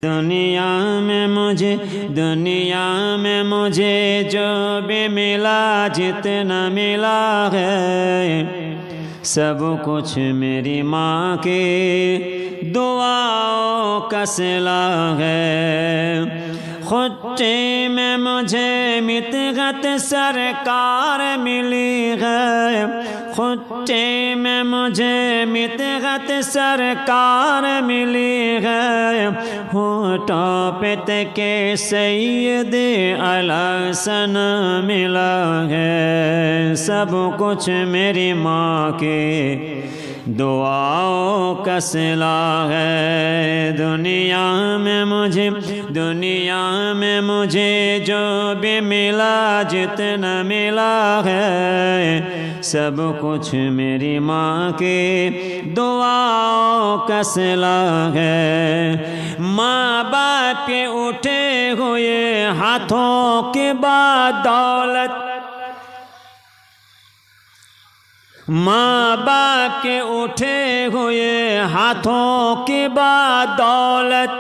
दुनिया में मुझे जो भी मिला जितना मिला है सब कुछ मेरी माँ की दुआओं का सिला है। खुट्टी में मुझे मितगत सरकार मिली है, खुट्टी में मुझे मितगत सरकार मिली है। होठों पे के सैयद अलहसन मिला है। सब कुछ मेरी माँ के दुआओं का सिला है। दुनिया में मुझे जो भी मिला जितना मिला है सब कुछ मेरी माँ के दुआओं का सिला है। माँ बाप के उठे हुए हाथों के बाद दौलत, माँ बाप के उठे हुए हाथों की बाद दौलत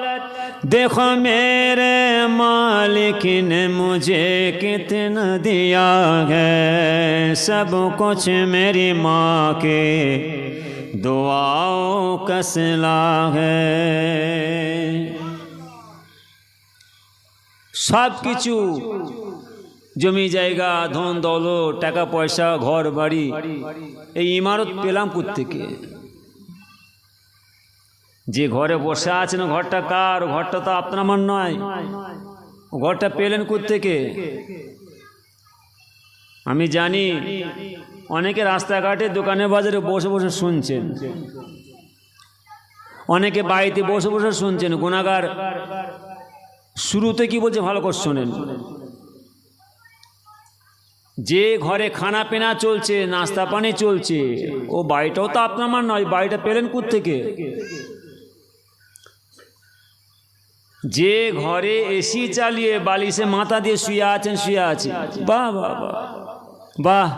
देखो मेरे मालिक ने मुझे कितना दिया है। सब कुछ मेरी माँ के दुआओं का सिला है। सब किचु জমি জায়গা ধন দৌলত টাকা পয়সা ঘর বাড়ি এই ইমারত পেলাম কোত্থেকে? যে ঘরে বসে আছেন ঘরটা কার? ঘরটা তো আপনার আমার নয়। ঘরটা পেলেন কোত্থেকে? আমি জানি অনেকে রাস্তাঘাটে দোকানে বাজারে বসে বসে শুনছেন, অনেকে বাড়িতে বসে বসে শুনছেন। গুনাহগার শুরুতে কি বলছে ভালো করে শোনেন। যে ঘরে খানা পেনা চলছে, নাস্তা পানি চলছে, ও বাড়িটাও তো আপনার আমার নয়। বাড়িটা পেলেন কোত্থেকে? যে ঘরে এসি চালিয়ে বালিশে মাথা দিয়ে শুয়ে আছেন, শুয়ে আছে, বাহ বাহ বাহ বাহ,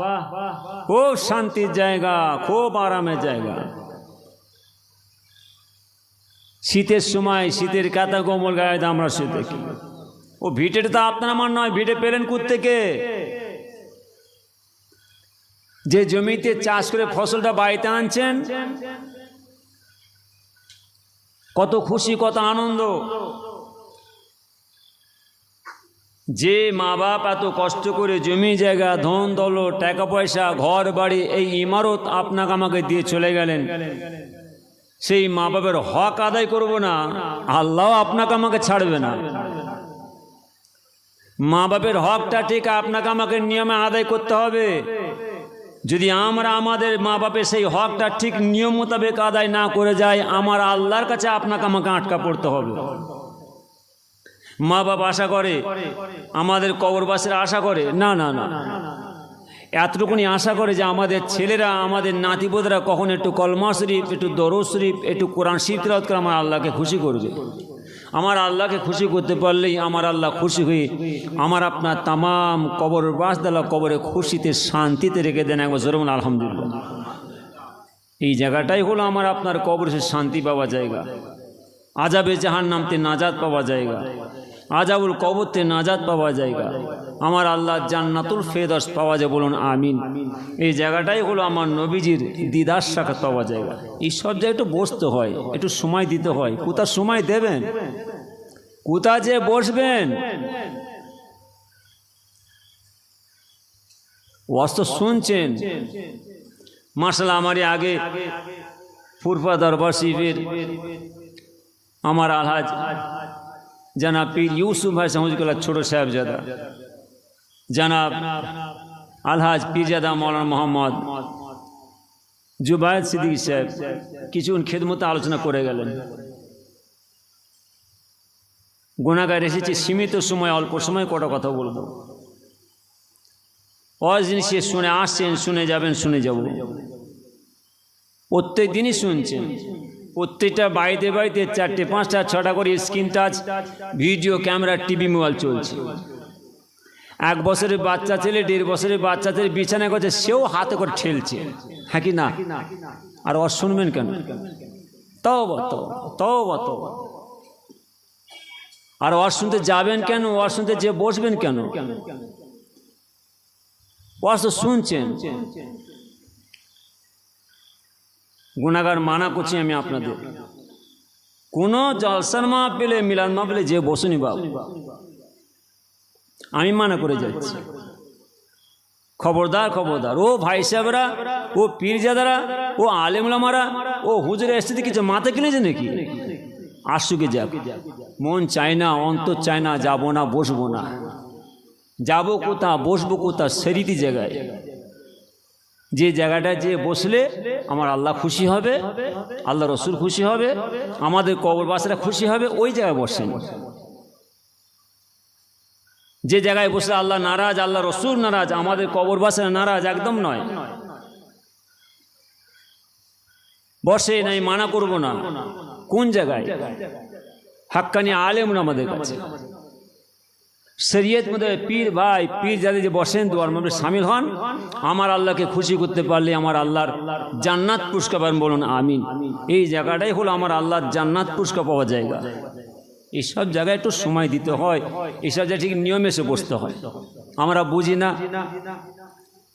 খুব শান্তির জায়গা, খুব আরামের জায়গা। শীতের সময় শীতের কাঁথা কোমল গায়ে আমরা শুয়ে দেখি। ও ভিটেটা তো আপনার আমার নয়। ভিটে পেলেন কোত্থেকে? যে জমিতে চাষ করে ফসলটা বাড়িতে আনছেন, কত খুশি কত আনন্দ। যে মা বাপ এত কষ্ট করে জমি জায়গা ধন দৌলত টাকা পয়সা ঘর বাড়ি এই ইমারত আপনাকে আমাকে দিয়ে চলে গেলেন, সেই মা বাপের হক আদায় করব না, আল্লাহ আপনাকে আমাকে ছাড়বে না। মা বাপের হকটা ঠিক আপনাকে আমাকে নিয়মে আদায় করতে হবে। যদি আমরা আমাদের মা বাপের সেই হকটা ঠিক নিয়ম মোতাবেক আদায় না করে যাই, আমার আল্লাহর কাছে আপনাকে আমাকে আটকা পড়তে হবে। মা বাপ আশা করে, আমাদের কবরবাসীরা আশা করে, না না না, এতটুকুনি আশা করে যে আমাদের ছেলেরা আমাদের নাতিবোধরা কখন একটু কলমা শরীফ, একটু দরুদ শরীফ, একটু কোরআন শরীফ তেলাওয়াত করে আমার আল্লাহকে খুশি করবে। আমার আল্লাহকে খুশি করতে পারলেই আমার আল্লাহ খুশি হয়ে আমার আপনার তামাম কবর বাসদালা কবরে খুশিতে শান্তিতে রেখে দেন। একবার জোরে বলুন আলহামদুলিল্লাহ। এই জায়গাটাই হলো আমার আপনার কবরে শান্তি পাওয়া জায়গা, আজাবে জাহান্নামতে নাজাত পাওয়া জায়গা, আজাবুল কবরতে নাজাত পাওয়া জায়গা, আমার আল্লাহ জান্নাতুল ফেরদৌস পাওয়া যায়। বলুন আমিন। এই জায়গাটাই হলো আমার নবীজির দিদার সাক্ষাৎ পাওয়া জায়গা। এই সব জায়গায় একটু বসতে হয়, একটু সময় দিতে হয়। কোথা সময় দেবেন, কোথা যে বসবেন। ওয়াজ তো শুনছেন মাশাআল্লাহ। আমারই আগে ফুরফা দরবার শরীফের আমার আলহাজ জনাব পীর ইউসুফ ভাই সাহুজুল্লাহ ছোট সাহেবজাদা, জনাব আলহাজ পীরজাদা মৌলানা মোহাম্মদ জুবায়েদ সিদ্দিকী সাহেব কিছুক্ষণ খেদমতে আলোচনা করে গেলেন। গুনাহগার এসেছি সীমিত সময়, অল্প সময় কটা কথা বলবো। ওয়াজ জিনিস শুনে আসছেন, শুনে যাবেন, শুনে যাব। প্রত্যেক দিনই শুনছেন। প্রত্যেকটা বাড়িতে বাড়িতে 4টে 5টা 6টা করে screen touch video camera TV mobile চলছে। 1 বছরের বাচ্চা ছেলে 1.5 বছরের বাচ্চা ছেলে বিছানায় করছে, সেও হাতে করে ঠেলছে, হ্যাঁ কি না? আর শুনবেন কেন? তওবা তওবা তওবা তওবা। আর ওয়াজ শুনতে যাবেন কেন? ওয়াজ শুনতে যে বসবেন কেন? ওয়াজ তো শুনছেন। গুনাহগার মানা করছি আমি আপনাদের, কোনো জলসার মাহফিলে মিলাদ মাহফিলে যে বসুনি বাবু, আমি মানা করে যাচ্ছি। খবরদার খবরদার, ও ভাই সাহেবরা, ও পীরজাদারা, ও আলেমুলামারা, ও হুজুরে এসে কিছু মাথা কিনেছে নাকি? আসুকে যাক, মন চায় না, অন্তর চায় না, যাবো না, বসবো না। যাবো কোথা, বসবো কোথা? শরীয়তি জায়গায়, যে জায়গাটা যে বসলে আমার আল্লাহ খুশি হবে, আল্লাহ রসুল খুশি হবে, আমাদের কবরবাসীরা খুশি হবে, ওই জায়গায় বসেন। যে জায়গায় বসলে আল্লাহ নারাজ, আল্লাহ রসুল নারাজ, আমাদের কবরবাসীরা নারাজ, একদম নয়। বসে নাই, মানা করব না। কোন জায়গায়? হাক্কানি আলেম আমাদের কাছে শরীয়ত মধ্যে পীর ভাই, পীর যাদের যে বসেন দোয়ার মধ্যে শামিল হন, আমার আল্লাহকে খুশি করতে পারলে আমার আল্লাহর জান্নাত পুরস্কার পাবেন, বলুন আমিন। এই জায়গাটাই হলো আমার আল্লাহর জান্নাত পুরস্কার পাওয়ার জায়গা। এইসব জায়গায় একটু সময় দিতে হয়, এইসব জায়গায় ঠিক নিয়মে এসে বসতে হয়। আমরা বুঝি না,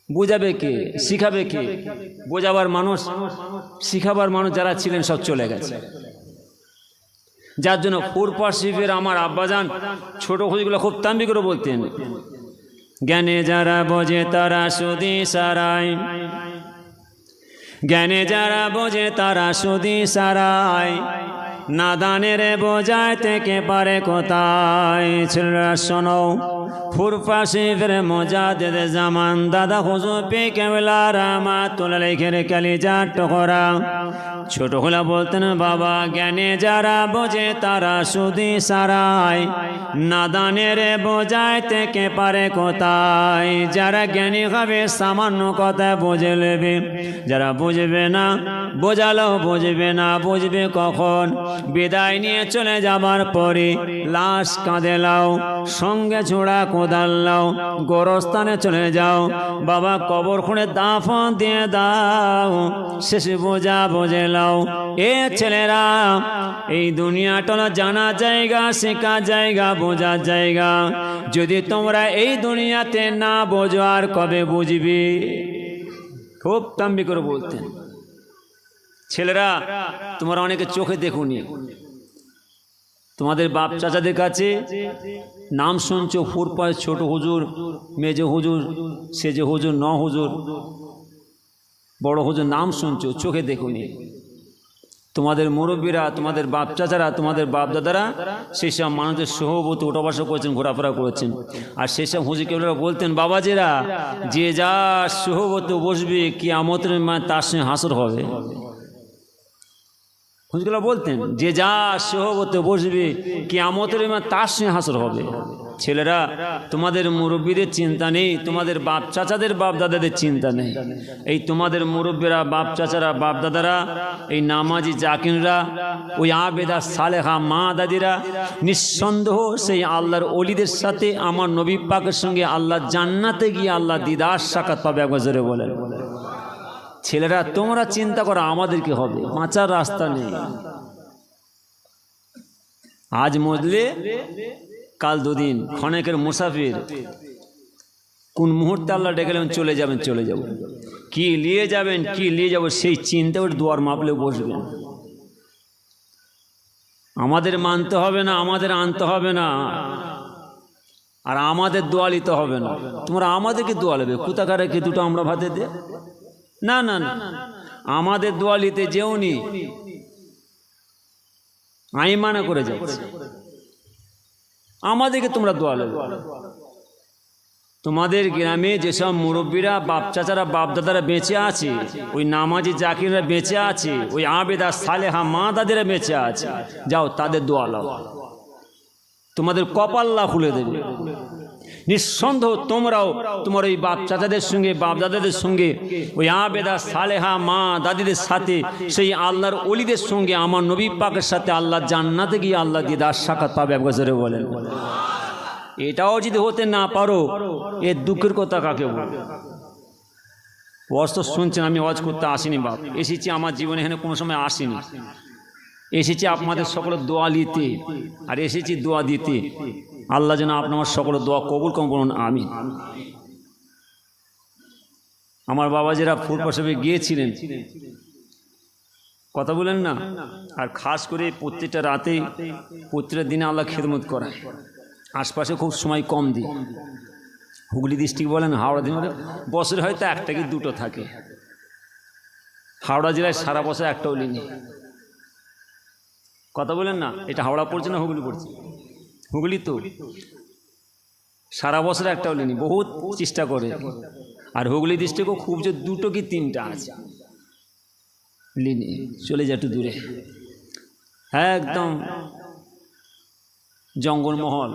বুঝাবে কে, শিখাবে কে? বোঝাবার মানুষ, শিখাবার মানুষ যারা ছিলেন সব চলে গেছে। যার জন্য ফুরপা শিফের আমার আব্বাজান ছোট খুঁজগুলো খুব তাম্বি করে বলতেন, জ্ঞানে যারা বোঝে তারা শুধু সারায়, জ্ঞানে যারা বোঝে তারা শুধু সারায়, নাদানের বোঝায় থেকে পারে কোথায়। ছেলেরা শোনো, ফুরপা শিফের মোজাদ্দেদ জামান দাদা হুজুর পে কেবলা রাহমাতুল্লাহ আলাইহির কালিজার টুকরা ছোট হলা বলতেন, বাবা জ্ঞানে যারা বোঝে তারা শুধু সারায়, নাদানের বোঝায় থেকে পারে কোথায়। যারা জ্ঞানী হবে সামান্য কথা বুঝে নেবে, যারা বুঝবে না বোঝালেও বুঝবে না। বুঝবে কখন? বিদায় নিয়ে চলে যাবার পরে লাশ কাঁধে লাও, সঙ্গে ছোড়া কোদাল লাও, গোরস্থানে চলে যাও, বাবা কবর খুঁড়ে দাফন দিয়ে দাও, শেষে বোঝা বোঝে লাও। এ ছেলেরা, এই দুনিয়াটা জানা জায়গা, শেখা জায়গা, বোঝার জায়গা। যদি তোমরা এই দুনিয়াতে না বোঝো আর কবে বুঝবে? খুব তাম্বি করে বলতেন। ছেলেরা, তোমরা অনেকে চোখে দেখুনি, তোমাদের বাপ চাচাদের কাছে নাম শুনছো, ফুরপা ছোট হুজুর, মেজ হুজুর, সেজে হুজুর, ন হুজুর, বড় হুজুর, নাম শুনছো, চোখে দেখুনি। তোমাদের মুরব্বীরা, তোমাদের বাপ চাচারা, তোমাদের বাপ দাদারা সেই সব মানুষের সহবত ওঠা বসা করেছেন, ঘোরাফেরা করেছেন। আর সেই সব হুজুর কেবলরা বলতেন, বাবাজিরা যে যা সহবত বসবে কিয়ামতের তার সঙ্গে হাসর হবে। হুজুররা বলতেন, যে যা সহবতে বসবে কিয়ামতের তার সঙ্গে হাসর হবে। ছেলেরা, তোমাদের মুরব্বীদের চিন্তা নেই, তোমাদের বাপ চাচাদের বাপ দাদাদের চিন্তা নেই। এই তোমাদের মুরব্বীরা, বাপ চাচারা, বাপ দাদারা, এই নামাজি জাকিররা, ওই আবেদা সালেহা মা দাদিরা নিঃসন্দেহ সেই আল্লাহর ওলিদের সাথে আমার নবী পাকের সঙ্গে আল্লাহ জান্নাতে গিয়ে আল্লাহ দিদার সাক্ষাৎ পাবে। একবার জোরে বলেন। ছেলেরা, তোমরা চিন্তা করো আমাদের কি হবে? বাঁচার রাস্তা নেই। আজ মজলে কাল দুদিন, ক্ষণেকের মুসাফির। কোন মুহূর্তে আল্লাহ ডেকেলেন চলে যাবেন, চলে যাব। কি নিয়ে যাবেন, কি নিয়ে যাব, সেই চিন্তা করে দুয়ার মাপলে বসবেন। আমাদের মানতে হবে না, আমাদের আনতে হবে না, আর আমাদের দোয়া নিতে হবে না। তোমরা আমাদেরকে দোয়া নেবে, কোথাকারে কি দুটো আমরা ভাতে দে? না না না, আমাদের দোয়া নিতে যেওনি, আমি মানা করে যাচ্ছি। আমাদেরকে তোমরা দোয়া নেবে। তোমাদের গ্রামে যেসব মুরব্বীরা, বাপ চাচারা, বাপ দাদারা বেঁচে আছে, ওই নামাজি জাকিররা বেঁচে আছে, ওই আবেদা সালেহা মা দাদিরা বেঁচে আছে, যাও তাদের দোয়া নাও, তোমাদের কপাল্লা খুলে দেবে। নিঃসন্দেহ তোমরাও তোমার ওই বাপ চাচাদের সঙ্গে, বাপ দাদাদের সঙ্গে, ওই আবেদা সালেহা মা দাদিদের সাথে, সেই আল্লাহর ওলিদের সঙ্গে আমার নবী পাকের সাথে আল্লাহ জান্নাতে গিয়ে আল্লাহ দিদার সাক্ষাৎ পাবে। একবার জোরে বলেন। এটাও যদি হতে না পারো, এর দুঃখের কথা কাকে বলবে? ওয়াজ তো শুনছেন, আমি ওয়াজ করতে আসিনি বাপ, এসেছি আমার জীবনে, এখানে কোনো সময় আসিনি। এসেছি আপনাদের সকলের দোয়া নিতে, আর এসেছি দোয়া দিতে। আল্লাহ যেন আপনার সকলের দোয়া কবুল করুন, বলুন আমিন। আমার বাবা যারা ফুল প্রসবে গিয়েছিলেন, কথা বলেন না, আর খাস করে প্রত্যেকটা রাতে প্রত্যেকটা দিনে আল্লাহ খেদমত করায়। আশপাশে খুব সময় কম দিই, হুগলি ডিস্ট্রিক্ট বলেন, হাওড়া দিন বলেন, বছরে হয়তো একটা কি দুটো থাকে। হাওড়া জেলায় সারা বছর একটাও লিনি। কথা বলেন না, এটা হাওড়া পড়ছে না হুগলি পড়ছে? হুগলি তো। সারা বছর একটাও লিনি, বহুত চেষ্টা করে। আর হুগলি ডিস্ট্রিক্টও খুব যে দুটো কি তিনটা আছে লিনি, চলে যায় একটু দূরে, একদম জঙ্গলমহল।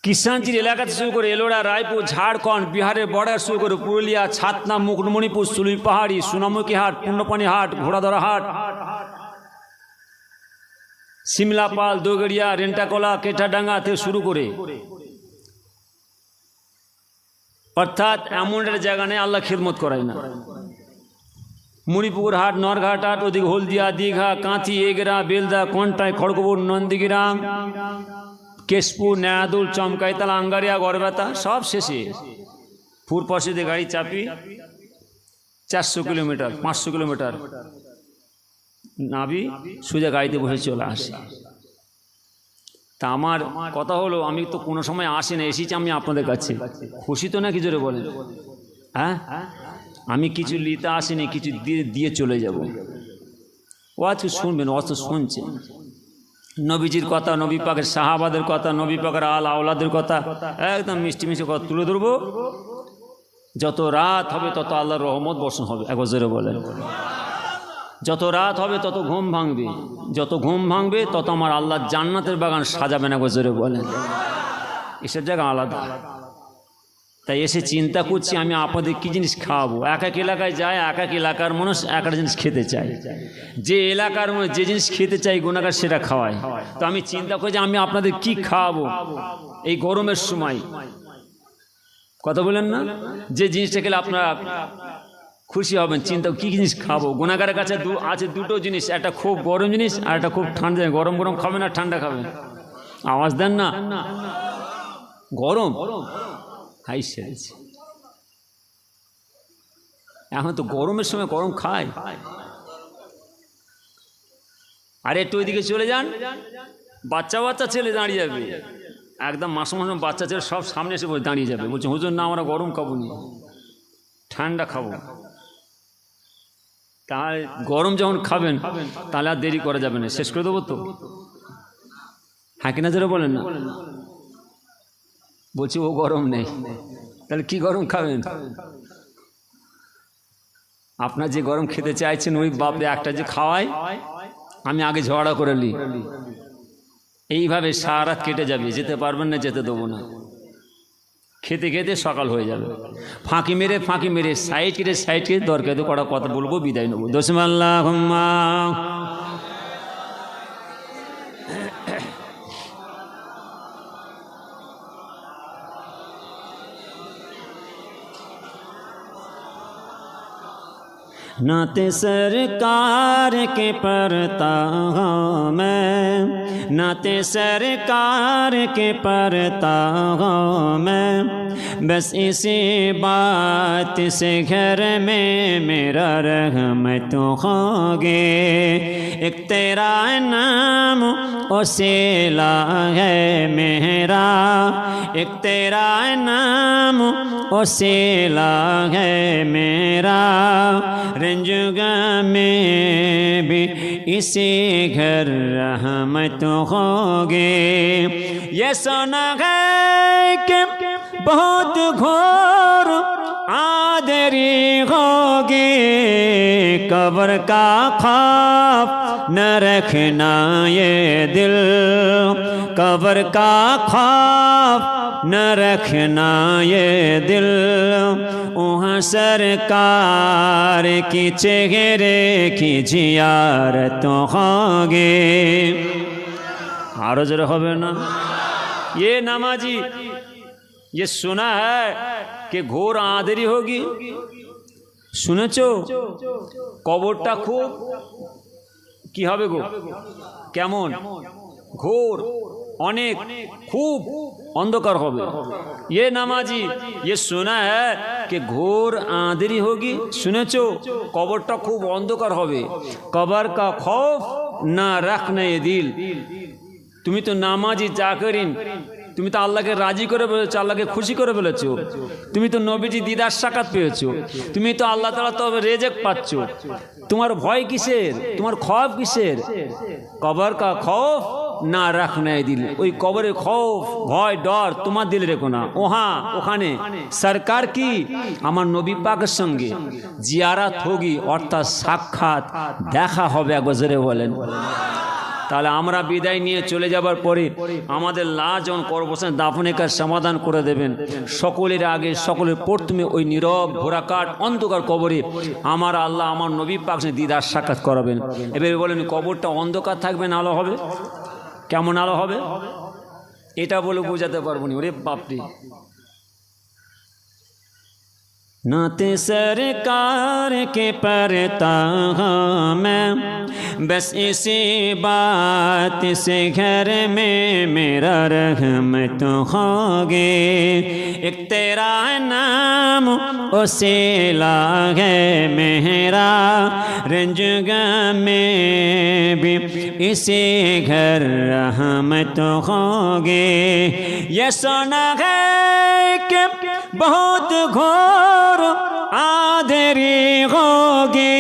কিষানচির এলাকা থেকে শুরু করে এলোরা, রায়পুর, ঝাড়খণ্ড, বিহারের বর্ডার শুরু করে পুরুলিয়া, ছাতনা, মুকুটমণিপুর, সুলুই পাহাড়ি, সোনামুখী হাট, পূর্ণপানি হাট, ঘোড়াধরা হাট, সিমলাপাল, দোগড়িয়া, রেন্টাকলা, কেঠাডাঙ্গা থেকে শুরু করে, অর্থাৎ এমন একটা জায়গা নেই আল্লাহ খেদমত করায় না। মণিপুর হাট, নরঘাট হাট, ওদিকে হলদিয়া, দীঘা, কাঁথি, এগরা, বেলদা, কন্টাই, খড়গপুর, নন্দীগ্রাম, কেশপুর, নায়াদুল, চমকাইতলা, আঙ্গারিয়া, গড়বেতা, সব শেষে ফুরপাশে গাড়ি চাপি 400 কিলোমিটার 500 কিলোমিটার নাবি সোজা গাড়িতে বসে চলে আসে। তা আমার কথা হলো, আমি তো কোনো সময় আসি না, এসেছি আমি আপনাদের কাছে। খুশি তো না কি জোরে বলেন? হ্যাঁ, আমি কিছু নিতে আসিনি, কিছু দিয়ে চলে যাব। ও আজকে শুনবেন, অত শুনছে নবীজির কথা, নবী পাকের সাহাবাদের কথা, নবী পাকের আল আওলাদের কথা, একদম মিষ্টি মিষ্টি কথা তুলে ধরবো। যত রাত হবে তত আল্লাহর রহমত বর্ষণ হবে, একবার জোরে বলেন। যত রাত হবে তত ঘুম ভাঙবে, যত ঘুম ভাঙবে তত আমার আল্লাহ জান্নাতের বাগান সাজাবেন, একবার জোরে বলেন। এসব জায়গা আলাদা। তাই এসে চিন্তা করছি আমি আপনাদের কী জিনিস খাওয়াবো। এক এক এলাকায় যায়, এক এক এলাকার মানুষ এক একটা জিনিস খেতে চায়। যে এলাকার মানুষ যে জিনিস খেতে চাই গুণাগার সেটা খাওয়ায়। তো আমি চিন্তা করি যে আমি আপনাদের কি খাওয়াবো এই গরমের সময়। কথা বলেন না, যে জিনিসটা খেলে আপনারা খুশি হবেন। চিন্তা কী জিনিস খাবো। গুণাগারের কাছে আছে দুটো জিনিস, একটা খুব গরম জিনিস আর একটা খুব ঠান্ডা। গরম গরম খাবেন আর ঠান্ডা খাবেন? আওয়াজ দেন না। গরম হাই সেরেছে, এখন তো গরমের সময় গরম খায়। আর একটু ওইদিকে চলে যান, বাচ্চা বাচ্চা ছেলে দাঁড়িয়ে যাবে, একদম মাসুম মাসুম বাচ্চা ছেলে সব সামনে এসে দাঁড়িয়ে যাবে, বলছে হুজুর না আমরা গরম খাবো নি, ঠান্ডা খাবো। তাহলে গরম যখন খাবেন তাহলে আর দেরি করা যাবে না, শেষ করে দেবো তো। হ্যাঁ কিনা জোরে বলেন না। বলছি ও গরম নেই, তাহলে কি গরম খাবেন? আপনার যে গরম খেতে চাইছেন ওই বাপরে একটা যে খাওয়াই, আমি আগে ঝগড়া করে নিই, এইভাবে সারা রাত কেটে যাবে, যেতে পারবেন না, যেতে দেবো না। খেতে খেতে সকাল হয়ে যাবে। ফাঁকি মেরে সাইড কেটে দরকার কটা কথা বলবো, বিদায় নেবো। দোসমাল্লাহুম্মা नाते सरकार के पढ़ता हूँ मैं, नाते सरकार के पढ़ता हूँ मैं, बस इसी बात से घर में मेरा रहमत होगे। एक तेरा नाम वसीला है मेरा, एक तेरा नाम वसीला है मेरा, रंजुगा में भी इसी घर रहमत होगे। ये सुना है कि बहुत घोर आदरी होगी, कब्र का खौफ न रखना ये दिल, कब्र का खौफ न रखना ये दिल, वहाँ सरकार की चेहरे की जियारत होगी। आरो जरा होवे ना। ये नमाजी ये सुना है कि घोर आंधेरी होगी, শুনেছো? কবরটা খুব কি হবে গো? কেমন? ঘোর, অনেক, খুব অন্ধকার হবে। ये নামাজি ये सुना है कि घोर आंधेरी होगी, শুনেছো? কবরটা খুব অন্ধকার হবে। কবর কা খৌফ না রাখনে দিল। তুমি তো নামাজি জাকেরিন, তুমি তো আল্লাহকে রাজি করে ফেলেছো, আল্লাহকে খুশি করে ফেলেছো, তুমি তো নবীজি দিদার সাক্ষাৎ পেয়েছো, তুমি তো আল্লাহ তাআলা তো রেজেক পাচ্ছ, তোমার ভয় কিসের? তোমার খৌফ কিসের? কবর কা খৌফ না রাখনে দিল, ওই কবরের খৌফ, ভয়, ডর তোমার দিলে রেখো না। ওখানে সরকার কি আমার নবী পাকের সঙ্গে জিয়ারাত হোগি, অর্থাৎ সাক্ষাৎ, দেখা হবে। একবার জোরে বলেন। তাহলে আমরা বিদায় নিয়ে চলে যাবার পরে আমাদের লাশ যখন কবরস্থানে দাফনের কাজ সমাধান করে দেবেন, সকলের আগে সকলের প্রথমে ওই নীরব ঘোরাকাট অন্ধকার কবরে আমার আল্লাহ আমার নবী পাক দিদার সাক্ষাৎ করাবেন। এবারে বলেন কবরটা অন্ধকার থাকবে না আলো হবে? কেমন আলো হবে এটা বলে বোঝাতে পারবো না। ওরে বাপরে, नाते सरकार के पढ़ता हूँ मैं, बस इसी बात से घर में मेरा रहमत होगी। एक तेरा नाम उसीला है मेरा, रंजगा में भी इसी घर रहमत होगी। ये सुना है कि बहुत घोर आंधेरी होगी,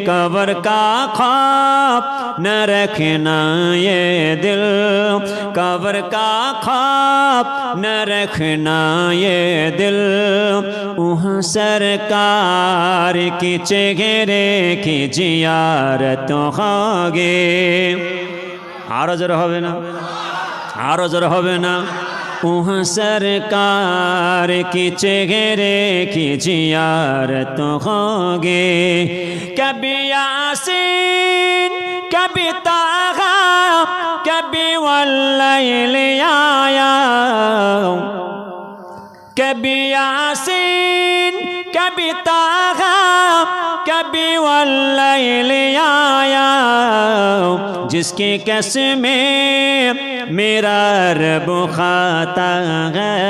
कब्र का ख्वाब न रखना ये दिल, कब्र का ख्वाब न रखना ये दिल, वहाँ सरकार की चेहरे की जियारत होगी। आरो जरा होवे ना, आरो जरा होवे ना। वहाँ सरकार की चेहरे की जियारत होगी। कभी यासीन, कभी ताहा, कभी वल्लैल आया, कभी यासीन, कभी ताहा, कभी वल्लैल आया, जिसकी कसमें मेरा रब खाता है,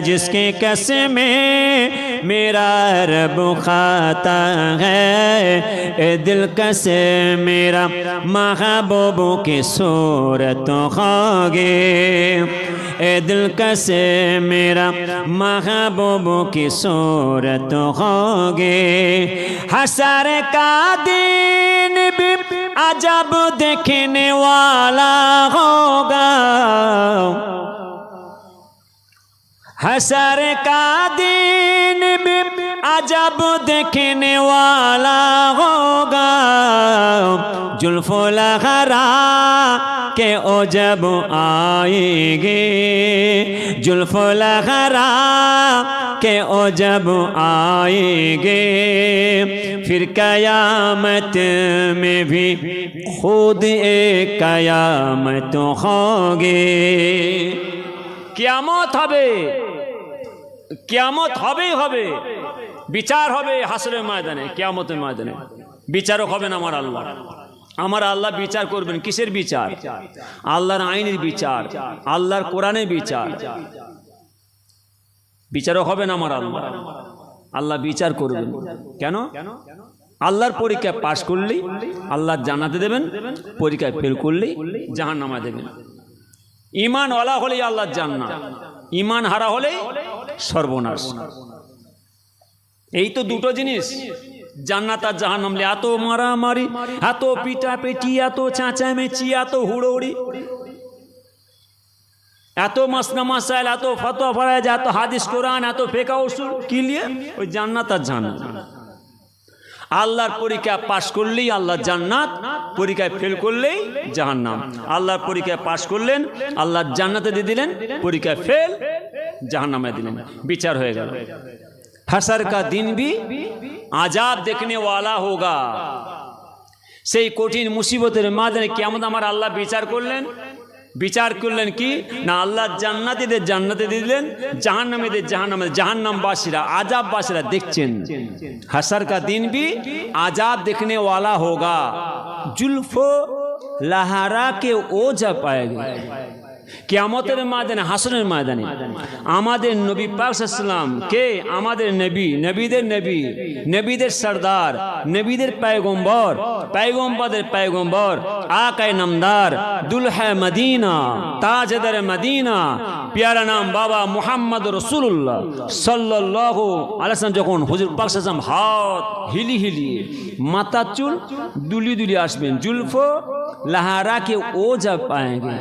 जिसकी कसमें मेरा रब खाता है, ए दिल कसे मेरा महबूब की सूरत होगी, ए दिल कसे मेरा महबूब की सूरत होगी। हसर का दिन भी अजब देखने वाला होगा, हसर का दिन भी अजब देखने वाला होगा। जुल्फो लहरा के ओ जब आएंगे, जुल्फो लहरा के ओ जब आएंगे, फिर कयामत में भी खुद एक कयामत होगी। কিয়ামত হবে, কিয়ামত হবেই হবে, বিচার হবে হাসরের ময়দানে, কিয়ামতের ময়দানে। বিচারক হবেন আমার আল্লাহ, আমার আল্লাহ বিচার করবেন। কিসের বিচার? আল্লাহর আইনের বিচার, আল্লাহর কোরআনের বিচার। বিচারক হবেন আমার আল্লাহ, আল্লাহ বিচার করবেন। কেন? আল্লাহর পরীক্ষায় পাশ করলেই আল্লাহ জান্নাতে দেবেন, পরীক্ষায় ফেল করলেই জাহান্নামে দেবেন। ইমান ওয়ালা হলেই আল্লাহর জান্নাত, ইমান হারা হলেই সর্বনাশ। এই তো দুটো জিনিস, জান্নাত আর জাহান্নাম। এত মারামারি, এত পিটাপিটি, এত চেঁচামেচি, এত হুড়োহুড়ি, এত মাসনা মাসাইল, এত ফতোয়া ফরায়েজ, এত হাদিস কোরআন, এত ফিকহ উসুল, কি নিয়ে? ওই জান্নাত আর জাহান্নাম। আল্লাহর পরীক্ষা পাশ করলেই আল্লাহ জান্নাত, পরীক্ষায় ফেল করলেই জাহান্নাম। আল্লাহর পরীক্ষায় পাশ করলেন, আল্লাহ জান্নাতে দিয়ে দিলেন, পরীক্ষায় ফেল, জাহান্নামে দিলেন। বিচার হয়ে গেল। হাসর কা দিন ভি আযাব দেখনে ওয়ালা হোগা। সেই কঠিন মুসিবতের মাঝে কিয়ামত আমার আল্লাহ বিচার করলেন। বিচার করলেন কি না, আল্লাহ জান্নাতীদের জান্নাতে দিলেন, জাহান্নামীদের জাহান্নামে। জাহান্নামবাসীরা আযাববাসীরা দেখছেন হাসর का दिन भी आजाब देखने वाला होगा, जुल्फो लहरा के ओ जब पाएगा। কিয়ামতের ময়দানে, হাসরের ময়দানে আমাদের নবী পাক সাল্লাল্লাহু আলাইহি ওয়াসাল্লাম কে, আমাদের নবী, নবীদের নবী, নবীদের সরদার, নবীদের পয়গম্বর, পয়গম্বরদের পয়গম্বর, আকায়ে নামদার, দুলহা মদিনা, তাজদার মদিনা, প্যারা নাম বাবা মুহাম্মদ রাসূলুল্লাহ সাল্লাল্লাহু আলাইহি ওয়াসাল্লাম যখন হুজুর পাক সাল্লাল্লাহু আলাইহি ওয়াসাল্লাম হাত হিলি হিলি মাথা চুল দুলি দুলি আসবেন, जुल्फो लहरा के ओ जब पाएंगे,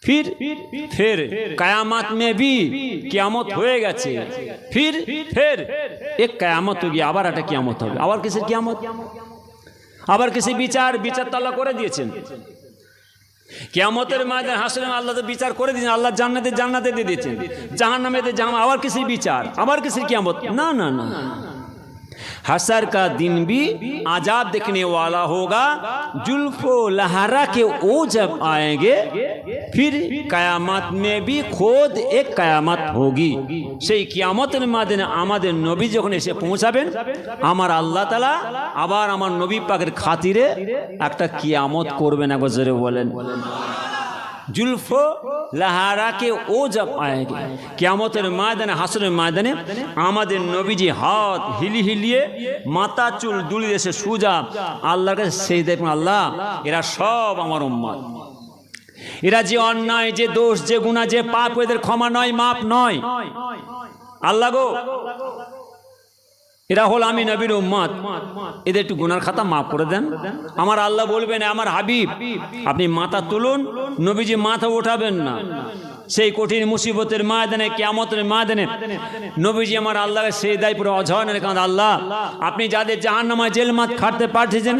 फिर कयामत में भी कियामत हो গেছে, फिर एक कयामत होगी, আবার একটা কিয়ামত হবে, আবার কিসের কিয়ামত, আবার কিসের বিচার, বিচার তো আল্লাহ করে দিয়েছেন। কিয়ামতের ময়দানে হাসরে আল্লাহ তো বিচার করে দিয়েছেন, আল্লাহ জান্নাতে জান্নাতে দিয়ে দিয়েছেন, জাহান্নামেতে জাহান্নাম, আবার কিসের বিচার, আবার কিসের কিয়ামত, না না না। हसर का दिन भी आजाब देखने वाला होगा, जुल्फो लहरा के ओ जब आएंगे, फिर कयामत में भी खुद एक कयामत होगी। সেই কিয়ামতের ময়দানে আমাদের নবী যখন এসে পৌঁছাবেন, আমার আল্লাহ তাআলা আবার আমার নবী পাকের খাতিরে একটা কিয়ামত করবেন। একবার জোরে বলেন, जुल्फो लहरा के ओ जब आएंगे। কিয়ামতের ময়দানে, হাসরের ময়দানে আমাদের নবীজি হাত হিলি হিলিয়ে মাথা চুল দুলি এসে সুজা আল্লাহর কাছে সেজদা করেন, আল্লাহ এরা সব আমার উম্মত, এরা যে অন্যায়, যে দোষ, যে গুনাহ, যে পাপ, এদের ক্ষমা নয়, মাপ নয়। আল্লাহ গো, এরা হল আমি নবীর উম্মত, এদের একটু গুনার খাতা মাফ করে দেন। আমার আল্লাহ বলবেন, আমার হাবিব আপনি মাথা তুলুন, নবীজি মাথা উঠাবেন না। সেই কঠিন মুসিবতের ময়দানে, কিয়ামতের ময়দানে নবীজি আমার আল্লাহকে সেই দায় পুরো অঝরনের কাঁদ, আল্লাহ আপনি যাদের জাহান্নামে জেলমাত খাটতে পাঠিয়েছেন,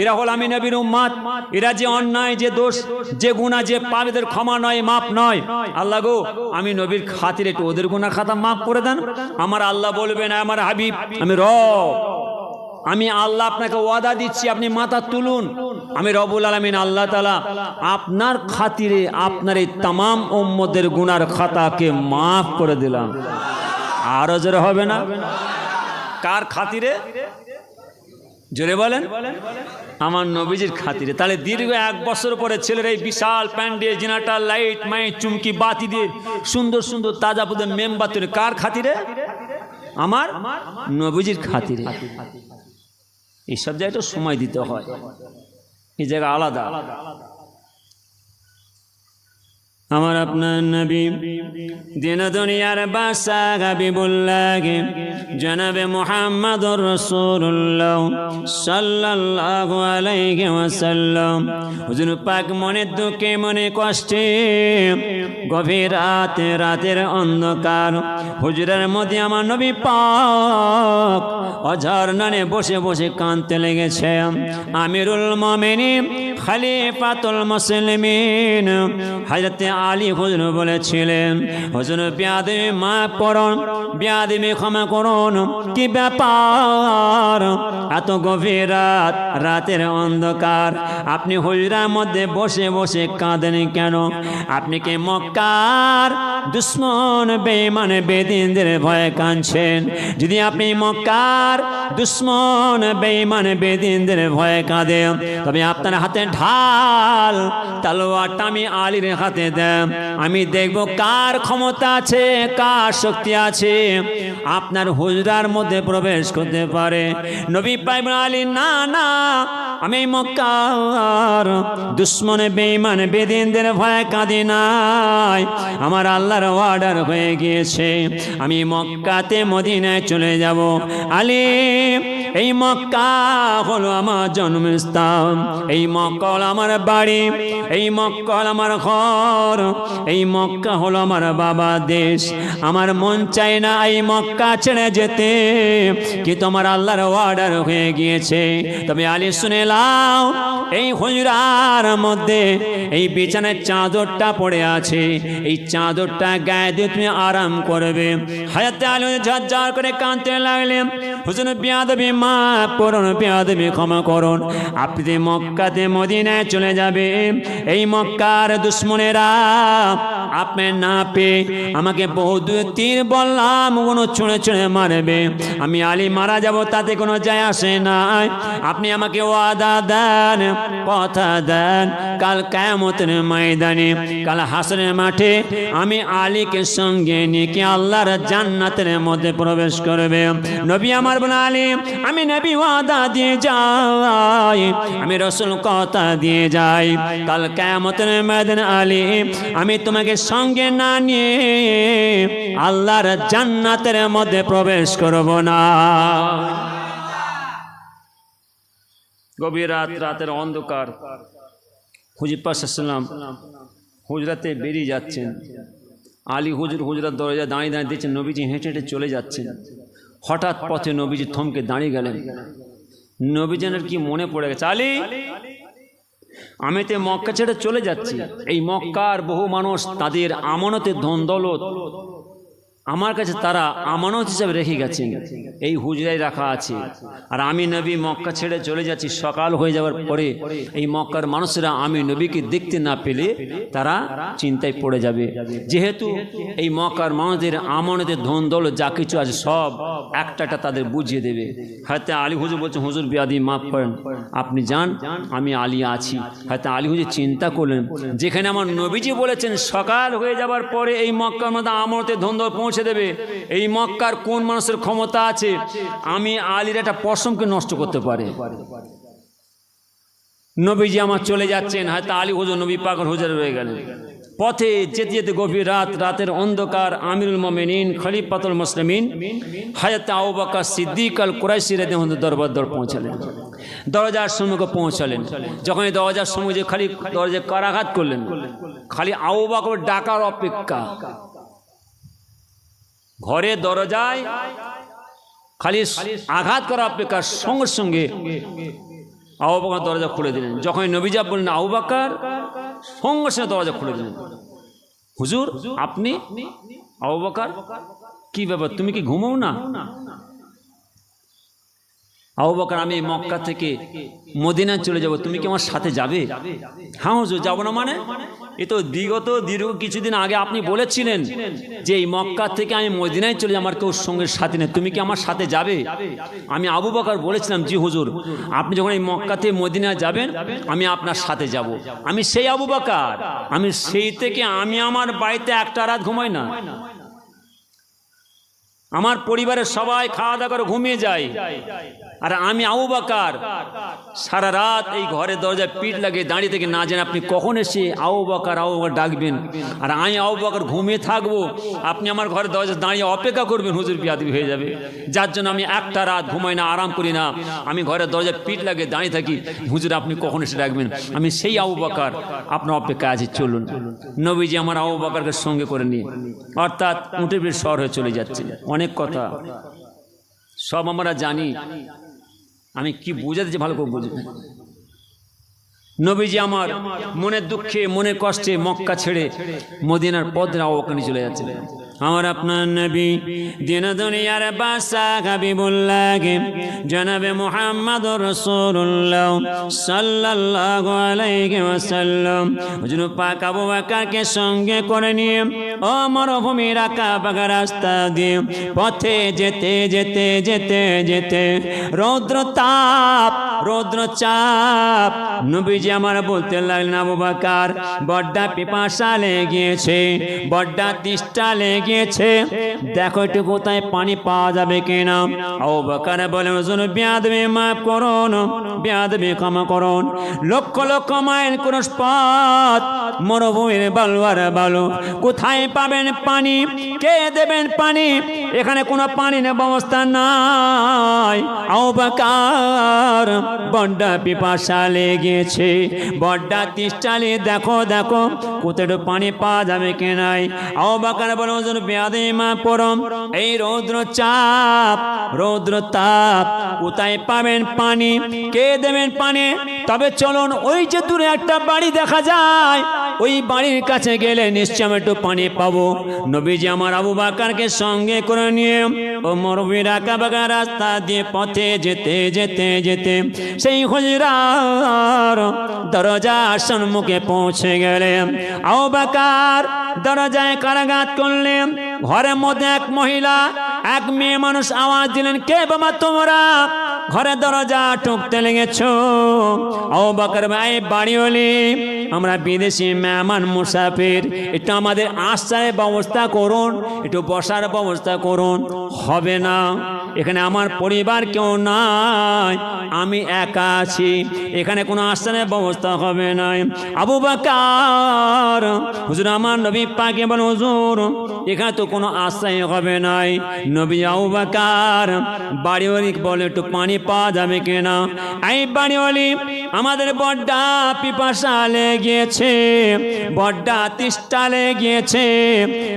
এরা হল আমি নবীর উম্মত, এরা যে অন্যায়, যে দোষ, যে গুনাহ, যে পাপ, এদের ক্ষমা নয়, মাপ নয়। আল্লাহ গো, আমি নবীর খাতিরে একটু ওদের গুনার খাতা মাফ করে দেন। আমার আল্লাহ বলবেন, আমার হাবিব আমি রব, আমি আল্লাহ আপনাকে ওয়াদা দিচ্ছি, আপনি মাথা তুলুন, আমি রব্বুল আলামিন আল্লাহ তাআলা আপনার খাতিরে আপনার এই तमाम উম্মতের গুনার খাতাকে মাফ করে দিলাম। আরো জোরে হবে না? কার খাতিরে? জোরে বলেন, আমার নবীজির খাতিরে। তাহলে দীর্ঘ 1 বছর পরে ছেলের এই বিশাল প্যান্ডেল, জেনারেটর, লাইট, মাইক, চুমকি, বাতি দিয়ে সুন্দর সুন্দর তাজা পুদের মেমবাতি, কার খাতিরে? আমার নবীজির খাতিরে। এই সব জায়গায় তো সময় দিতে হয়, এই জায়গা আলাদা। আমার আপনার নবী দিন দুনিয়ার বাদশাহ হাবিবুল্লাহ জনাবে মুহাম্মদুর রাসূলুল্লাহ সাল্লাল্লাহু আলাইহি ওয়াসাল্লাম হুজুর পাক মনে দুঃখে, মনে কষ্টে, গভীর রাতে, রাতের অন্ধকার হুজুরের মধ্যে আমার নবী পাক অঝরনানে বসে বসে কাঁদতে লেগেছে। আমিরুল মুমিনিন খলিফাতুল মুসলিমিন হযরত আলী হুজুর বলেছিলেন, হুজুর বিয়াদবি মাফ করুন, বিয়াদবি ক্ষমা করুন, কি ব্যাপার এত গভীর রাত, রাতের অন্ধকার, আপনি হুজরার মধ্যে বসে বসে কাঁদেন কেন? আপনি কি মক্কার দুশ্মন বেঈমান বেদিনদের ভয়ে কাঁদছেন? যদি আপনি মক্কার দুশ্মন বেঈমান বেদিনদের ভয়ে কাঁদেন, তবে আপনার হাতে ঢাল তলোয়ারটা আমি আলীর হাতে দেন, আমি দেখব কার ক্ষমতা আছে, কার শক্তি আছে আপনার হুজরার মধ্যে প্রবেশ করতে পারে। নবী পাক আলী, না না, আমি মক্কার দুশ্মন বেঈমান বেদিনদের ভয়ে কাঁদি নাই, আমার আল্লাহর অর্ডার হয়ে গিয়েছে, আমি মক্কাতে মদিনায় চলে যাব। আলী, এই মক্কা হলো আমার জন্মস্থান, এই মক্কা হলো আমার বাড়ি, এই মক্কা হলো আমার ঘর, এই মক্কা হলো আমার বাবা দেশ। আমার মন চাই না এই মক্কা ছেড়ে যেতে, কি তোমার আল্লাহর অর্ডার হয়ে গিয়েছে। তবে আলী শুনে লাও, এই হুজরার মধ্যে এই বিছানার চাদরটা পড়ে আছে, এই চাদরটা গায়ে দিয়ে তুমি আরাম করবে। হযরত আলী ঝরঝর করে কাঁদতে লাগলেন, হুজুর বিয়াদবি মাফ করুন, বেয়াদবি ক্ষমা করুন। আপনি মক্কাতে মদিনায় চলে যাবে, এই মক্কার দুশ্মনেরা আপনি না পেয়ে আমাকে বহু তীর বললাম কোনো ছুঁড়ে ছুঁড়ে মারবে, আমি আলী মারা যাব তাতে কোনো যায় আসে না। আপনি আমাকে ওয়াদা দেন, কথা দেন, কাল কিয়ামতের ময়দানে, কাল হাসরের মাঠে আমি আলীকে সঙ্গে নিয়ে কি আল্লাহর জান্নাতের মধ্যে প্রবেশ করবে। নবী আমার বলে আলী আমি নবী ওয়াদা দিয়ে যাই, আমি রাসূল কথা দিয়ে যাই, কাল কিয়ামতের ময়দানে আলী আমি তোমাকে সঙ্গে না নিয়ে আল্লাহর জান্নাতের মধ্যে প্রবেশ করব না। গভীর রাত, রাতের অন্ধকার, হুজুর পাক সাল্লাল্লাহু আলাইহি ওয়াসাল্লাম হুজরাতে বেরিয়ে যাচ্ছেন। আলী হুজুর হুজরাত দরজায় দাঁড়িয়ে দাঁড়িয়ে দেখছেন নবীজি হেঁটে হেঁটে চলে যাচ্ছেন। হঠাৎ পথে নবীজি থমকে দাঁড়িয়ে গেলেন। নবীজনের কি মনে পড়ে গেছে, আলী আমি তো মক্কা ছেড়ে চলে যাচ্ছি, এই মক্কার বহু মানুষ তাদের আমানতের ধন দৌলত আমার কাছে তারা আমানত হিসাবে রেখে গেছেন, এই হুজরায় রাখা আছে, আর আমি নবী মক্কা ছেড়ে চলে যাচ্ছি। সকাল হয়ে যাওয়ার পরে এই মক্কার মানুষেরা আমি নবীকে দেখতে না পেলে তারা চিন্তায় পড়ে যাবে, যেহেতু এই মক্কার মানুষদের আমানতের ধন দৌলত যা কিছু আছে সব একটা তাদের বুঝিয়ে দেবে। হয়তো আলী হুজুর বলছেন হুজুর বিয়াদি মাফ করেন, আপনি যান, আমি আলী আছি। হয়তো আলী হুজুর চিন্তা করলেন যেখানে আমার নবীজি বলেছেন সকাল হয়ে যাবার পরে এই মক্কার মধ্যে আমানতের ধন দৌলত পৌঁছে দেবে, এই মক্কার কোন মানুষের ক্ষমতা আছে আমি আলীর একটা পশমকে নষ্ট করতে পারে। নবীজি আমার চলে যাচ্ছেন, হয়তো আলী হুজুর নবী পাকের হুজুরে রয়ে গেলেন। পথে যেতে যেতে গভীর রাত, রাতের অন্ধকার, আমিরুল মুমিনিন খলিফাতুল মুসলিমিন হযরত আবু বকর সিদ্দিক আল কুরাইশি রাদিয়াল্লাহু দরবার পৌঁছালেন, দরজার সম্মুখে পৌঁছালেন। যখন এই দরজার সম্মুখে খালি দরজায় কারাঘাত করলেন, খালি আবু বকর ডাকার অপেক্ষা, ঘরের দরজায় খালি আঘাত করা অপেক্ষা, সঙ্গে সঙ্গে আবু বকর দরজা খুলে দিলেন। যখন নবীজি বললেন আবু বকর, সঙ্গে সঙ্গে দরজা খুলে দিলেন। হুজুর আপনি? আবু বকর কি ব্যাপার, তুমি কি ঘুমাও না? আবু বকর আমি মক্কা থেকে মদিনায় চলে যাব, তুমি কি আমার সাথে যাবে? হ্যাঁ হুজুর যাব না মানে, এ তো দীর্ঘ কিছুদিন আগে আপনি বলেছিলেন যে এই মক্কা থেকে আমি মদিনায় চলে আমার কেউ সঙ্গে সাথে নেই, তুমি কি আমার সাথে যাবে? আমি আবু বকর বলেছিলাম জি হুজুর, আপনি যখন এই মক্কা থেকে মদিনায় যাবেন আমি আপনার সাথে যাব। আমি সেই আবু বকর, আমি সেই থেকে আমি আমার বাড়িতে একটা রাত ঘুমাই না, আমার পরিবারের সবাই খাওয়া দাওয়া করে ঘুমিয়ে যায়, আর আমি আবু বকর সারা রাত এই ঘরের দরজায় পিঠ লাগিয়ে দাঁড়িয়ে থেকে না জানেন আপনি কখন এসে আবু বকর ডাকবেন, আর আমি আবু বকর ঘুমিয়ে থাকবো, আপনি আমার ঘরের দরজায় দাঁড়িয়ে অপেক্ষা করবেন, হুজুর বিয়াদবি হয়ে যাবে। যার জন্য আমি একটা রাত ঘুমাই না, আরাম করি না, আমি ঘরের দরজায় পিঠ লাগিয়ে দাঁড়িয়ে থাকি, হুজুর আপনি কখন এসে ডাকবেন, আমি সেই আবু বকর আপনার অপেক্ষায় আছি, চলুন। নবীজি আমার আবু বকরকে সঙ্গে করে নিয়ে অর্থাৎ উঠে বেশ শহর হয়ে চলে যাচ্ছে। অনেক কথা সব আমরা জানি, আমি কি বুঝাতে ভালো করে বুঝি। নবীজি আমার মনের দুঃখে মনের কষ্টে মক্কা ছেড়ে মদিনার পথ আবু বকর চলে যাচ্ছে। আমার আপনার নবী দিন দুনিয়ার বাদশা হাবিবুল্লাহ জনাবে মুহাম্মদুর রাসূলুল্লাহ সাল্লাল্লাহু আলাইহি ওয়াসাল্লাম হুজুর পাক আবু বকরকে সঙ্গে করে নিয়ে ও মরুভূমির আঁকা বাঁকা রাস্তা দিয়ে পথে যেতে যেতে যেতে যেতে রৌদ্র চাপ নবীজি আমার বলতে লাগলেন আবু বকর বড্ডা পিপাসা লেগেছে, বড্ডা তেষ্টা লেগেছে, দেখো একটু কোথায় পানি পাওয়া যাবে কিনা। আবু বকর বলে হুজুর বেয়াদবি মাফ করুন, বেয়াদবি ক্ষমা করুন, লক্ষ লক্ষ মাইল ক্রস পথ মরুভূমির বালুয়ার বালু, কোথায় পাবেন পানি, কে দেবেন পানি, এখানে কোনো পানির ব্যবস্থা নাই। আবু বকর বড্ডা পিপাসা লেগেছে, বড্ডা তেষ্টা লেগে দেখো দেখো কোথায় একটু পানি পাওয়া যাবে কিনা। আবু বকর বলে হুজুর বেয়াদবি মাফ করুন, এই রৌদ্র তাপ কোথায় পাবেন পানি, কে দেবেন পানি। তবে চলুন ওই যে দূরে একটা বাড়ি দেখা যায়, ওই বাড়ির কাছে গেলে নিশ্চয় আমি একটু পানি পাবো। নবীজি আমার আবু বকরকে সঙ্গে করে নিয়ে ও মরুভূমির আঁকা বাঁকা রাস্তা দিয়ে পথে যেতে যেতে যেতে সেই হুজরার দরজার সম্মুখে পৌঁছে গেলেন। আবু বকর দরজায় কারাঘাত করলেন। ঘরের মধ্যে এক মহিলা এক মেয়ে মানুষ আওয়াজ দিলেন, কে বাবা তোমরা? ঘরে দরজা ঠুকতে লেগেছো। আবু বকর ভাই বাড়িওয়ালি, আমরা বিদেশি মেহমান মুসাফির, একটু আমাদের আশ্রয়ের ব্যবস্থা করুন, একটু বসার ব্যবস্থা করুন। হবে না, এখানে আমার পরিবার কেউ নাই, আমি একা আছি, এখানে কোনো আশ্রয়ের ব্যবস্থা হবে না। আবু বকর হুজুর আমার নবী পাকে বলেন, হুজুর এখানে তো কোনো আশ্রয় হবে নাই। নবী আবু বকর বাড়িওয়ালি বলে, একটু পানি পাওয়া যাবে কিনা? এই বাড়িওয়ালি, আমাদের বড্ডা পিপাসা লেগেছে, বড্ডা তেষ্টা লেগেছে,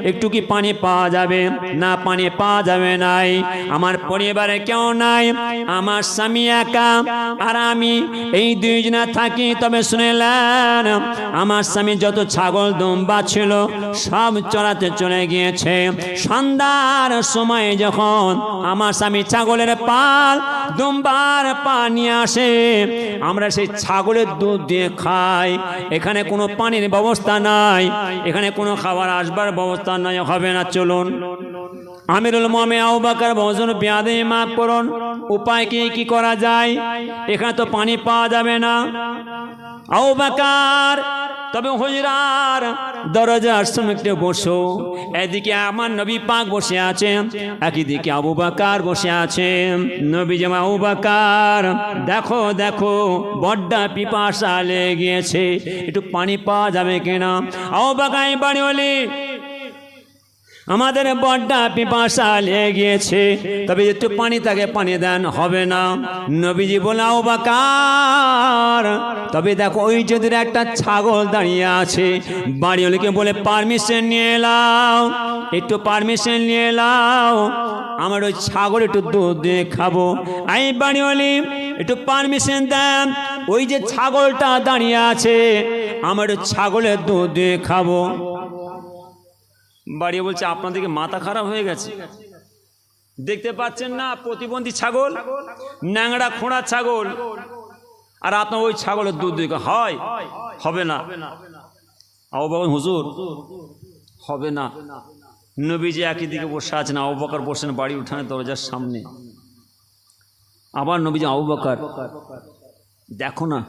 একটু কি পানি পাওয়া যাবে? না, পানি পাওয়া যাবে নাই, আমার পরিবারে কেউ নাই, আমার স্বামী একা আর আমি এই দুইজনা থাকি। তবে শুনেলেন, আমার স্বামী যত ছাগল দুম্বা ছিল সব চড়াতে চলে গিয়েছে। সন্ধ্যার সময় যখন আমার স্বামী ছাগলের পাল দুম্বার পা নিয়ে আসে, আমরা সেই ছাগলের দুধ দিয়ে খাই। এখানে কোনো পানির ব্যবস্থা নাই, এখানে কোনো খাবার আসবার ব্যবস্থা নাই, হবে না। চলুন আমিরুল মুমিনিন আবু বকর বলেন, বিয়াদে মাফ করুন, উপায় কি করা যায়? এখানে তো পানি পাওয়া যাবে না। আবু বকর, তবে হুজরার দরজার সামনে বসো। এদিকে আমার নবী পাক বসে আছেন, একদিকে আবু বকর বসে আছেন। নবী জামা আবু বকর, দেখো দেখো বড্ডা পিপাসা লেগেছে, একটু পানি পাওয়া যাবে কিনা? আবু বকর বাড়িওয়ালি, আমাদের বড্ডা পিপাসা লেগেছে, তবে একটু পানি তাকে পানি দেন। হবে না। নবীজি বলে, আবু বকর, তবে দেখো ওই যদি একটা ছাগল দাঁড়িয়ে আছে, বাড়িওয়ালিকে বলে পারমিশন নিয়ে এলাও, একটু পারমিশন নিয়ে এলাও, আমার ওই ছাগল একটু দুধ দিয়ে খাবো। এই বাড়িওয়ালি, একটু পারমিশন দেন, ওই যে ছাগলটা দাঁড়িয়ে আছে, আমার ওই ছাগলের দুধ দিয়ে খাবো। বাড়িয়ে বলছে, আপনাদেরকে মাথা খারাপ হয়ে গেছে, দেখতে পাচ্ছেন না প্রতিবন্ধী ছাগল, ন্যাংড়া খোঁড়া ছাগল, আর আপনার ওই ছাগলের দুধ দিয়ে হয়? হবে না। আবু বকর, হুজুর হবে না। নবীজি একই দিকে বসে আছেন, আবু বকর বসেন বাড়ি উঠানের দরজার সামনে। আবার নবীজি, আবু বকর দেখো না,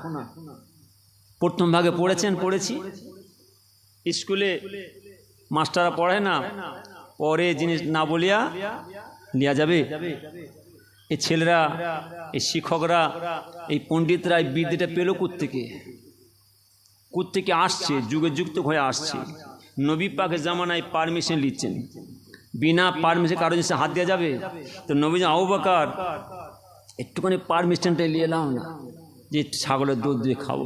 প্রথম ভাগে পড়েছেন? পড়েছি, স্কুলে মাস্টাররা পড়ে না, পরে জিনিস না বলিয়া লিয়া যাবে। এই ছেলেরা, এই শিক্ষকরা, এই পণ্ডিতরা এই বিদ্যাটা পেল কোত্থেকে আসছে, যুগে যুক্ত হয়ে আসছে। নবী পাকের জামানায় পারমিশন নিচ্ছেন, বিনা পারমিশন কারো জিনিসে হাত দেওয়া যাবে? তো নবী আবু বকর, একটুখানি পারমিশনটা নিয়ে এলাম না, যে ছাগলের দুধ দিয়ে খাবো।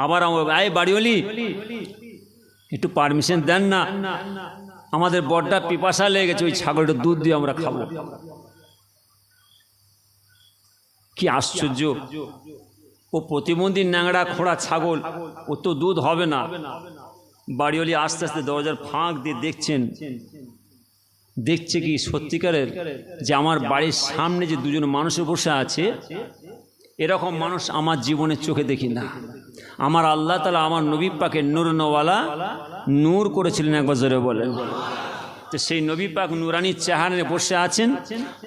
আবার আমার এই বাড়িওয়ালি, একটু পারমিশন দেন না, আমাদের বড্ডা পিপাসা লেগে গেছে, ওই ছাগলটার দুধ দিয়ে আমরা খাবো। কি আশ্চর্য! ও প্রতিবন্ধী ন্যাংড়া খোঁড়া ছাগল, ও তো দুধ হবে না। বাড়িওয়ালি আস্তে আস্তে দরজার ফাঁক দিয়ে দেখছে কি সত্যিকারের, যে আমার বাড়ির সামনে যে দুজন মানুষ বসে আছে, এরকম মানুষ আমার জীবনের চোখে দেখি না। আমার আল্লাহ তাআলা আমার নবী পাকের নূরনওয়ালা নূর করেছিলেন, একবার জোরে বলেন। তো সেই নবী পাক নুরানি চেহারায় বসে আছেন,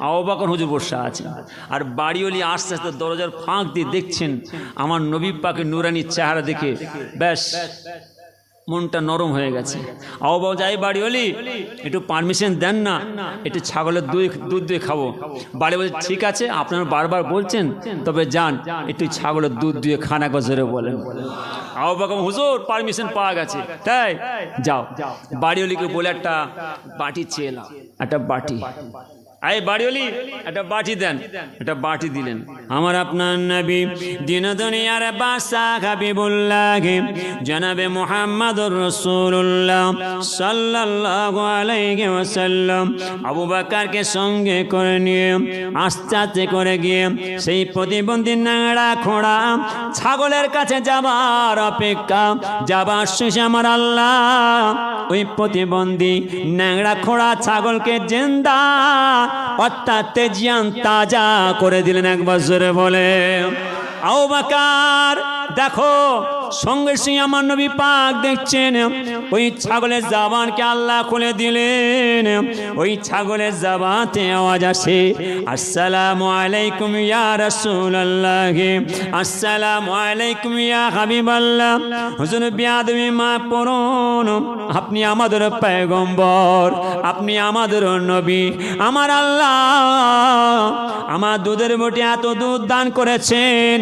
আবু বকর হুজুর বসে আছেন, আর বাড়িওয়ালি আস্তে আস্তে দরজার ফাঁক দিয়ে দেখছেন আমার নবী পাকের নুরানি চেহারা দেখে ব্যাস মনটা নরম হয়ে গেছে। আবু বকর, যাই বাড়িওয়ালি, একটু পারমিশন দেন না, একটু ছাগলের দুধ দিয়ে খাবো। বাড়ি বলছে, ঠিক আছে, আপনারা বারবার বলছেন, তবে যান, একটু ছাগলের দুধ দিয়ে খান, একবার জোরে বলেন। আবু বকর, হুজুর পারমিশন পাওয়া গেছে, তাই যাও। বাড়িওয়ালিকে বলে একটা বাটি চেয়ে এলাম, একটা বাটি, আই বাড়িওয়ালি একটা বাটি দেন, একটা বাটি দিলেন। আমার আপনার নবী দিন দুনিয়ার বাদশাহ হাবিবুল্লাহ জনাবে মুহাম্মদুর রাসূলুল্লাহ সাল্লাল্লাহু আলাইহি ওয়াসাল্লাম আবু বকরকে সঙ্গে করে নিয়ে আস্তে আস্তে করে গিয়ে সেই প্রতিবন্ধী নাংড়া খোঁড়া ছাগলের কাছে যাবার অপেক্ষা, যাবার শেষে আমার আল্লাহ ওই প্রতিবন্ধী ন্যাংরা খোঁড়া ছাগলকে জিন্দা অর্থাৎ তেজিয়ান তাজা করে দিলেন। একবার জোরে বলে আবু বকর দেখো, সঙ্গে সঙ্গে আমার নবী পাক দেখছেন ওই ছাগলের জবানকে আল্লাহ খুলে দিলেন। ওই ছাগলের জবানে আওয়াজ আসে, আসসালামু আলাইকুম ইয়া রাসূলুল্লাহ, আসসালামু আলাইকুম ইয়া হাবিবাল্লাহ। হুজুর বিয়াদবি মা পড়ুন, আপনি আমাদের পয়গম্বর, আপনি আমাদের নবী। আমার আল্লাহ আমার দুধের বটে এত দুধ দান করেছেন,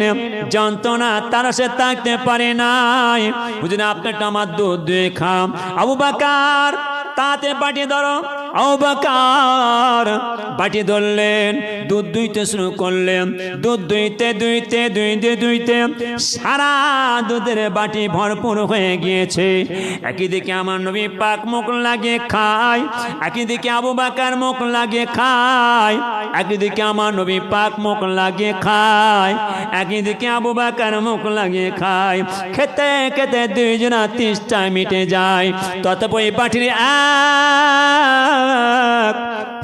যন্ত্রণা তারা সে থাকতে পারে নাই। হুজুর আপনারটা আমার দুধ দুয়ে খাম। আবু বকর তাতে বাটি ধরো। আবু বকর বাটি ধরলেন, দুধ দুইতে শুরু করলেন। দুধ দুইতে দুইতে দুইতে দুইতে সারা দুধের বাটি ভরপুর হয়ে গিয়েছে। একই দিকে আমার নবী পাক মুখ লাগিয়ে খায়, একই দিকে আবু বকর মুখ লাগিয়ে খায়, একই দিকে আমার নবী পাক মুখ লাগিয়ে খায়, একই দিকে আবু বকর মুখ লাগিয়ে খায়। খেতে খেতে দুইজনা তেষ্টা মিটে যায়, ততপর বাটির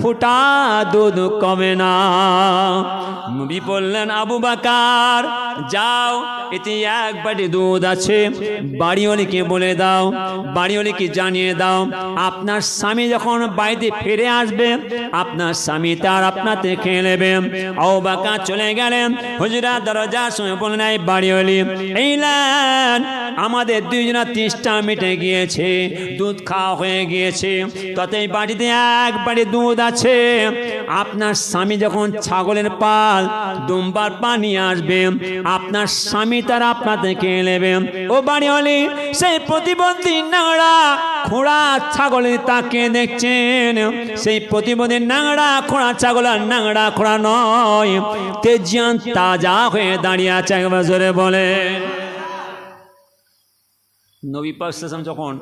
ফুটা দুধ কমে না। নবী বললেন আবু বকর যাও, এতে এক বাটি দুধ আছে, বাড়িওয়ালিকে বলে দাও, বাড়িওয়ালিকে জানিয়ে দাও আপনার স্বামী যখন বাড়িতে ফিরে আসবে আপনার স্বামী তার আপনাতে খেয়ে নেবে। আবু বকর চলে গেলেন, হুজুরের দরজার সময় বললেন এই বাড়িওয়ালি এই নেন, আমাদের দুইজনা তেষ্টা মিটে গিয়েছে, দুধ খাওয়া হয়ে গিয়েছে, ততই বাড়িতে এক বাড়ি দুধ আছে। আপনার স্বামী যখন ছাগলের পাল দুম্বার পানি আসবে আপনার স্বামী তার আপনাতে খেয়ে নেবে। ও বাড়িওয়ালি সেই প্রতিবন্ধী নাংড়া খোঁড়া ছাগলের তাকে দেখছেন, সেই প্রতিবন্ধী নাংড়া খোঁড়া ছাগল আর নাংড়া খোঁড়া নয়, তেজিয়ান তাজা হয়ে দাঁড়িয়ে আছে। একবার জোরে বলে নবী পাক সাল্লাল্লাহু আলাইহি যখন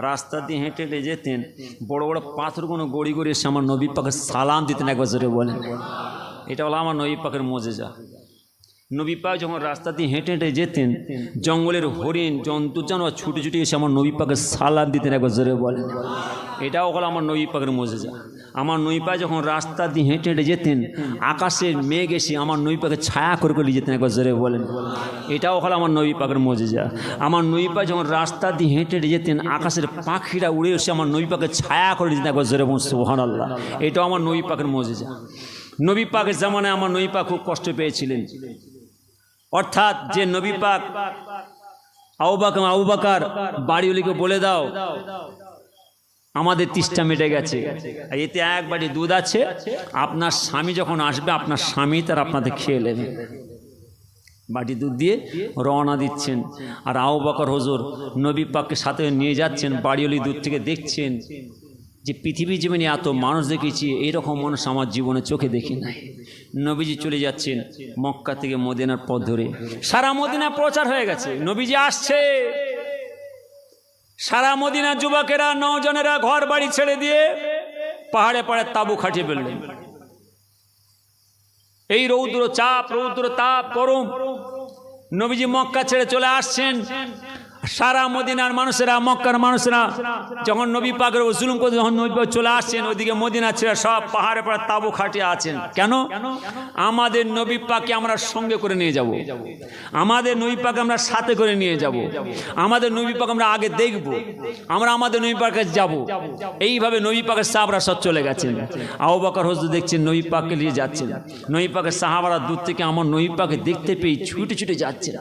রাস্তা দিয়ে হেঁটে হেঁটে যেতেন বড় বড় পাথরগুলো গড়ি গড়ি এসে আমার নবী পাকে সালাম দিতেন। একবার জোরে বলেন, এটা হলো আমার নবী পাকের মোজেজা। নবী পাক যখন রাস্তা দিয়ে হেঁটে হেঁটে যেতেন জঙ্গলের হরিণ জন্তু জানোয়ার ছুটে ছুটে এসে আমার নবী পাকে সালাম দিতেন। একবার জোরে বলেন, এটাও হলো আমার নবী পাকের মোজেজা। আমার নবী পাক যখন রাস্তা দিয়ে হেঁটে হেঁটে যেতেন আকাশের মেঘ এসে আমার নবী পাকে ছায়া করে করে যেতেন। একবার জোরে বলেন, এটাও হলো আমার নবী পাকের মোজেজা। আমার নবী পাক যখন রাস্তা দিয়ে হেঁটে হেঁটে যেতেন আকাশের পাখিরা উড়ে এসে আমার নবী পাকে ছায়া করে যেতেন। একবার জোরে বলুন সুবহানাল্লাহ, এটাও আমার নবী পাকের মোজেজা। নবী পাকের জামানায় আমার নবী পাক খুব কষ্ট পেয়েছিলেন, অর্থাৎ যে নবী পাক আবু বকর বাড়িওয়ালিকে বলে দাও আমাদের তেষ্টা মিটে গেছে, এতে এক বাটি দুধ আছে, আপনার স্বামী যখন আসবে আপনার স্বামী তার আপনাদের খেয়ে নেবে। বাটি দুধ দিয়ে রওনা দিচ্ছেন, আর আবু বকর হুজুর নবী পাককে সাথে নিয়ে যাচ্ছেন। বাড়িওয়ালি দূর থেকে দেখছেন যে পৃথিবীর জীবনে এত মানুষ দেখেছি, এইরকম মানুষ আমার জীবনে চোখে দেখি নাই। নবীজি চলে যাচ্ছেন মক্কা থেকে মদিনার পথ ধরে, সারা মদিনা প্রচার হয়ে গেছে নবীজি আসছে। সারা মদিনার যুবকেরা নওজনেরা ঘর বাড়ি ছেড়ে দিয়ে পাহাড়ে পাহাড়ে তাঁবু খাটিয়ে ফেললেন। এই রৌদ্র চাপ রৌদ্র তাপ গরম, নবীজি মক্কা ছেড়ে চলে আসছেন। সারা মদিনার মানুষেরা মক্কার মানুষেরা যখন নবী পাকের জুলুম করে যখন নবী পাক চলে আসছেন ওইদিকে মদিনা ছেড়ে সব পাহাড়ে পাহাড়ে তাঁবু খাটিয়ে আছেন। কেন? আমাদের নবী পাককে আমরা সঙ্গে করে নিয়ে যাব, আমাদের নবী পাককে আমরা সাথে করে নিয়ে যাব, আমাদের নবী পাক আমরা আগে দেখব, আমরা আমাদের নবী পাকের যাব। এইভাবে নবী পাকের সাহাবারা সব চলে গেছেন। আবু বকর হুজুর দেখছেন নবী পাককে নিয়ে যাচ্ছেন, নবী পাকের সাহাবারা দূর থেকে আমার নবী পাককে দেখতে পেয়ে ছুটে ছুটে যাচ্ছেন,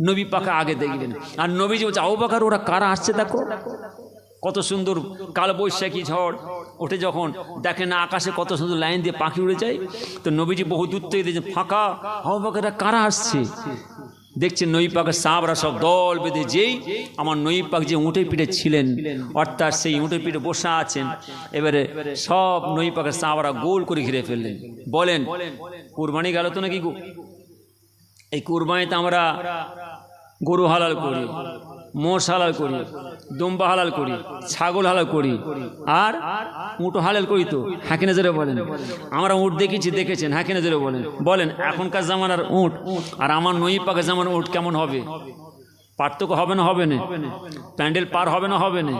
নবী পাকে আগে দেখলেন। আর নবীজি বলছে আবু বকর ওরা কারা আসছে দেখো, কত সুন্দর কালবৈশাখী ঝড় ওঠে যখন দেখেন না আকাশে কত সুন্দর লাইন দিয়ে পাখি উড়ে যায়। তো নবীজি বহু দূর থেকে দেখছেন ফাঁকা, আবু বকর কারা আসছে? দেখছেন নবী পাকের সাহাবারা সব দল বেঁধে যেই আমার নবী পাক যে উঁটের পিঠে ছিলেন, অর্থাৎ সেই উঁটের পিঠে বসে আছেন, এবারে সব নবী পাকের সাহাবারা গোল করে ঘিরে ফেললেন। বলেন কুরবানি গেল তো নাকি? এই কুরবানিতে আমরা গরু হালাল করি, মোষ হালাল করি, দুম্বা হালাল করি, ছাগল হালাল করি, আর উঁট হালাল করি তো, হ্যাঁ কিনা জোরে বলেন? আমরা উঁট দেখেছেন, হ্যাঁ কিনা জোরে বলেন? বলেন এখনকার জামানার উঁট আর আমার নবী পাকের জামানার উঁট কেমন হবে? পার্থক্য হবে না? হবে না? প্যান্ডেল পার হবে না? হবে না?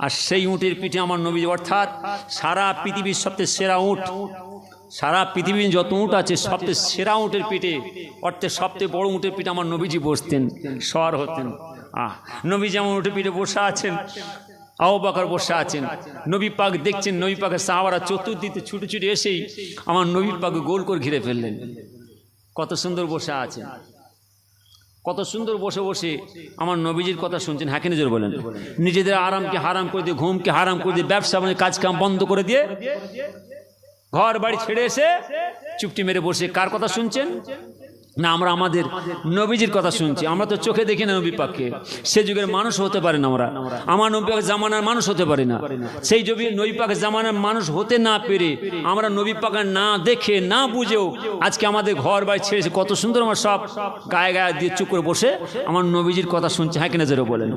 আর সেই উঁটের পিঠে আমার নবী, অর্থাৎ সারা পৃথিবীর সবচেয়ে সেরা উঁট, সারা পৃথিবীর যত উঁট আছে সবচেয়ে সেরা উঁটের পিঠে, অর্থাৎ সবচেয়ে বড় উঁটের পিঠে আমার নবীজি বসতেন, সওয়ার হতেন। নবী যেমন উঠে পিঠে বসে আছেন, আবু বকর বসে আছেন, নবী পাক দেখছেন, নবী পাকের সাহাবারা চতুর্দিকে ছুটে ছুটে এসেই আমার নবী পাকে গোল করে ঘিরে ফেললেন। কত সুন্দর বসে আছেন, কত সুন্দর বসে বসে আমার নবীজির কথা শুনছেন, হ্যাঁ কিনা জোরে বলেন? নিজেদের আরামকে হারাম করে দিয়ে, ঘুমকে হারাম করে দিয়ে, ব্যবসা মানে কাজ কাম বন্ধ করে দিয়ে, ঘর বাড়ি ছেড়ে এসে চুপটি মেরে বসে কার কথা শুনছেন? না, আমরা আমাদের নবীজির কথা শুনছি। আমরা তো চোখে দেখি না নবী পাককে, সে যুগের মানুষ হতে পারে না, আমরা আমার নবী পাকের জামানার মানুষ হতে পারি না। সেই নবী পাকের জামানার মানুষ হতে না পেরে, আমরা নবী পাকের না দেখে না বুঝেও আজকে আমাদের ঘর বাড়ি ছেড়েছে, কত সুন্দর আমার সব গায়ে গায়ে দিয়ে চুপ করে বসে আমার নবীজির কথা শুনছে, হ্যাঁ কিনা জোরে বলেন?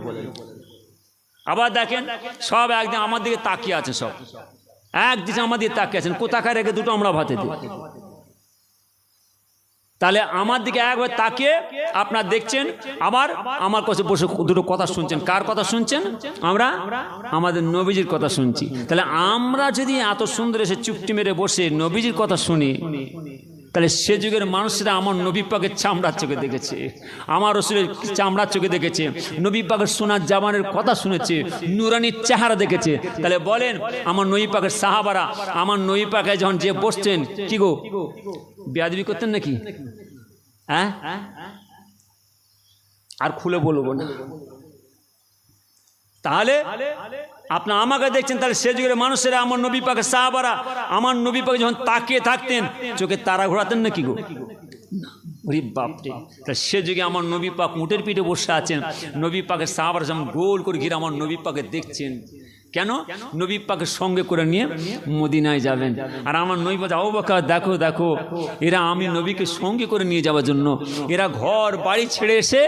আবার দেখেন সব একদিন আমার দিকে তাকিয়ে আছে, সব একদিকে আমার দিকে তাকিয়ে আছেন, কোথাকার রেখে দুটো আমরা ভাতে দিই। তাহলে আমার দিকে একবার তাকিয়ে আপনারা দেখছেন, আবার আমার কাছে বসে দুটো কথা শুনছেন। কার কথা শুনছেন? আমরা আমাদের নবীজির কথা শুনছি। তাহলে আমরা যদি এত সুন্দর এসে চুপটি মেরে বসে নবীজির কথা শুনি, তাহলে সে যুগের মানুষরা আমার নবী পাকের চামড়ার চোখে দেখেছে, আমার রসুলের চামড়ার চোখে দেখেছে, নবী পাকের সোনার জামানের কথা শুনেছে, নুরানির চেহারা দেখেছে। তাহলে বলেন আমার নবী পাকের সাহাবারা আমার নবী পাকে যখন যে বসতেন, কি গো বেয়াদবি করতেন নাকি? হ্যাঁ, আর খুলে বলবো না। তাহলে আপনার আমাকে দেখছেন, তাহলে সে যুগের মানুষেরা আমার নবী পাকের সাহাবারা আমার নবী পাকে যখন তাকিয়ে থাকতেন, চোখে তারা ঘোরাতেন নাকি গো? বাপরে! তা সে যুগে আমার নবী পাক উটের পিঠে বসে আছেন, নবী পাকের সাহাবারা যেমন গোল করে ঘিরে আমার নবী পাকে দেখছেন। কেন? নবী পাকের সঙ্গে করে নিয়ে মদিনায় যাবেন। আর আমার নবী পাক, আবু বকর দেখো দেখো, এরা আমি নবীকে সঙ্গে করে নিয়ে যাওয়ার জন্য এরা ঘর বাড়ি ছেড়ে এসে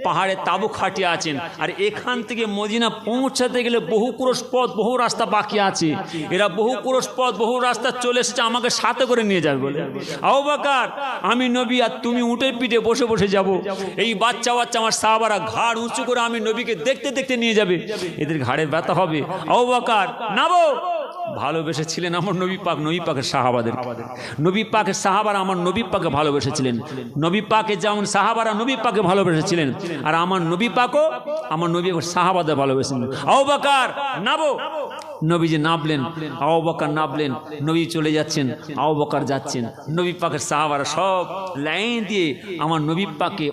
পাহাড়ে তাঁবু খাটিয়ে আছেন। আর এখান থেকে মদিনা পৌঁছাতে গেলে বহু ক্রোশ পথ, বহু রাস্তা বাকি আছে। এরা বহু ক্রোশ পথ, বহু রাস্তা চলে এসেছে, আমাকে সাথে করে নিয়ে যাবে বলে। আবু বকর, আমি নবী আর তুমি উটের পিঠে বসে বসে যাব। এই বাচ্চা বাচ্চা আমার সাহাবারা ঘাড় উঁচু করে আমি নবীকে দেখতে দেখতে নিয়ে যাবে, এদের ঘাড়ের ব্যথা হবে। আবু বকর নামো। ভালোবেসেছিলেন আমার নবী পাক নবী পাকের সাহাবাদের। নবী পাকের সাহাবারা আমার নবী পাকে ভালোবেসেছিলেন। নবী পাকে যেমন সাহাবারা নবী পাকে ভালোবেসেছিলেন, আর আমার নবী পাকও আমার নবী সাহাবাদের ভালোবেসেছিলেন। আবু বকর নামো। নবীজি নামলেন, আবু বকর নামলেন, নবী চলে যাচ্ছেন, আবু বকর যাচ্ছেন। নবী পাকের সাহাবারা সব লাইন দিয়ে আমার নবী পাককে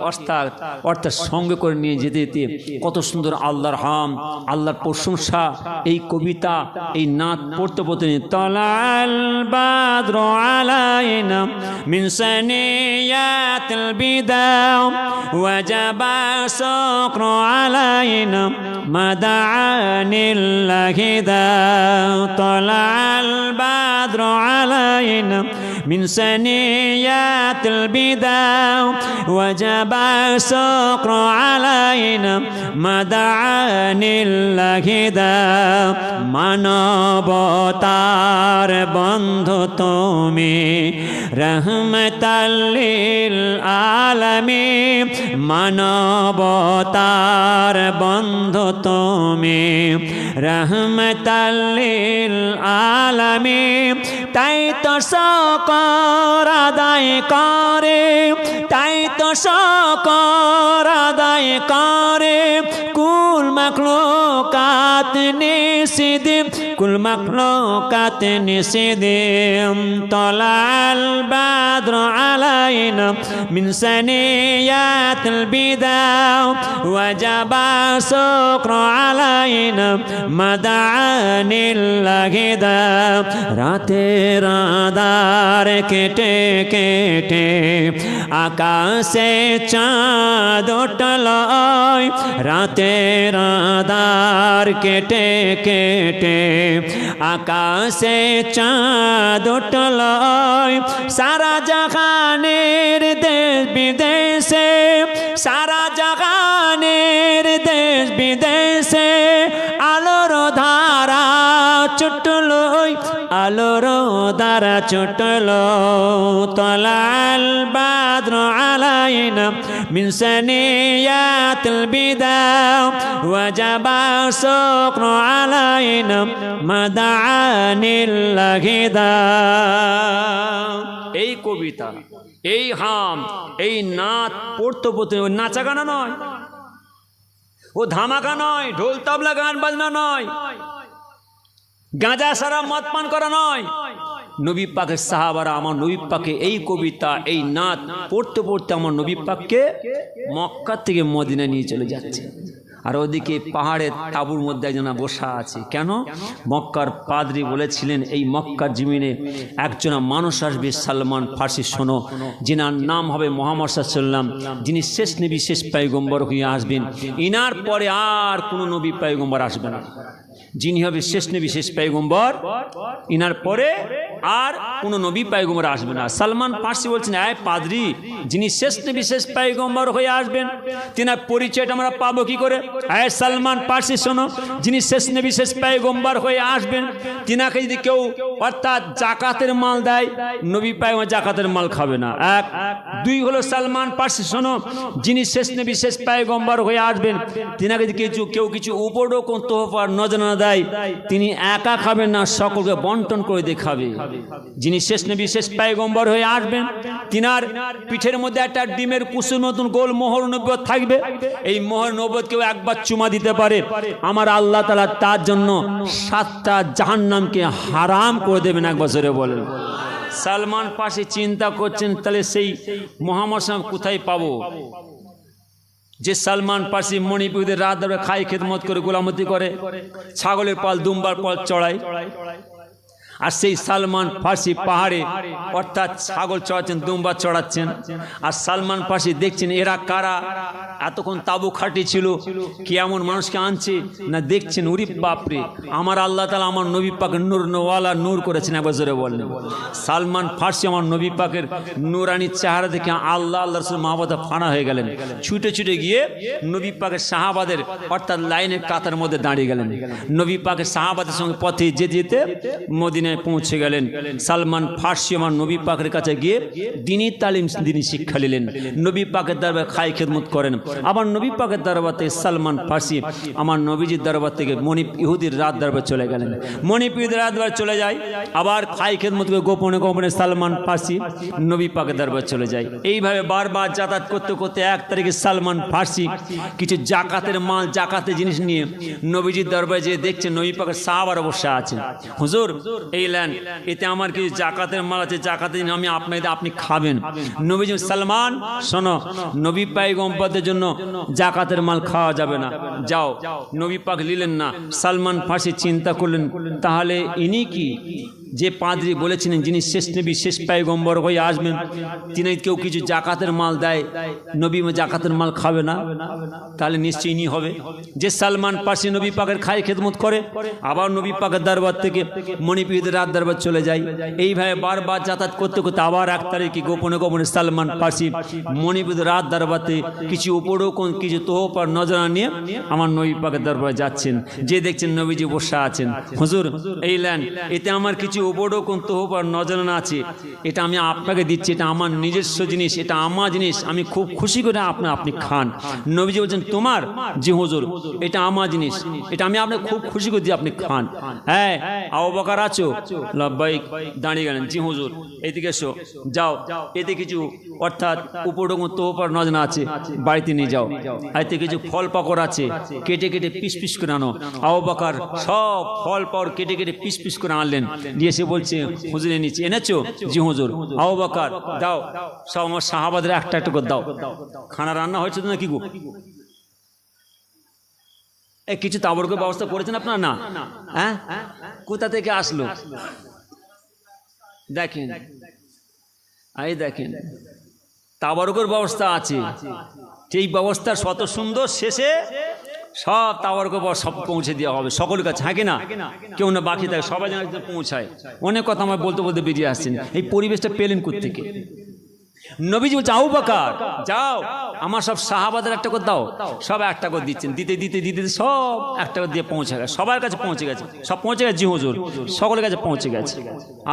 অর্থাৎ সঙ্গে করে নিয়ে যেতে যেতে কত সুন্দর আল্লাহর হাম, আল্লাহর প্রশংসা, এই কবিতা, এই নাত পড়তে পড়তে, তালাল বাদরু আলাইনা মিন সানিয়াতিল বিদা ওয়াজাবা শুকরু আলাইনা মাদাআনিল লাহিদা। তালাল বাদরু আলাইনা মিন সানিয়াতিল বিদা ওয়াজাবা শুকরু আলাইনা মাদাআনিল লাহিদা। মানবতার বন্ধু তুমি, রহমতাল লিল আলামিন। মানবতার বন্ধু তুমি, রহমতাল লিল আলামিন। তাই তো শকর আদায় করে, তাই তো শকর আদায় করে কুল মাখলুকাত নিষিদে, কুল মাখলুকাত নিষিদে। তালাল বাদরু আলাইনা মিন সানিয়াতিল বিদা ওয়াজাবা শুকরু আলাইনা মাদাআনিল লাহিদা। রাতে রাতের আঁধার কেটে কেটে আকাশে চাঁদ উঠল রাতের আঁধার কেটে কেটে আকাশে চাঁদ উঠল সারা জাহানের দেশ বিদেশে সারা জাহানের দেশ বিদেশে আলোর ধারা ছুটল আলোর ধারা ছুটল তলাল বাদ্র আলাইনা মিন সানিয়াতিল বিদা ওয়াজাবা শুকরু আলাইনা মাদানিল্লাহিদা। এই কবিতা, এই হাম, এই নাচ পড়তে পড়তে নাচা গানা নয়, ও ধামাকা নয়, ঢোল তবলা গান বাজনা নয়, গাঁজা সারা মদ পান করা নয়। নবী পাকের সাহাবারা আমার নবী পাকে এই কবিতা এই নাচ পড়তে পড়তে আমার নবী পাককে মক্কা থেকে মদিনা নিয়ে চলে যাচ্ছে। আর ওদিকে পাহাড়ের তাঁবুর মধ্যে একজনা বসা আছে। কেন? মক্কার পাদ্রী বলেছিলেন এই মক্কার জমিনে একজনা মানুষ আসবে সালমান ফার্সি, শোনো, যিনার নাম হবে মুহাম্মদ সাল্লাল্লাহু আলাইহি ওয়াসাল্লাম, যিনি শেষ নবী শেষ পয়গম্বর হয়ে আসবেন। ইনার পরে আর কোনো নবী পয়গম্বর আসবে না। যিনি হবে শেষ নবী শেষ পয়গম্বর, ইনার পরে আর কোনো নবী পয়গম্বর আসবে না। সালমান ফার্সি বলছেন, আয় পাদ্রী, যিনি শেষ নবী শেষ পয়গম্বর হয়ে আসবেন তিনার পরিচয়টা আমরা পাবো কি করে? আয় সালমান ফার্সি শোনো, যিনি শেষ নবী শেষ পয়গম্বর হয়ে আসবেন তিনাকে যদি কেউ অর্থাৎ জাকাতের মাল দেয়, নবী পয়গম্বর জাকাতের মাল খাবে না। এক। দুই হলো সালমান ফার্সি শোনো, যিনি শেষ নবী শেষ পয়গম্বর হয়ে আসবেন তিনাকে যদি কেউ কিছু উপঢৌকন তোহফা নজরানা দেয়, তিনি একা খাবেন না, সকলকে বন্টন করে দিয়ে খাবে। যিনি শেষ নবী শেষ পয়গম্বর হয়ে আসবেন তিনার পিঠের মধ্যে একটা ডিমের কুসুর মতন গোল মোহর নবুয়ত থাকবে। এই মোহর নবুয়ত কেউ একবার চুমা দিতে পারে, আমার আল্লাহ তাআলা তার জন্য 7টা জাহান্নামকে হারাম করে দেবেন। এক বছরে বলেন। সালমান ফার্সি চিন্তা করছেন, তাহলে সেই মুহাম্মদ সাল্লাল্লাহু আলাইহি ওয়াসাল্লাম কোথায় পাবো? যে সালমান ফার্সি মণিপুরীদের রাত ধরে খায়, খেদমত করে, গোলামতি করে, ছাগলের পাল দুম্বার পাল চড়ায়। আর সেই সালমান ফার্সি পাহাড়ে অর্থাৎ ছাগল চড়াচ্ছেন, দুম্বা চড়াচ্ছেন। আর সালমান ফার্সি দেখছেন এরা কারা, এতক্ষণ তাবু খাটি ছিল, কি এমন মানুষকে আনছে না, দেখছেন উরি বাপরে, আমার আল্লাহ তাআলা আমার নবী পাকের নূর নওয়ালা নূর করেছেন। একবার জোরে বললেন। সালমান ফার্সি আমার নবী পাকের নূরানি চেহারা দেখে আল্লাহ আল্লাহ রাসূল মাহবুবে ফানা হয়ে গেলেন। ছুটে ছুটে গিয়ে নবী পাকের সাহাবাদের অর্থাৎ লাইনের কাতার মধ্যে দাঁড়িয়ে গেলেন। নবী পাকের সাহাবাদের সঙ্গে পথে যেতে যেতে মদিনায় পৌঁছে গেলেন। সালমান ফার্সি আমার নবী পাকের কাছে গিয়ে দ্বীনি তালিম, দ্বীনি শিক্ষা নিলেন, নবী পাকের দরবারে খাই খেদমত করেন। আবার নবী পাকের দরবার থেকে সালমান ফার্সি আমার নবীজির দরবার থেকে মণিপ ইহুদির রাত দরবারে চলে গেলেন। মণিপ ইহুদির রাত দরবারে চলে যায়, আবার খাই খেদমত করে গোপনে গোপনে সালমান ফার্সি নবী পাকের দরবারে চলে যায়। এইভাবে বারবার যাতায়াত করতে করতে 1 তারিখে সালমান ফার্সি কিছু জাকাতের মাল, জাকাতের জিনিস নিয়ে নবীজির দরবারে যেয়ে দেখছেন নবী পাকের সাহাবারা বসে আছেন। হুজুর, এই লেন, এতে আমার কিছু জাকাতের মাল আছে, জাকাতের আমি আপনাদের আপনি খাবেন। নবীজি, সালমান শোনো, নবী পয়গম্বরদের জন্য জাকাতের মাল খাওয়া যাবে না, যাও। নবী পাক নিলেন না। সালমান ফার্সি চিন্তা করলেন, তাহলে ইনি কি যে পাদ্রী বলেছিলেন যিনি শেষ নবী শেষ পয়গম্বর হয়ে আসবেন তিনি কেউ কিছু জাকাতের মাল দেয়, নবী জাকাতের মাল খাবে না, তাহলে নিশ্চয়ই ইনি হবে যে সালমান ফার্সি নবী পাকের খাই খেদমত করে। আবার নবী পাকের দরবার থেকে মণিপুরীদের রাত দরবার চলে যায়। এইভাবে বারবার যাতায়াত করতে করতে আবার 1 তারিখে গোপনে গোপনে সালমান ফার্সি মণিপুরীদের রাত দরবারে কিছু উপঢৌকন, কিছু তোহফার নজরানা নিয়ে আমার নবী পাকের দরবারে যাচ্ছেন। যে দেখছেন নবীজি বসে আছেন। হুজুর, এই লেন, এতে আমার কিছু উপঢৌকন তোহফার নজরানা আছে, এটা আমি আপনাকে দিচ্ছি, এটা আমার নিজস্ব জিনিস, এটা আমার জিনিস, আমি খুব খুশি করে আপনি খান। নবীজি বলছেন, তোমার? জি হুজুর, এটা আমার জিনিস, এটা আমি আপনাকে খুব খুশি করে দিই, আপনি খান। হ্যাঁ, আবু বকর আছো? লাব্বাইক। দাঁড়িয়ে গেলেন। জি হুজুর, এদিকে এসো, যাও, এতে কিছু অর্থাৎ উপঢৌকন তোহফার নজরানা আছে, বাড়িতে নিয়ে যাও। এতে কিছু ফল পাকড় আছে, কেটে কেটে পিস পিস করে আনো। আবু বকর সব ফল পাকড় কেটে কেটে পিস পিস করে আনলেন, দিয়ে এসে বলছে, হুজুর এনেছি। এনেছো? জি হুজুর। আবু বকর দাও, সব আমার সাহাবাদের একটা একটা করে দাও। খানা রান্না হয়েছে তো নাকি গো? কিছু তাবরকের ব্যবস্থা করেছেন আপনারা? না। হ্যাঁ, কোথা থেকে আসলো? দেখেন, এই দেখেন তাবারকের ব্যবস্থা আছে, এই ব্যবস্থা শত সুন্দর, শেষে সব তাবারক সব পৌঁছে দেওয়া হবে সকলের কাছে, হ্যাঁ কি না? কেউ না বাকি থাকে, সবাই যেন পৌঁছায়। অনেক কথা আমার বলতে বলতে বেরিয়ে আসছেন। এই পরিবেশটা পেলেন কোত্থেকে? নবীজি বলছে আবু বকর যাও, আমার সব সাহাবাদের একটা করে দাও। সব একটা করে দিচ্ছেন, দিতে দিতে দিতে সব একটা করে দিয়ে পৌঁছে গেছে, সবার কাছে পৌঁছে গেছে, সব পৌঁছে গেছে। জি হুজুর, সকলের কাছে পৌঁছে গেছে।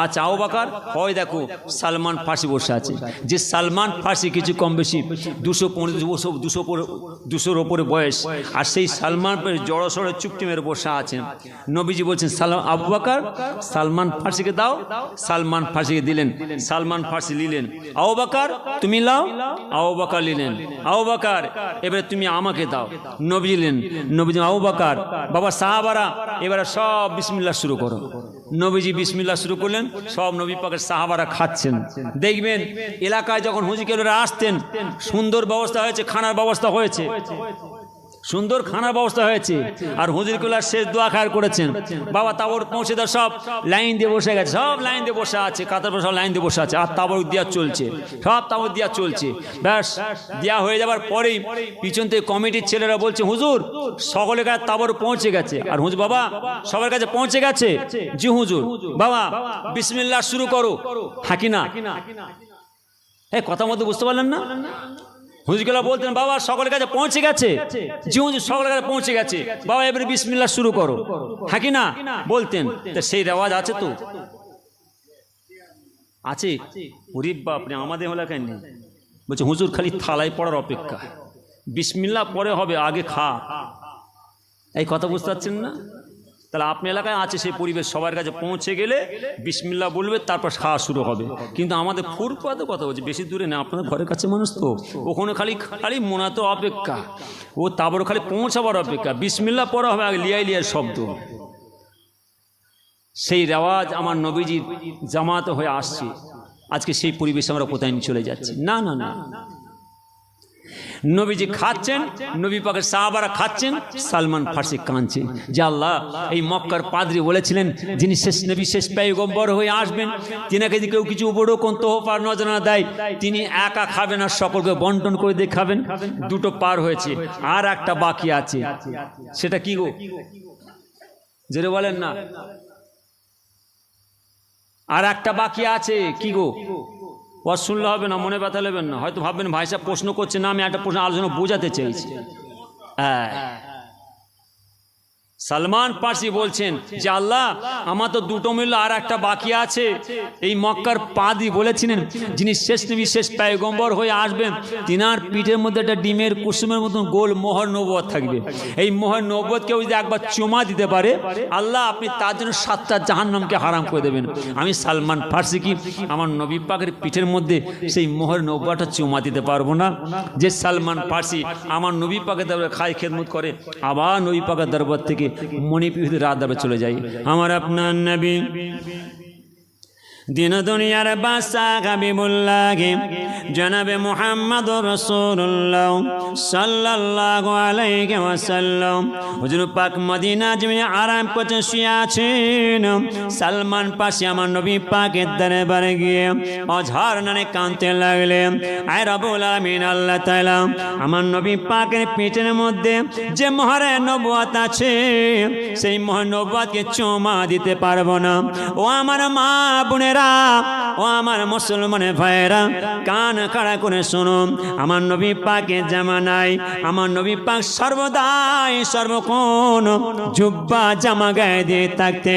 আচ্ছা আবু বকর, হয় দেখো সালমান ফার্সি বসে আছে। যে সালমান ফার্সি কিছু কম বেশি 200-200-200-200-200-200-র ওপরে বয়স, আর সেই সালমান জড়ো সড়ো চুপটি মেরে বসে আছেন। নবীজি বলছেন আবু বকর সালমান ফার্সিকে দাও। সালমান ফার্সিকে দিলেন, সালমান ফার্সি নিলেন। আবু বকর তুমি লাও, আবু বকর নিলেন। আবু বকর এবারে তুমি আমাকে দাও। নবী নিলেন, নবীজি আবু বকর বাবা সাহাবারা এবারে সব বিসমিল্লাহ শুরু করো। নবীজি বিসমিল্লাহ শুরু করলেন, সব নবী পাকের সাহাবারা খাচ্ছেন। দেখবেন এলাকায় যখন হুজুরেরা আসতেন, সুন্দর ব্যবস্থা হয়েছে, খানার ব্যবস্থা হয়েছে, সুন্দর খানার ব্যবস্থা হয়েছে। আর হুজুরগুলার শেষ দোয়া খায়ের করেছেন। বাবা তাবর পৌঁছে দাও, সব লাইন দিয়ে বসে গেছে, সব লাইন দিয়ে বসে আছে, কাতার সব লাইন দিয়ে বসে আছে, আর তাবর দেওয়া চলছে, সব তাবর দেওয়া চলছে। ব্যাস দেওয়া হয়ে যাবার পরেই পিছন থেকে কমিটির ছেলেরা বলছে হুজুর সকলের কাছে তাবর পৌঁছে গেছে। আর হুজুর বাবা সবার কাছে পৌঁছে গেছে? জি হুজুর। বাবা বিসমিল্লাহ শুরু করো, হ্যাঁ কি না? এই কথা মতো বুঝতে পারলেন না? হুজুরগুলা বলতেন বাবা সকলের কাছে পৌঁছে গেছে। জি হুজুর সকলের কাছে পৌঁছে গেছে। বাবা এবারে বিসমিল্লাহ শুরু করো, হ্যাঁ কি না বলতেন? তা সেই রেওয়াজ আছে তো, আছে। ওরে বাপরে, আমাদের এলাকায় নেই। বলছে হুজুর খালি থালায় পড়ার অপেক্ষা, বিসমিল্লাহ পরে হবে, আগে খা। এই কথা বুঝতে পারছেন না? তাহলে আপনার এলাকায় আছে সেই পরিবেশ, সবার কাছে পৌঁছে গেলে বিসমিল্লাহ বলবে, তারপর খাওয়া শুরু হবে। কিন্তু আমাদের ফুরপাতে কথা বলছে, বেশি দূরে না, আপনাদের ঘরের কাছে মানুষ তো, ওখানে খালি খালি মোনাতো অপেক্ষা, ও তারপর খালি পৌঁছাবার অপেক্ষা। বিসমিল্লাহ পড়া হবে আগে, লিয়াই লিয়ার শব্দ। সেই রেওয়াজ আমার নবীজির জামাত হয়ে আসছে। আজকে সেই পরিবেশে আমরা কোথায় নিয়ে চলে যাচ্ছি? না না না, নবীজি খাচ্ছেন, নবী পাকের সাহাবারা খাচ্ছেন, সালমান ফার্সি কাঁদছেন যে আল্লাহ এই মক্কার পাদ্রী বলেছিলেন যিনি শেষ নবী শেষ পয়গম্বর হয়ে আসবেন, তিনাকে যদি কেউ কিছু উপঢৌকন তোহফার নজরানা দেয়, তিনি একা খাবেন আর সকলকে বন্টন করে দিয়ে খাবেন। দুটো পার হয়েছে, আর একটা বাকি আছে। সেটা কি গো? যেটা বলেন না, আর একটা বাকি আছে, কি গো? ওয়াজ শুনলে হবে না, মনে ব্যথা নেবেন না। হয়তো ভাববেন ভাই সাহেব প্রশ্ন করছে, না আমি একটা প্রশ্ন আলোচনা বোঝাতে চাইছি। হ্যাঁ, সালমান ফার্সি বলছেন যে আল্লাহ আমার তো দুটো মিলল, আর একটা বাকি আছে। এই মক্কার পাদ্রী বলেছিলেন যিনি শেষ নবী শেষ পয়গম্বর হয়ে আসবেন, তিনার পিঠের মধ্যে একটা ডিমের কুসুমের মতন গোল মোহর নবুয়ত থাকবে। এই মোহর নবুয়ত কেউ যদি একবার চুমা দিতে পারে, আল্লাহ আপনি তার জন্য 7টা জাহান্নামকে হারাম করে দেবেন। আমি সালমান ফার্সি কি আমার নবী পাকের পিঠের মধ্যে সেই মোহর নবুয়তটা চুমা দিতে পারবো না? যে সালমান ফার্সি আমার নবী পাকের দরবারে খায় খেদমত করে, আবার নবী পাকের দরবার থেকে মণিপুর রাত দাবে চলে যাই। আমার আপনার নবী দিন দুনিয়ার বাদশাহ হাবিবুল্লাহ জনাবে মুহাম্মদুর রাসূলুল্লাহ সাল্লাল্লাহু আলাইহি ওয়াসাল্লাম হুজুর পাক মদিনা জমিনে আরাম করতে শুয়ে আছেন। সালমান পাশে আমার নবী পাকের দরবারে গিয়ে অঝর নানে কাঁদতে লাগলেন। আয় রব্বুল আলামিন আল্লাহ তাআলা আমার নবী পাকের পেটের মধ্যে যে মোহরে নবুয়ত আছে, সেই মোহর নবুয়তকে চুমা দিতে পারবো না। ও আমার মা বোনেরা, ও আমার মুসলমানের ভাইয়েরা, কান খাড়া করে শুনুন। আমার নবী পাকের জামানায় আমার নবী পাক সর্বদাই সর্বক্ষণ জুব্বা জামা গায়ে দিয়ে থাকতে।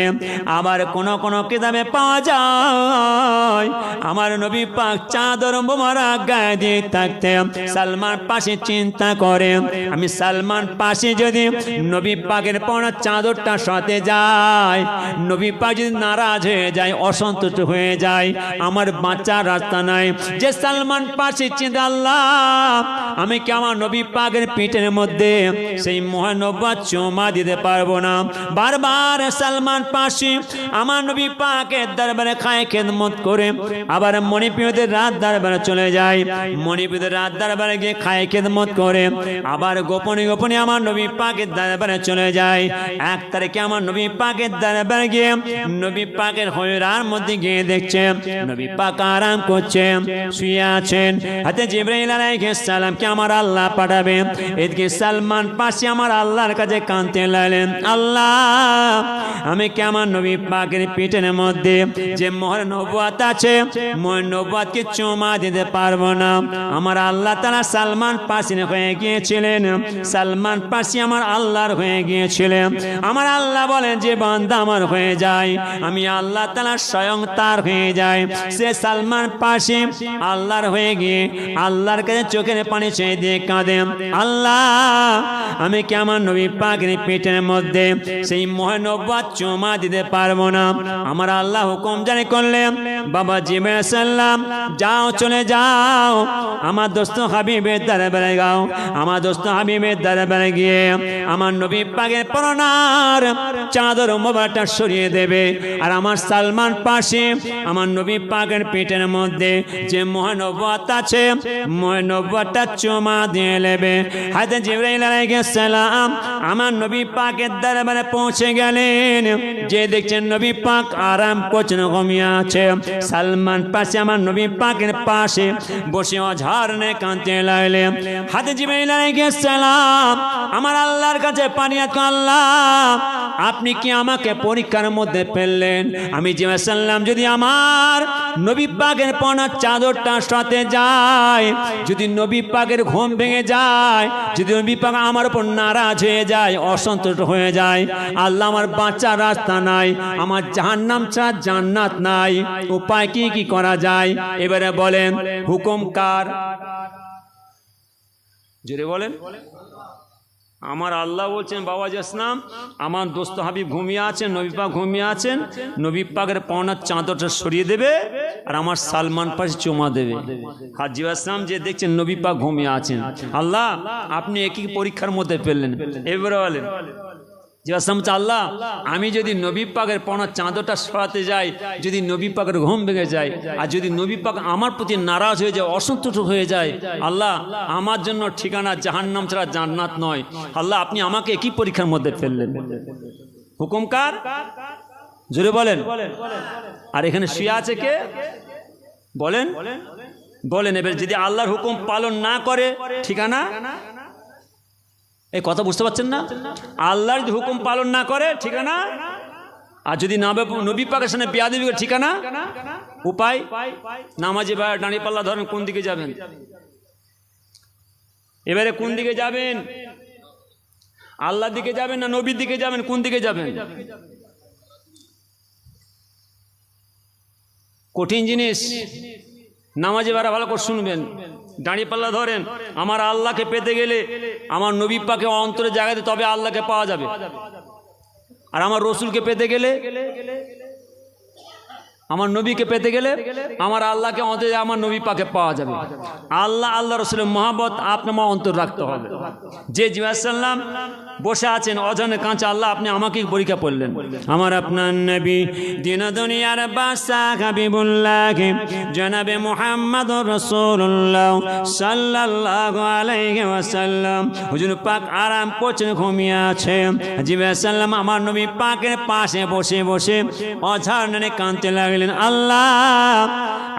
আবার কোন কোন কিতাবে পাওয়া যায় আমার নবী পাক চাদর মোবারক গায়ে দিয়ে থাকতে। সালমান পাশে চিন্তা করে, আমি সালমান পাশে যদি নবী পাকের পরা চাদরটা সতে যায়, নবী পাক যদি নারাজ হয়ে যায়, অসন্তুষ্ট হয়ে যায়, আমার বাঁচার রাস্তা নাই। যে সালমান পাশে চিন্তা, আল্লাহ আমি কি আমার নবী পাকের পিঠের মধ্যে সেই মহানবুয়ত চুমা দিতে পারবো না? বারবার সালমান পাশে আমার নবী পাকের দরবারে খায় খেদমত করে, আবার মণিপুরের রাত দরবারে চলে যায়। মণিপুরের রাত দরবারে গিয়ে খায় খেদমত করে, আবার গোপনে গোপনে আমার নবী পাকের দরবারে চলে যায়। 1 তারিখে আমার নবী পাকের দরবারে গিয়ে নবী পাকের হয়রার মধ্যে গিয়ে গিয়ে দেখছে নবী পাক আরাম করছে, শুয়ে আছেন। হাতে জিবরাইল আলাইহিস সালামকে আমার আল্লাহ পাঠাবে। এদিকে সালমান পাশে আমার আল্লাহর কাছে কাঁদতে লাগলেন, আল্লাহ আমি কি আমার নবী পাকের পিঠের মধ্যে যে মোহর নবুয়াত আছে, মোহর নবুয়াতকে চুমা দিতে পারবো না। আমার আল্লাহ তাআলা সালমান পাশে হয়ে গিয়েছিলেন, সালমান পাশে আমার আল্লাহর হয়ে গিয়েছিলেন। আমার আল্লাহ বলেন যে বান্দা আমার হয়ে যায়, আমি আল্লাহ তাআলা স্বয়ং তার হয়ে যায়। সে সালমান পাশে আল্লাহর হয়ে গিয়ে আল্লাহর কাছে চোখের পানি ছেড়ে দিয়ে কাঁদে, আল্লাহ আমি কি আমার নবী পাকের পেটের মধ্যে সেই মোহর নবুয়াত চুমা দিতে পারবো না। আমার আল্লাহ হুকুম জারি করলেন, বাবা জিবরাইল আলাইহিস সালাম যাও, চলে যাও, আমার দোস্ত হাবিবের দরবারে যাও। আমার দোস্ত হাবিবের দরবারে গিয়ে আমার নবী পাকের পরনার চাদর মোবারকটা সরিয়ে দেবে। আর আমার সালমান পাশে আমার নবী পাকের পেটের মধ্যে যে মোহর নবুয়াত আছে, মোহর নবুয়াতটা চুমা দিয়ে নেবে। হাজরত জিবরাইল আলাইহিস সালাম আমার নবী পাকের দরবারে পৌঁছে গেলেন। যে দেখছেন নবী পাক আরাম করছেন, ঘুমিয়ে আছে। সালমান পাশে আমার নবী পাকের পাশে বসে অঝরনে কাঁদতে লাগলেন। হাজরত জিবরাইল আলাইহিস সালাম আমার আল্লাহর কাছে পানিয়াত, আল্লাহ আপনি কি আমাকে পরীক্ষার মধ্যে ফেললেন? আমি জিবরাইল সাল্লাম যদি আমার নবী পাকের পরনের চাদরটা সরাতে যায়, যদি নবী পাকের ঘুম ভেঙে যায়, যদি নবী পাক আমার উপর নারাজ হয়ে যায়, অসন্তুষ্ট হয়ে যায়, আল্লাহ আমার বাঁচার রাস্তা নাই, আমার জাহান্নাম ছাড়া জান্নাত নাই, উপায় কি কি করা যায়? এবারে বলেন হুকুম কার? জোরে বলেন। আমার আল্লাহ বলছেন বাবা জাসনাম আমার দোস্ত হাবিব ঘুমিয়ে আছেন, নবী পাক ঘুমিয়ে আছেন, নবী পাকের পরনের চাদরটা সরিয়ে দেবে আর আমার সালমান পাশে চুমা দেবে। হাজী আসলাম যে দেখছেন নবী পাক ঘুমিয়ে আছেন, আল্লাহ আপনি একই পরীক্ষার মধ্যে ফেললেন। এবারে বলেন যে আল্লাহ আমি যদি নবী পাকের পরনের চাদরটা সরাতে যাই, যদি নবী পাকের ঘুম ভেঙে যায়, আর যদি নবী পাক আমার প্রতি নারাজ হয়ে যায়, অসন্তুষ্ট হয়ে যায়, আল্লাহ আমার জন্য ঠিকানা জাহান্নাম ছাড়া জান্নাত নয়। আল্লাহ আপনি আমাকে একই পরীক্ষার মধ্যে ফেললেন। হুকুম কার? জোরে বলেন। আর এখানে শুয়ে আছে কে? বলেন বলেন। এবার যদি আল্লাহর হুকুম পালন না করে ঠিকানা, এই কথা বুঝতে পারছেন না? আল্লাহর যদি হুকুম পালন না করে ঠিকানা, আর যদি নবী পাকের সামনে বেয়াদবি করে ঠিকানা, উপায় নামাজে বা দাঁড়িয়ে পাল্লা ধরেন কোন দিকে যাবেন? এবারে কোন দিকে যাবেন? আল্লাহর দিকে যাবেন না নবীর দিকে যাবেন? কোন দিকে যাবেন? কঠিন জিনিস। নামাজে বেড়া ভালো করে শুনবেন, দাঁড়িয়ে পাল্লা ধরেন। আমার আল্লাহকে পেতে গেলে আমার নবী পাকে অন্তরে জায়গাতে তবে আল্লাহকে পাওয়া যাবে। আর আমার রসুলকে পেতে গেলে, আমার নবীকে পেতে গেলে আমার আল্লাহকে অন্তরে আমার নবী পাকে পাওয়া যাবে। আল্লাহ আল্লাহ রসুলের মহব্বত আপনার অন্তর রাখতে হবে। যে জিবাসাল্লাম বসে আছেন অজনে কাঁচা, আল্লাহ আপনি আমাকে পরীক্ষা করলেন। আমার আপনার নবী দিন দুনিয়ার বাদশা হাবিবুল্লাহ জনাবে মুহাম্মদুর রাসূলুল্লাহ সাল্লাল্লাহু আলাইহি ওয়াসাল্লাম হুজুর পাক আরাম করছেন, ঘুমিয়ে আছে। জিবাসাল্লাম আমার নবী পাকের পাশে বসে বসে অঝরনে কাঁদতে লাগলেন, আল্লাহ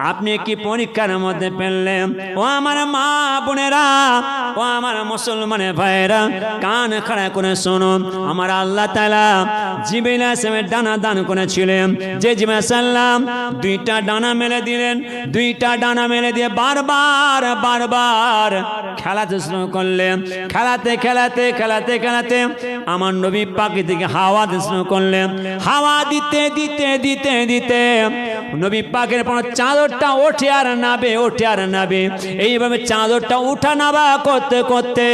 আপনি কি পরীক্ষার মধ্যে ফেললেন? ও আমার মা বোনেরা, ও আমার মুসলমানের ভাইয়েরা, কান খাড়া করে শুনুন। আমার আল্লাহ তাআলা জিবরাইল আলাইহিস ডানা দান করেছিলেন। যে জিবরাইল সাল্লাম দুইটা ডানা মেলে দিলেন, দুইটা ডানা মেলে দিয়ে বারবার বারবার খেলাতে শুরু করলেন। খেলাতে খেলাতে খেলাতে খেলাতে আমার নবী পাক থেকে হাওয়া দিতে শুরু করলেন। হাওয়া দিতে দিতে দিতে দিতে নবী পাকের পর চাদরটা ওঠে আর নাবে, ওঠে আর নাবে। এইভাবে চাদরটা উঠা নাবা করতে করতে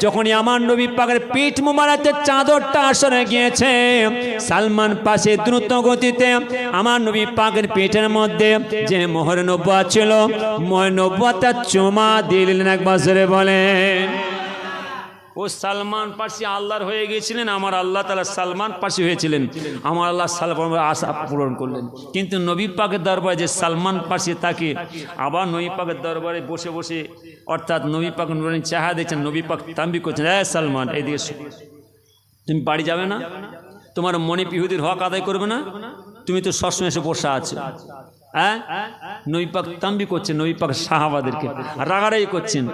যখনই আমার নবী পাকের পিঠ মোবারকের চাদরটা সরে গিয়েছে, সালমান পাশে দ্রুত গতিতে আমার নবী পাকের পিঠের মধ্যে যে মোহর নবুয়াত ছিল, মোহর নবুয়াতটা চুমা দিলেন। একবার জোরে বলেন। ও সালমান পাশে আল্লাহর হয়ে গিয়েছিলেন, আমার আল্লাহ তাআলা সালমান পাশে হয়েছিলেন। আমার আল্লাহ সালমানের আশা পূরণ করলেন। কিন্তু নবী পাকের দরবারে যে সালমান পাশে তাকে আবার নবী পাকের দরবারে বসে বসে, অর্থাৎ নবী পাক চাহা দেখছেন, নবী পাক তাম্বি করছেন, হ্যাঁ সালমান এইদিকে তুমি বাড়ি যাবে না? তোমার মনে ইহুদির হক আদায় করবে না? তুমি তো সবসময় এসে বসে আছো। হ্যাঁ, নবী পাক তাম্বি করছেন, নবী পাক সাহাবাদেরকে রাগারাগি করছেন।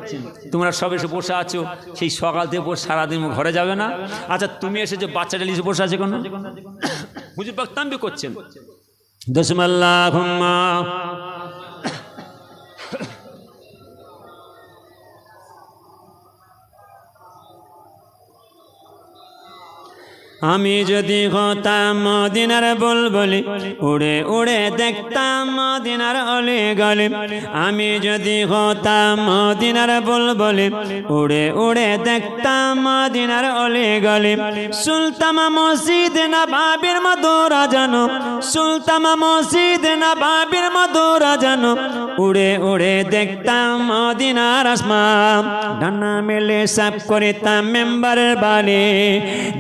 তোমরা সব এসে বসে আছো, সেই সকাল থেকে বসে সারাদিন ঘরে যাবে না? আচ্ছা তুমি এসে বাচ্চাটা এসে বসে আছে কেন? হুজুর পাক তাম্বি করছেন। বিসমিল্লাহুম্মা আমি যদি হতাম মদিনার বুলবুলি, উড়ে উড়ে দেখতাম মদিনার অলি গলি। আমি যদি হতাম মদিনার বুলবুলি, উড়ে উড়ে দেখতাম মদিনার অলি গলি। সুলতান মসজিদ নবাবির মধুর জানো, সুলতান মসজিদ নবাবির মধুর জানো। উড়ে উড়ে দেখতাম মদিনার আসমান। ডানা মেলে সাফ করিতাম মেম্বারের বালি,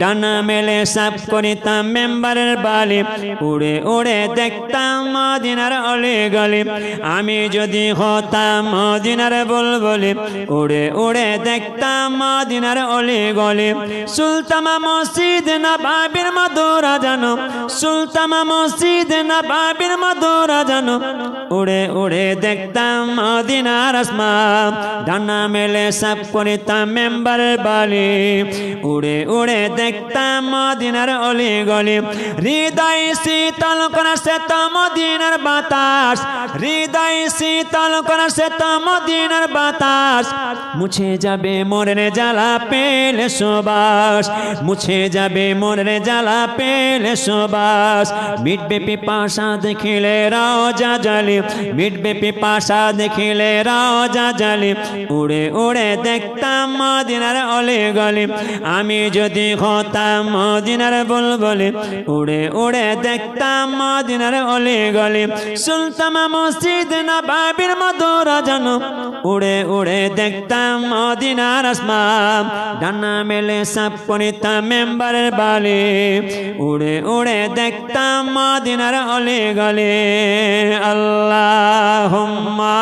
ডানা মেলে সাফ করিতাম মেম্বারের বালি। উড়ে উড়ে দেখতাম মদিনার অলি গলি। আমি যদি হতাম মদিনার বুলবুলি, উড়ে উড়ে দেখতাম মদিনার অলি গলি। সুলতান মসজিদ নবাবির মধুর জানো, সুলতান মসজিদ নবাবির মধুর জানো। উড়ে উড়ে দেখতাম মদিনার আসমান। ডানা মেলে সাফ করিতাম মেম্বারের বালি। উড়ে উড়ে দেখতাম মদিনার অলি গলি। হৃদয় শীতল করেছে তো মদিনার বাতাস, হৃদয় শীতল করেছে তো মদিনার বাতাস। মুছে যাবে মনের জ্বালা পেলে সুবাস, মুছে যাবে মনের জ্বালা পেলে সুবাস। মিটবে পিপাসা দেখিলে রওজা জালি, মিটবে পিপাসা দেখিলে রওজা জালি। উড়ে উড়ে দেখতাম মদিনার অলি গলি। আমি যদি হতাম মদিনার বুলবুলি, উড়ে উড়ে দেখতাম মদিনার অলি গলি। সুলতান মসজিদ নবাবির মধুর জানো। উড়ে উড়ে দেখতাম মদিনার আসমান। ডানা মেলে সাফ করিতাম মেম্বারের বালি। উড়ে উড়ে দেখতাম মদিনার অলি গলি। আল্লাহুম্মা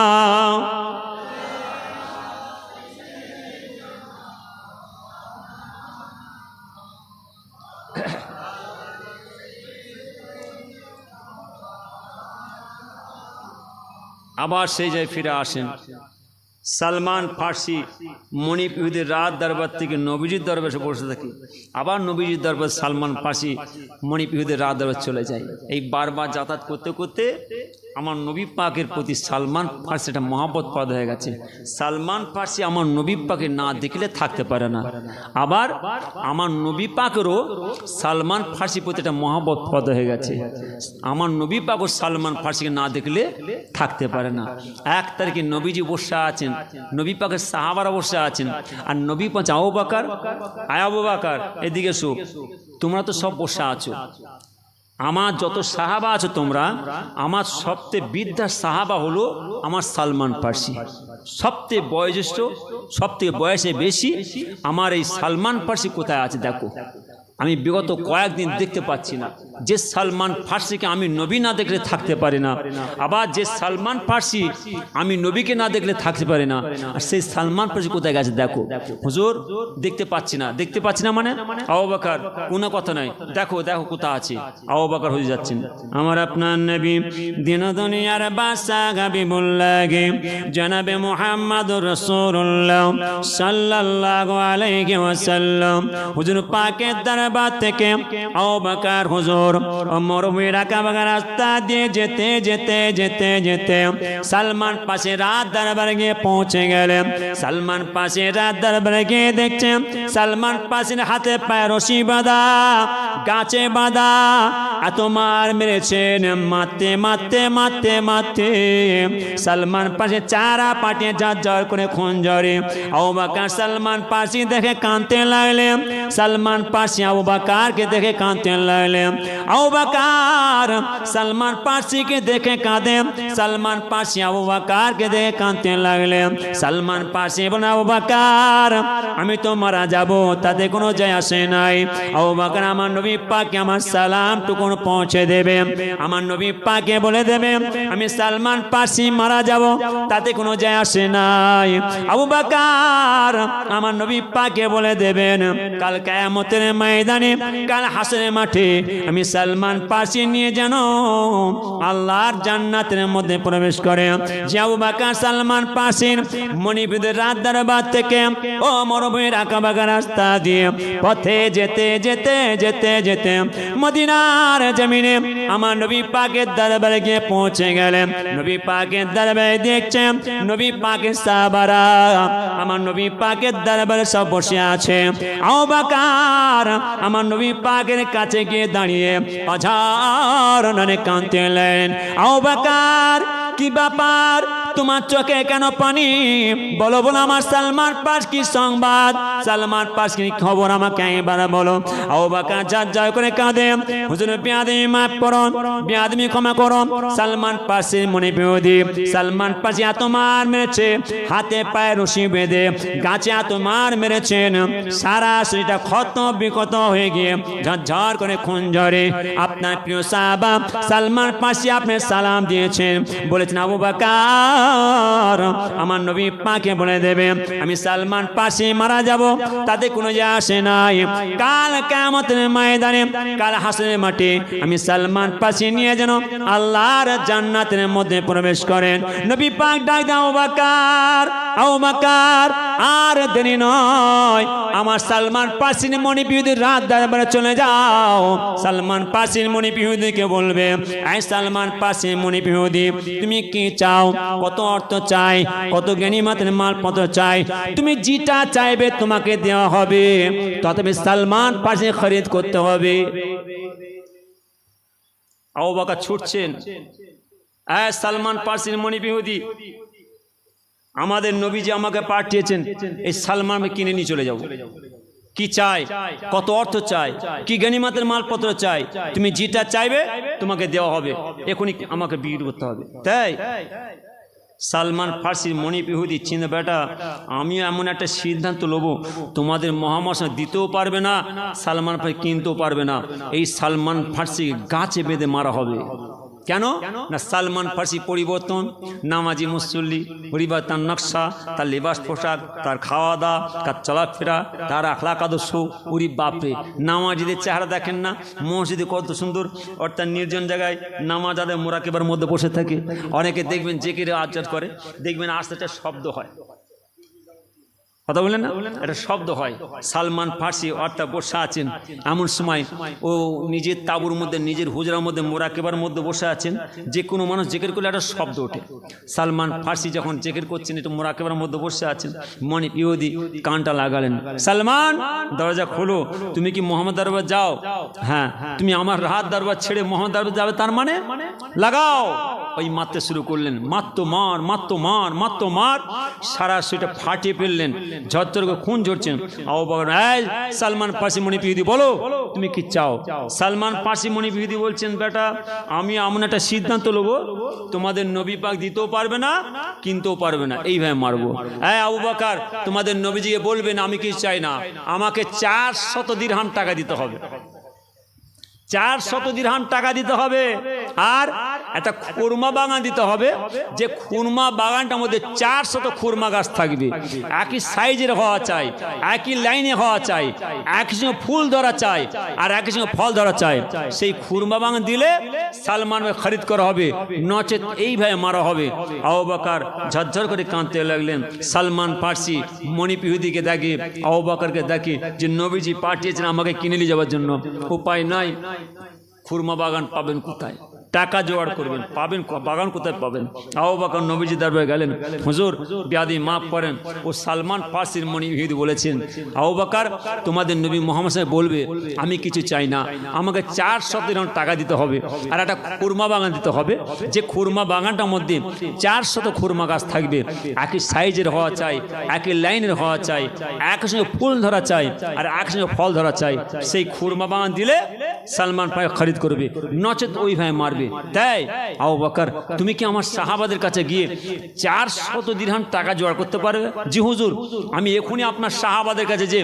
আবার সেই যায় ফিরে আসেন। সালমান ফার্সি মণিপ ইহুদের রাত দরবার থেকে নবীজির দরবারে বসে থাকি। আবার নবীজির দরবার সালমান ফার্সি মণিপ ইহুদের রাত দরবার চলে যায়। এই বারবার যাতায়াত করতে করতে আমার নবী পাকের প্রতি সালমান ফার্সি একটা মহাব্বত পদ হয়ে গেছে। সালমান ফার্সি আমার নবী পাকে না দেখলে থাকতে পারে না। আবার আমার নবী পাকেরও সালমান ফার্সি প্রতি একটা মহাব্বত পদ হয়ে গেছে। আমার নবী পাকও সালমান ফার্সিকে না দেখলে থাকতে পারে না। এক তারিখে নবীজি বসে আছেন, নবী পাকের সাহাবারা বসে আছেন, আর নবী পাক আবু বকর, আবু বকর এদিকে এসো, তোমরা তো সব বসে আছো। আমার যত সাহাবা আছো তোমরা, আমার সবচেয়ে বৃদ্ধা সাহাবা হলো আমার সালমান ফার্সি। সবচেয়ে বয়োজ্যেষ্ঠ, সবথেকে বয়সে বেশি আমার এই সালমান ফার্সি কোথায় আছে দেখো। আমি বিগত কয়েকদিন দেখতে পাচ্ছি না। যে সালমান ফার্সিকে আমি নবী না দেখলে থাকতে পারি না, আবার যে সালমান ফার্সি আমি নবীকে না দেখলে থাকতে পারি না, আর সেই সালমান ফার্সি কোথায় গেছে দেখো। হুজুর দেখতে পাচ্ছি না, দেখতে পাচ্ছি না মানে আবু বকর কোনো কথা নাই, দেখো দেখো কোথায় আছে। আবু বকর হয়ে যাচ্ছেন। আমার আপনার নবী দিন দুনিয়ার বাদশা হাবিবুল্লাহ জনাবে মুহাম্মদুর রাসূলুল্লাহ সাল্লাল্লাহু আলাইহি ওয়াসাল্লাম হুজুর পাকের দরবার থেকে আবু বকর হুজুর মরুভূমির আঁকাবাঁকা রাস্তা দিয়ে যেতে যেতে যেতে যেতে সালমান পাশে রাত দরবারে গিয়ে পৌঁছে গেলেন। সালমান পাশে রাত দরবারে গিয়ে দেখছেন সালমান পাশের হাতে পায়ে রশি বাঁধা, গাছে বাঁধা, এত মার মেরেছেন, মারতে মারতে মারতে মারতে সালমান পাশে চারা পাটিয়ে ঝরঝর করে খুন ঝরে। আবু বকর সালমান পাশে দেখে কাঁদতে লাগলেন। সালমান পাশে আবু বকরকে দেখে কাঁদতে লাগলেন। আবু বকর সালমান পাশিকে দেখে কাঁদে, সালমান পাশি আবু বকরকে দেখে কাঁদতে লাগলেন। সালমান পাশি বলে আবু বকর আমি তো মারা যাব, তাতে কোনো যায় আসে নাই। আবু বকর আমার নবী পাককে আমার সালাম টুকুন পৌঁছে দেবে, আমার নবী পাককে বলে দেবে আমি সালমান পাশি মারা যাব, তাতে কোনো যায় আসে নাই। আবু বকর আমার নবী পাককে বলে দেবেন কাল কিয়ামতের ময়দানে ময়দানে কাল হাসরের মাঠে আমি সালমান ফার্সি নিয়ে যেন আল্লাহর জান্নাতের মধ্যে প্রবেশ করে। যে আবু বকর সালমান ফার্সির মণিপুরের রাত দরবার থেকে ও মরুভূমির আঁকাবাঁকা রাস্তা দিয়ে পথে যেতে যেতে যেতে যেতে মদিনার জমিনে আমার নবী পাকের দরবারে গিয়ে পৌঁছে গেলেন। নবী পাকের দরবারে দেখছেন নবী পাকের সাহাবারা আমার নবী পাকের দরবারে সব বসে আছে। আবু বকর আমার নবী পাকের কাছে গিয়ে দাঁড়িয়ে অঝারণে কাঁদতেলেন। আবু বকর কি ব্যাপার, তোমার চোখে কেন পানি? বলো বলো আমার সালমান ফার্সি কি সংবাদ, সালমান ফার্সি কি খবর আমাকে এবার বলো। আবু বকর ঝরঝর করে কাঁদে, হুজুর বেয়াদবি মাফ করুন, বেয়াদবি ক্ষমা করুন। সালমান ফার্সির মনে বিরোধী, সালমান ফার্সি এত মার মেরেছে, হাতে পায়ে রশি বেঁধে গাছে এত মার মেরেছেন, সারা শরীরটা ক্ষত বিক্ষত হয়ে গিয়ে ঝরঝর করে খুন ঝরে। আপনার প্রিয় সাহাবা সালমান ফার্সি আপনি সালাম দিয়েছেন, বলেছেন আবু বকর আমার নবী পাকে বলে দেবে আমি সালমান ফার্সি মারা যাব, তাতে কোনো যায় আসে নাই। কাল কিয়ামতের ময়দানে কাল হাসরের মাঠে আমি সালমান ফার্সি নিয়ে যেন আল্লাহর জান্নাতের মধ্যে প্রবেশ করেন। নবী পাক ডাক দেন আবু বকর, আবু বকর আর দেরি নয়, আমার সালমান ফার্সির মণিপুরের রাত দরবারে চলে যাও। সালমান ফার্সির মণিপুরকে বলবে এই সালমান ফার্সির মণিপুরি তুমি কি চাও, কত অর্থ চাই, কত গনিমতের মালপত্র চাই, তুমি যেটা চাইবে তোমাকে দেওয়া হবে, তবে সালমান ফার্সি খরিদ করতে হবে। আবু বকর ছুটছেন, এই সালমান ফার্সির মণিপুরি আমাদের নবীজি আমাকে পাঠিয়েছেন, এই সালমানকে কিনে নিয়ে চলে যাও। কি চাই, কত অর্থ চাই, কি গনিমতের মালপত্র চাই, তুমি যেটা চাইবে তোমাকে দেওয়া হবে, এখনই আমাকে বিক্রি করতে হবে। তাই সালমান ফার্সির মণিপুরি চিন্তা বেটা আমিও এমন একটা সিদ্ধান্ত নেবো, তোমাদের মহামশা দিতেও পারবে না, সালমান ফার্সি কিনতেও পারবে না, এই সালমান ফার্সি গাছে বেঁধে মারা হবে। কেন না সালমান ফার্সি পরিবর্তন, নামাজি মুসল্লি, পরিবার তার নকশা, তার লেবাস পোশাক, তার খাওয়া দাওয়া, তার চলাফেরা, তার আখলাক আদর্শ, উরি বাপরে নামাজিদের চেহারা দেখেন না, মসজিদে কত সুন্দর, অর্থাৎ নির্জন জায়গায় নামাজ আদায় মোরাকেবার মধ্যে বসে থাকে। অনেকে দেখবেন জেকেরে আচার করে, দেখবেন আস্তে আস্তে শব্দ হয়, কথা বলেন না, একটা শব্দ হয়। সালমান ফার্সি অর্থাৎ বসে আছেন, এমন সময় ও নিজের তাঁবুর মধ্যে নিজের হুজরার মধ্যে মোরাকেবার মধ্যে বসে আছেন, যে কোনো মানুষ জেকের করলে একটা শব্দ ওঠে। সালমান ফার্সি যখন জেকের করছেন একটু মোরাকেবার মধ্যে বসে আছেন, মনে ইহুদি কানটা লাগালেন, সালমান দরজা খোলো, তুমি কি মোহাম্মদ দরবার যাও? হ্যাঁ। তুমি আমার রাত দরবার ছেড়ে মোহাম্মদ দরবার যাবে, তার মানে লাগাও। ওই মারতে শুরু করলেন, মাত্র মার মাত্র মার মাত্র মার, সারা সেটা ফাটিয়ে ফেললেন, ঝরঝর করে খুন ঝরছেন। আবু বকর এই সালমান ফার্সি মণিপুরি বলো তুমি কি চাও? সালমান ফার্সি মণিপুরি বলছেন বেটা আমি এমন একটা সিদ্ধান্ত নেবো, তোমাদের নবী পাক দিতেও পারবে না, কিনতেও পারবে না, এইভাবে মারবো। হ্যাঁ আবু বকর তোমাদের নবীজিকে বলবেন আমি কি চাই না, আমাকে 400 দিরহাম টাকা দিতে হবে, 400 দিরহাম টাকা দিতে হবে, আর একটা খুরমা বাগান দিতে হবে, যে খুরমা বাগানটার মধ্যে 400 খুরমা গাছ থাকবে, একই সাইজের হওয়া চাই, একই লাইনে হওয়া চাই, একই সঙ্গে ফুল ধরা চাই, আর একই সঙ্গে ফল ধরা চাই। সেই খুরমা বাগান দিলে সালমানকে খরিদ করা হবে, নচেত এইভাবে মারা হবে। আবু বকর ঝরঝর করে কাঁদতে লাগলেন। সালমান ফার্সি মণিপুরিকে দেখে, আবু বকরকে দেখে যে নবীজি পাঠিয়েছেন আমাকে কিনে নিয়ে যাওয়ার জন্য, উপায় নাই, খুরমা বাগান পাবেন কোথায়, টাকা জোগাড় করবেন, পাবেন বাগান কোথায় পাবেন? আবু বকর নবীজি দরবারে গেলেন, হুজুর বেয়াদবি মাফ করেন, ও সালমান ফার্সির মণিপুরি বলেছেন আবু বকর তোমাদের নবী মুহাম্মদ সাহেব বলবে আমি কিছু চাই না, আমাকে 400 দিরহাম টাকা দিতে হবে, আর একটা খুরমা বাগান দিতে হবে, যে খুরমা বাগানটার মধ্যে 400 খুরমা গাছ থাকবে, একই সাইজের হওয়া চাই, একই লাইনের হওয়া চাই, একই সঙ্গে ফুল ধরা চাই, আর একই সঙ্গে ফল ধরা চাই। সেই খুরমা বাগান দিলে সালমান ফার্সি খরিদ করবে, নচেত ওইভাবে মারবে। তাই আবু বকর তুমি কি আমার সাহাবাদের কাছে গিয়ে 400 দিরহাম টাকা জোগাড় করতে পারবে? জি হুজুর আমি এখনই আপনার সাহাবাদের কাছে যে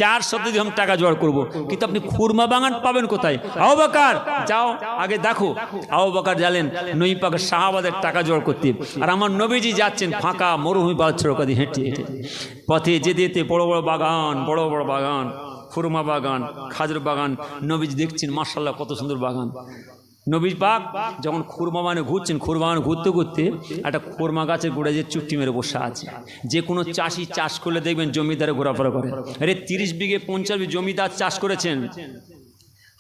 400 দিরহাম টাকা জোগাড় করব, কিন্তু আপনি খুরমা বাগান পাবেন কোথায়? আবু বকর যাও আগে দেখো। আবু বকর গেলেন নবী পাকের সাহাবাদের টাকা জোগাড় করতে, আর আমার নবীজি যাচ্ছেন ফাঁকা মরুভূমি পাড় দিয়ে হেঁটে হেঁটে, পথে যেতে যেতে বড় বড় বাগান, বড় বড় বাগান, খুরমা বাগান, খাজুর বাগান। নবীজি দেখছেন মাশাআল্লাহ কত সুন্দর বাগান। নবী পাক যখন খুরমা বাগানে ঘুরছেন, খুরমা বাগানে ঘুরতে ঘুরতে একটা খুরমা গাছের গোড়ায় যে চুট্টি মেরে বসে আছে। যে কোনো চাষি চাষ করলে দেখবেন জমিদারে ঘোরাফেরা করে। আরে 30 বিঘে 50 বিঘে জমিদার চাষ করেছেন,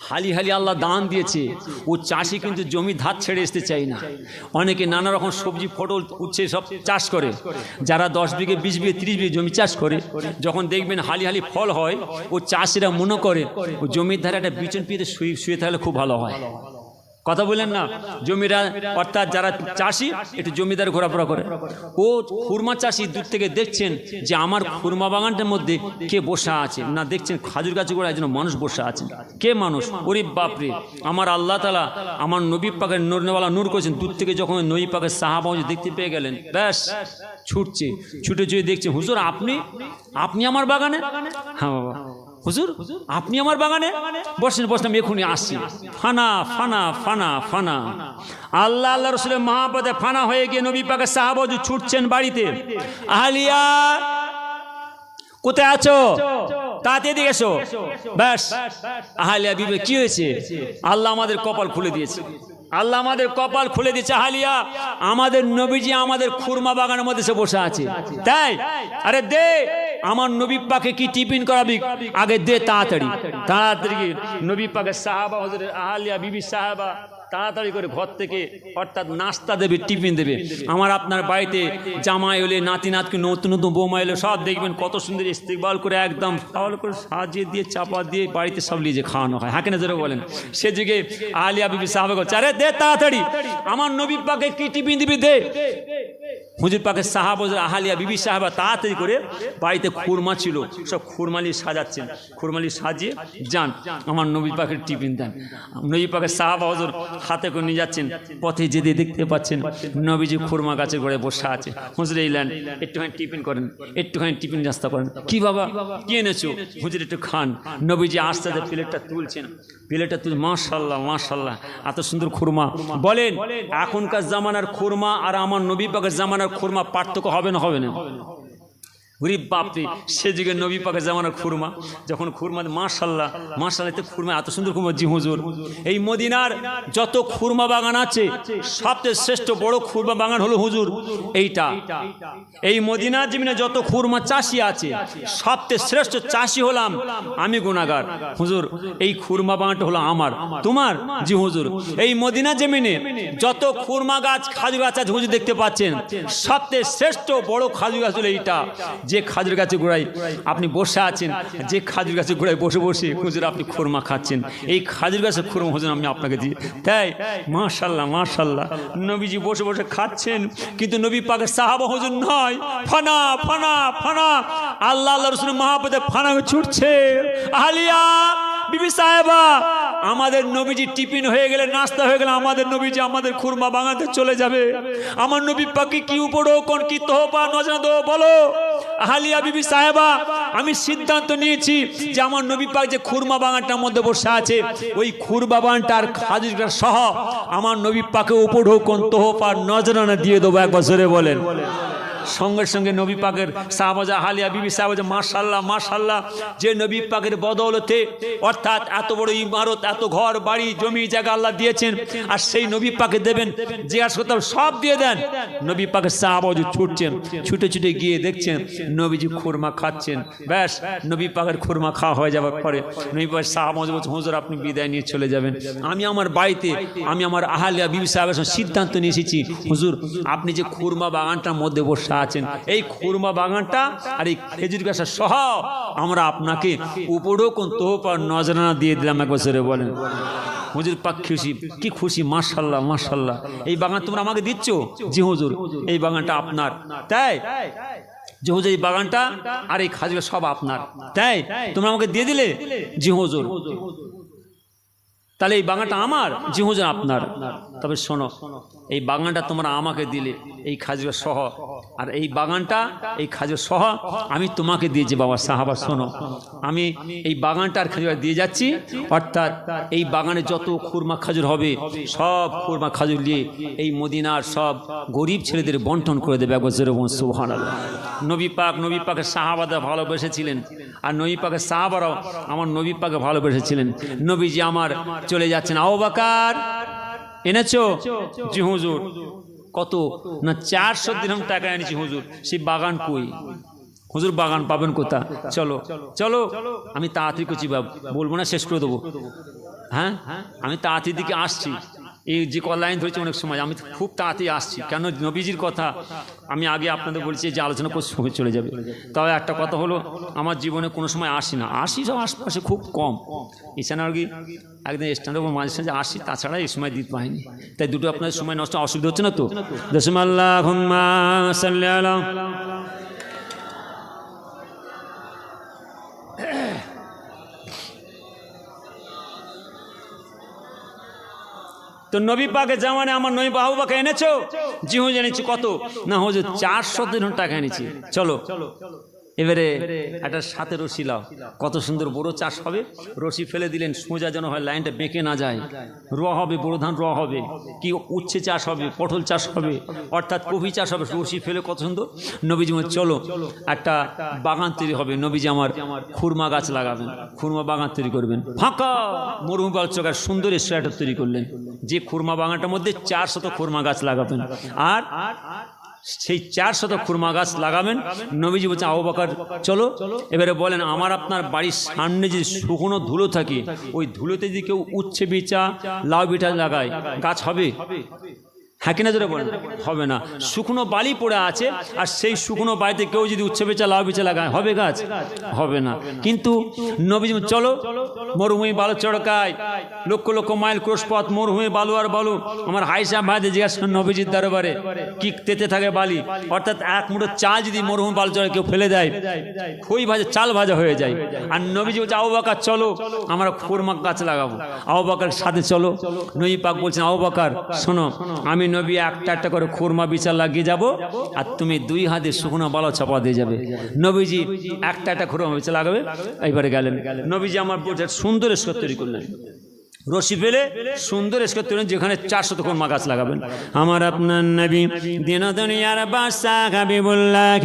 হালি হালি আল্লাহ দান দিয়েছে, ও চাষি কিন্তু জমি ধার ছেড়ে আসতে চাই না। অনেকে নানা রকম সবজি, পটল, উচ্ছে সব চাষ করে। যারা 10 বিঘে 20 বিঘে 30 বিঘে জমি চাষ করে, যখন দেখবেন হালি হালি ফল হয়, ও চাষিরা মনে করে ও জমির ধারে একটা বিচন পিতে শুয়ে থাকলে খুব ভালো হয়। কথা বললেন না? জমিরা অর্থাৎ যারা চাষি একটু জমিদার ঘোরাফেরা করে। ও খুরমা চাষি দূর থেকে দেখছেন যে আমার খুরমা বাগানটার মধ্যে কে বসা আছে না, দেখছেন খাজুর গাছে করে একজন মানুষ বসা আছে। কে মানুষ? ওরে বাপরে, আমার আল্লাহ তাআলা আমার নবী পাকের নূরওয়ালা নূর করেছেন। দূর থেকে যখন নবী পাকের সাহাবা দেখতে পেয়ে গেলেন, ব্যাস ছুটছে, ছুটে ছুটে দেখছে, হুজুর আপনি আমার বাগানে? হ্যাঁ বাবা। হুজুর আপনি আমার বাগানে? বসেন বসলাম, এখনই আসছি। ফানা ফানা ফানা ফানা, আল্লাহ আল্লাহ রসুলের মহাপদে ফানা হয়ে গিয়ে নবী পাকের সাহাবা ছুটছেন বাড়িতে। আহলিয়া কোথায় আছো? তাড়াতাড়ি এদিকে এসো। ব্যাস আহলিয়া বিবি, কি হয়েছে? আল্লাহ আমাদের কপাল খুলে দিয়েছে, আল্লাহ আমাদের কপাল খুলে দিয়েছে। আহলিয়া, আমাদের নবীজি আমাদের খুরমা বাগানের মধ্যে সে বসে আছে। তাই? আরে দে, আমার নবী পাকে কি টিফিন করাবি? আগে দে তাড়াতাড়ি। তাড়াতাড়ি নবী পাকের সাহাবা হযরত আহলিয়া বিবি সাহাবা তাড়াতাড়ি করে ঘর থেকে অর্থাৎ নাস্তা দেবে, টিফিন দেবে। আমার আপনার বাড়িতে জামাই এলে, নাতি নাতকে, নতুন নতুন বৌমা এলে, সব দেখবেন কত সুন্দর ইস্তেকবাল করে একদম ভালো করে সাজিয়ে দিয়ে চাপা দিয়ে বাড়িতে সব লিজে খাওয়ানো হয়। হাঁকে না জোরে বলেন? সে যুগে আহলিয়া বিবি সাহাবা বলছে, আরে দে তাড়াতাড়ি, আমার নবী পাকে কি টিফিন দিবি দে। হুজুর পাকের সাহাবা আহলিয়া বিবি সাহাবা তাড়াতাড়ি করে বাড়িতে খুরমা ছিল, সব খুরমালি সাজাচ্ছেন। খুরমালি সাজিয়ে যান, আমার নবী পাকের টিফিন দেন। নবী পাকের সাহাবা হুজুর হাতে করে নিয়ে যাচ্ছেন। পথে যেতে দেখতে পাচ্ছেন নবীজি খুরমা গাছের গোড়ায় বসে আছে। হুজুর এইলেন, একটুখানি টিফিন করেন, একটুখানি টিফিন নাস্তা করেন। কি বাবা কি এনেছো? হুজুর একটু খান। নবীজি আস্তে আস্তে প্লেটটা তুলছেন, প্লেটটা তুলে মাশাআল্লাহ মাশাআল্লাহ এত সুন্দর খুরমা। বলেন এখনকার জামানার খুরমা আর আমার নবী পাকের জামানার খুরমা পার্থক্য হবে না? হবে না? গরিব বাপরে, সে যুগে নবী পাকের জামানার খুরমা, যখন খুরমা মাশাআল্লাহ মাশাআল্লাহ এত খুরমা, এত সুন্দর খুরমা। জি হুজুর, এই মদিনার যত খুরমা বাগান আছে সবচেয়ে শ্রেষ্ঠ বড় খুরমা বাগান হলো হুজুর এইটা। এই মদিনার জমিনে যত খুরমা চাষি আছে সবচেয়ে শ্রেষ্ঠ চাষি হলাম আমি, গুনাহগার। হুজুর এই খুরমা বাগানটা হলো আমার, তোমার? জি হুজুর, এই মদিনা জমিনে যত খুরমা গাছ, খাজুর গাছ আছে হুজুর দেখতে পাচ্ছেন, সবচেয়ে শ্রেষ্ঠ বড় খাজুর গাছ হলো এইটা। যে খাজুর গাছের গোড়ায় আপনি বসে আছেন, যে খাজুর গাছের গোড়ায় বসে বসে হুজুর আপনি খুরমা খাচ্ছেন, এই খাজুর গাছের খুরমা হুজুর আমি আপনাকে দিই। তাই মাশাআল্লাহ মাশাআল্লাহ, নবীজি বসে বসে খাচ্ছেন, কিন্তু নবী পাকের সাহাবা হুজুর নয়, ফানা ফানা ফানা, আল্লাহ আল্লাহ রাসূলের মহাপদে ফানা ছুটছে। আহলিয়া বিবি সাহেবা, আমাদের নবীজি টিফিন হয়ে গেলে, নাস্তা হয়ে গেলে আমাদের নবীজি আমাদের খুরমা বাগাতে চলে যাবে। আমার নবী পাকে কি উপরও কোন কি তোহফা নজর দো বলো। আহলিয়া বিবি সাহেবা, আমি সিদ্ধান্ত নিয়েছি যে আমার নবী পাক যে খুরমা বাগানটার মধ্যে বসে আছে, ওই খুরমা বাগানটার খাজুর সহ আমার নবী পাকে উপরও কোন তোহফা নজরানা দিয়ে দেবো। একবার জোরে বলেন। সঙ্গে সঙ্গে নবী পাকের সাহাবা আহলিয়া বিবি সাহাবা মাশাআল্লাহ মাশাআল্লাহ, যে নবী পাকের বদৌলতে অর্থাৎ এত বড় ইমারত, এত ঘর বাড়ি জমি জায়গা আল্লাহ দিয়েছেন, আর সেই নবী পাকে দেবেন জিজ্ঞাসা করতে সব দিয়ে দেন। নবী পাকের সাহাবা ছুটছেন, ছুটে ছুটে গিয়ে দেখছেন নবীজি খুরমা খাচ্ছেন। ব্যাস নবী পাকের খুরমা খাওয়া হয়ে যাওয়ার পরে নবী পাকের সাহাবা বলছেন, হুজুর আপনি বিদায় নিয়ে চলে যাবেন। আমি আমার বাড়িতে, আমি আমার আহলিয়া বিবি সাহাবের সঙ্গে সিদ্ধান্ত নিয়ে এসেছি, হুজুর আপনি যে খুরমা বাগানটার মধ্যে বসে আছেন, এই খুরমা বাগানটা আর এই খেজুর গাছ সহ আমরা আপনাকে উপরও কোন তোহফা নজরানা দিয়ে দিলাম। এক বছরে বলেন হুজুর পাক খুশি, কি খুশি, মাশাআল্লাহ মাশাআল্লাহ। এই বাগান তোমরা আমাকে দিচ্ছ? জি হুজুর এই বাগানটা আপনার। তাই? জি হুজুর এই বাগানটা আর এই খাজুর সব আপনার। তাই তোমরা আমাকে দিয়ে দিলে? জি হুজুর। তাহলে এই বাগানটা আমার? জি হুজুর আপনার। তবে শোনো, এই বাগানটা তোমরা আমাকে দিলে, এই খাজুর সহ আর এই বাগানটা এই খাজুর সহ আমি তোমাকে দিয়েছি বাবা সাহাবা শোনো, আমি এই বাগানটা আর খাজুর দিয়ে যাচ্ছি, অর্থাৎ এই বাগানে যত খুরমা খাজুর হবে সব খুরমা খাজুর নিয়ে এই মদিনার সব গরিব ছেলেদের বন্টন করে দেবে। একবার সুবহানাল্লাহ। নবী পাকের সাহাবারা ভালোবেসেছিলেন, আর নবী পাকের সাহাবারাও আমার নবী পাকে ভালোবেসেছিলেন। নবীজি আমার চলে যাচ্ছেন, আবু বকর এনেছো? জি হুজুর। কত না 400 দিরহাম টাকা এনেছি হুজুর। সেই বাগান কই? হুজুর বাগান পাবেন কোথা? চলো চলো, আমি তাড়াতাড়ি করছি, বলবো না, শেষ করে দেবো। হ্যাঁ, আমি তাড়াতাড়ি দিকে আসছি। এই যে লাইন ধরেছে অনেক সময়, আমি খুব তাড়াতাড়ি আসছি, কেন নবীজির কথা আমি আগে আপনাদের বলছি যে আলোচনা করে সময় চলে যাবে। তবে একটা কথা হলো, আমার জীবনে কোনো সময় আসি সব আশপাশে খুব কম, এছাড়া আর কি একদিন স্ট্যান্ডে মাঝে সাঝে আসি, তাছাড়া এই সময় দিতে পারিনি। তাই দুটো আপনার সময় নষ্ট অসুবিধা হচ্ছে না তো? আল্লাহুম্মা সাল্লি আলা। তো নবী পাকের জামানে আমার নবী আবু বকর এনেছো? জি হুজুর এনেছি। কত? না হুজুর 400 দিরহাম টাকা এনেছি। চলো এবারে একটা সাথে রশি লাও, কত সুন্দর বড় চাষ হবে। রশি ফেলে দিলেন, সোজা যেন হয়, লাইনটা বেঁকে না যায়। রোয়া হবে, বড় ধান রোয়া হবে, কি উচ্ছে চাষ হবে, পটল চাষ হবে, অর্থাৎ কফি চাষ হবে। রশি ফেলে কত সুন্দর। নবীজি বলেন চলো একটা বাগান তৈরি হবে। নবীজি আমার খুরমা গাছ লাগাবেন, খুরমা বাগান তৈরি করবেন। ফাঁকা মরুভূমি চকার সুন্দর স্ট্রাইটার তৈরি করলেন, যে খুরমা বাগানটার মধ্যে 400 খুরমা গাছ লাগাবেন। আর সেই 400 খুরমা গাছ লাগাবেন। নবীজি বলছেন আবু বকর চলো। এবারে বলেন, আমার আপনার বাড়ির সামনে যে শুকনো ধুলো থাকে, ওই ধুলোতে যদি কেউ উচ্ছে বিচা লাউ বিটা লাগায়, গাছ হবে? হ্যাঁ কিনা জোরে বলেন, হবে না। শুকনো বালি পড়ে আছে, আর সেই শুকনো বাড়িতে কেউ যদি উচ্ছে বেচা লাউ বেচা লাগায়, হবে গাছ? হবে না। কিন্তু নবীজি চলো, মরুভূমি বালু চড়কায়, লক্ষ লক্ষ মাইল ক্রোশ পথ, মরুভূমি বালু আর বালু। আমার হাই সাহেব ভাইদের জিজ্ঞাসা করেন নবীজির দরবারে, কি তেতে থাকে বালি? অর্থাৎ এক মুঠো চাল যদি মরুভূমি বালু চড়ে কেউ ফেলে দেয়, খই ভাজা চাল ভাজা হয়ে যায়। আর নবীজি বলছে আবু বকর চলো, আমরা খুরমা গাছ লাগাবো। আবু বকরের সাথে চলো। নবী পাক বলছেন আবু বকর শোনো, আমি নবী একটা একটা করে খুরমা বিচার লাগিয়ে যাব, আর তুমি 2 হাতে শুকনো বালো চাপা দিয়ে যাবে। নবীজি একটা একটা খুরমা বিচার লাগাবে। এইবারে গেলেন, নবীজি আমার সুন্দর স্কোর তৈরি করলেন, রশি ফেলে সুন্দর স্কোর তৈরি, যেখানে 400 খুরমা গাছ লাগাবেন। আমার আপনার নবী দিন দুনিয়ার বাদশাহ হাবিবুল্লাহ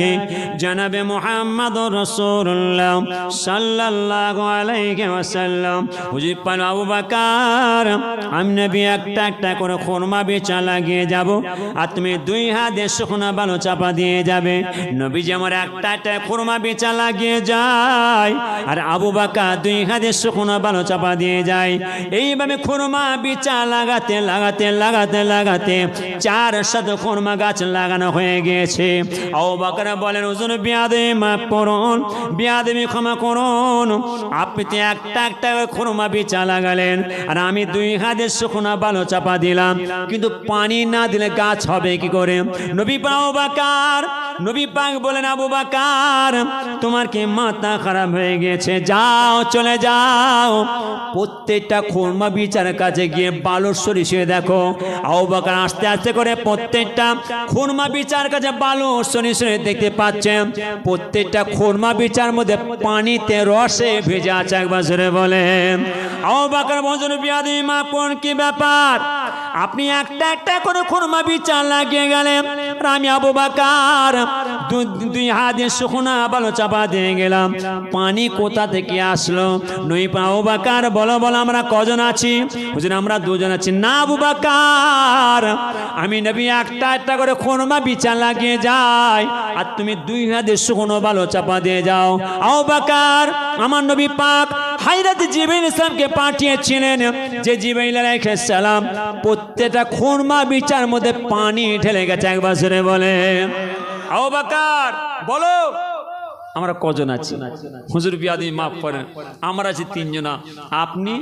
জনাবে মুহাম্মদুর রাসূলুল্লাহ সাল্লাল্লাহু আলাইহি ওয়াসাল্লাম হুজুর পান আবু বকর, আমি নবী একটা একটা করে খুরমা বিচার লাগিয়ে যাব, আর তুমি 2 হাতে শুকনো বালু চাপা দিয়ে যাবে। নবীজি আমার একটা একটা খুরমা বিচার লাগিয়ে যায়, আর আবু বকর 2 হাতে শুকনো বালু চাপা দিয়ে যায়। এইভাবে খুরমা বিচার লাগাতে লাগাতে লাগাতে লাগাতে 400 খুরমা গাছ লাগানো হয়ে গিয়েছে। আবু বকর বলেন হুজুর বিয়াদবি মাফ করুন, বিয়াদবি ক্ষমা করুন, আপনি তো একটা একটা খুরমা বিচার লাগালেন, আর আমি 2 হাতে শুকনো বালু চাপা দিলাম, কিন্তু পানি না দিলে গাছ হবে কি করে? নবী পাক আবু বকর, নবী পাক বলেন আবু বকর তোমার কি মাথা খারাপ হয়ে গেছে? যাও চলে যাও, প্রত্যেকটা খুরমা বিচারের কাছে গিয়ে বালুর সরিষে দেখো। আবু বকর আস্তে আস্তে করে প্রত্যেকটা খুরমা বিচার কাছে বালুর সরিষে দেখতে পাচ্ছেন, প্রত্যেকটা খুরমা বিচার মধ্যে পানিতে রসে ভেজে আছে। একবার জোরে বলেন। আবু বকর বলেন বিয়াদবি মাফ করুন, কি ব্যাপার? আপনি একটা একটা করে খুরমা বিচার লাগিয়ে গেলেন, আর আমি আবু বকর 2 হাতে শুকনো বালু চাপা দিয়ে গেলাম, পানি কোথা থেকে আসলো? নবী আবু বকর বলো বলো আমরা কজন আছি? হুজুর আমরা 2 জন আছি। না আবু বকর, আমি নবী একটা একটা করে খুরমা বিচার লাগিয়ে যাই, আর তুমি 2 হাতে শুকনো বালু চাপা দিয়ে যাও। আবু বকর আমার নবী পাক হযরত জিবরাইল ইসলামকে পাঠিয়েছিলেন, যে জিবরাইল আলাইহিস সালাম প্রত্যেকটা খুরমা বিচার মধ্যে পানি ঢেলে গেছে। একবার জোরে বলে আবু বকর বলো আমরা কজন আছি? হুজুর বিয়াদি মাফ করেন, আমরা আছি তিনজনা, আপনি,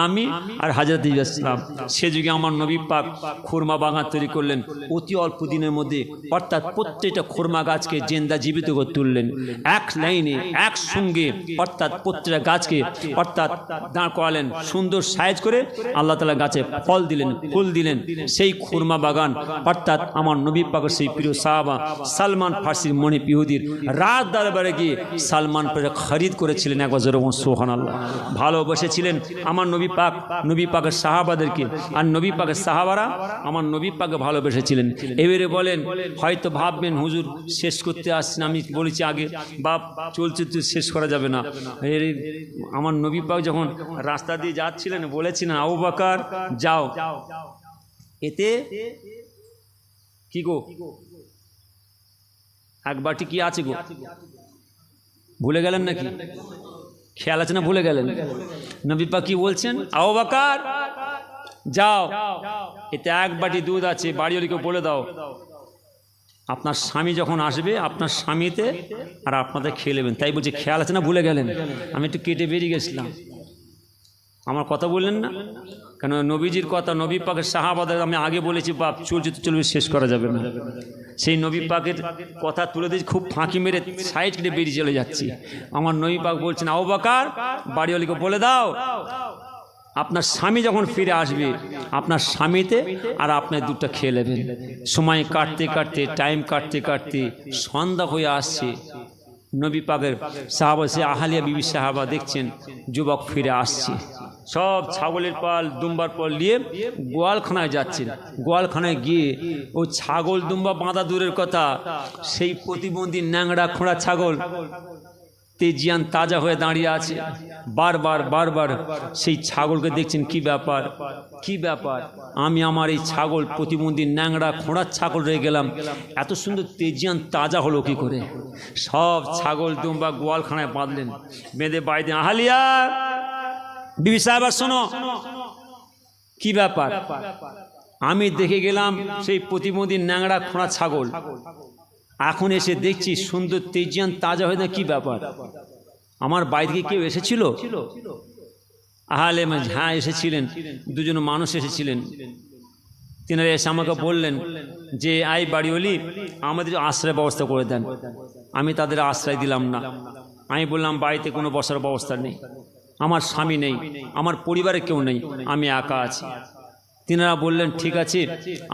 আমি আর হযরত ইসলাম। সে যুগে আমার নবী পাক খুরমা বাগান তৈরি করলেন অতি অল্প দিনের মধ্যে, অর্থাৎ প্রত্যেকটা খুরমা গাছকে জিন্দা জীবিত করে তুললেন এক লাইনে একসঙ্গে, অর্থাৎ প্রত্যেকটা গাছকে অর্থাৎ দাঁড় করালেন সুন্দর সাইজ করে। আল্লাহ তাআলা গাছে ফল দিলেন, ফুল দিলেন। সেই খুরমা বাগান অর্থাৎ আমার নবী পাকের সেই প্রিয় সাহাবা সালমান ফার্সির মনে ইহুদির রাত দরবারে গিয়ে সালমান পরে খরিদ করেছিলেন। একবার জোরে বলুন সুবহানাল্লাহ। ভালোবেসেছিলেন আমার নবী পাক, নবী পাকের সাহাবাদেরকে, আর নবী পাকের সাহাবারা আমার নবী পাকে ভালোবেসেছিলেন। এবারে বলেন, হয়তো ভাববেন হুজুর শেষ করতে আসছেন, আমি বলেছি আগে বাপ চলছে তো শেষ করা যাবে না। আমার নবী পাক যখন রাস্তা দিয়ে যাচ্ছিলেন বলেছিলেন, আবু বকর যাও, এতে কি গো এক বাটি কি আছে গো, ভুলে গেলেন নাকি? খেয়াল আছে না? ভুলে গেলেন? নবী পাক কি বলছেন? আবু বকর যাও, এতে এক বাটি দুধ আছে, বাড়িওয়ালিকে বলে দাও আপনার স্বামী যখন আসবে আপনার স্বামীতে আর আপনাদের খেয়ে নেবেন। তাই বলছে খেয়াল আছে না? ভুলে গেলেন? আমি একটু কেটে বেরিয়ে গেছিলাম, আমার কথা বললেন না কেন? নবীজির কথা, নবী পাকের সাহাবাদের আমি আগে বলেছি বাপ চলছে তো চলবে, শেষ করা যাবে না। সেই নবী পাকের কথা তুলে দিয়েছি, খুব ফাঁকি মেরে সাইড কেটে বেরিয়ে চলে যাচ্ছি। আমার নবী পাক বলছেন, আবু বকর বাড়িওয়ালিকে বলে দাও আপনার স্বামী যখন ফিরে আসবে আপনার স্বামীতে আর আপনার দুধটা খেয়ে নেবেন। সময় কাটতে কাটতে, টাইম কাটতে কাটতে সন্ধ্যা হয়ে আসছে। নবী পাকের সাহাবা, সে আহালিয়া বিবি সাহাবা দেখছেন যুবক ফিরে আসছে, সব ছাগলের পাল দুম্বার পাল নিয়ে গোয়ালখানায় যাচ্ছেন। গোয়ালখানায় গিয়ে ও ছাগল দুম্বা বাঁধা দূরের কথা, সেই প্রতিবন্ধী ন্যাংড়া খোঁড়া ছাগল তেজিয়ান তাজা হয়ে দাঁড়িয়ে আছে। বারবার বারবার সেই ছাগলকে দেখছেন, কি ব্যাপার, কি ব্যাপার, আমি আমার এই ছাগল প্রতিবন্ধী ন্যাংড়া খোঁড়ার ছাগল রয়ে গেলাম, এত সুন্দর তেজিয়ান তাজা হলো কি করে? সব ছাগল দুম্বা গোয়ালখানায় বাঁধলেন, বেঁধে বাড়িতে, আহালিয়া বিবি সাহেব শোনো, কি ব্যাপার? আমি দেখে গেলাম সেই প্রতিবন্ধী ন্যাংড়া খোঁড়া ছাগল, এখন এসে দেখছি সুন্দর তেজিয়ান তাজা হয়ে, না কি ব্যাপার? আমার বাড়ি থেকে কেউ এসেছিল? আহলে হ্যাঁ এসেছিলেন, দুজন মানুষ এসেছিলেন। তিনারা এসে আমাকে বললেন যে আই বাড়িওয়ালি আমাদের আশ্রয় ব্যবস্থা করে দেন। আমি তাদের আশ্রয় দিলাম না। আমি বললাম বাড়িতে কোনো বসার ব্যবস্থা নেই, আমার স্বামী নেই, আমার পরিবারে কেউ নেই, আমি একা আছি। তিনারা বললেন ঠিক আছে,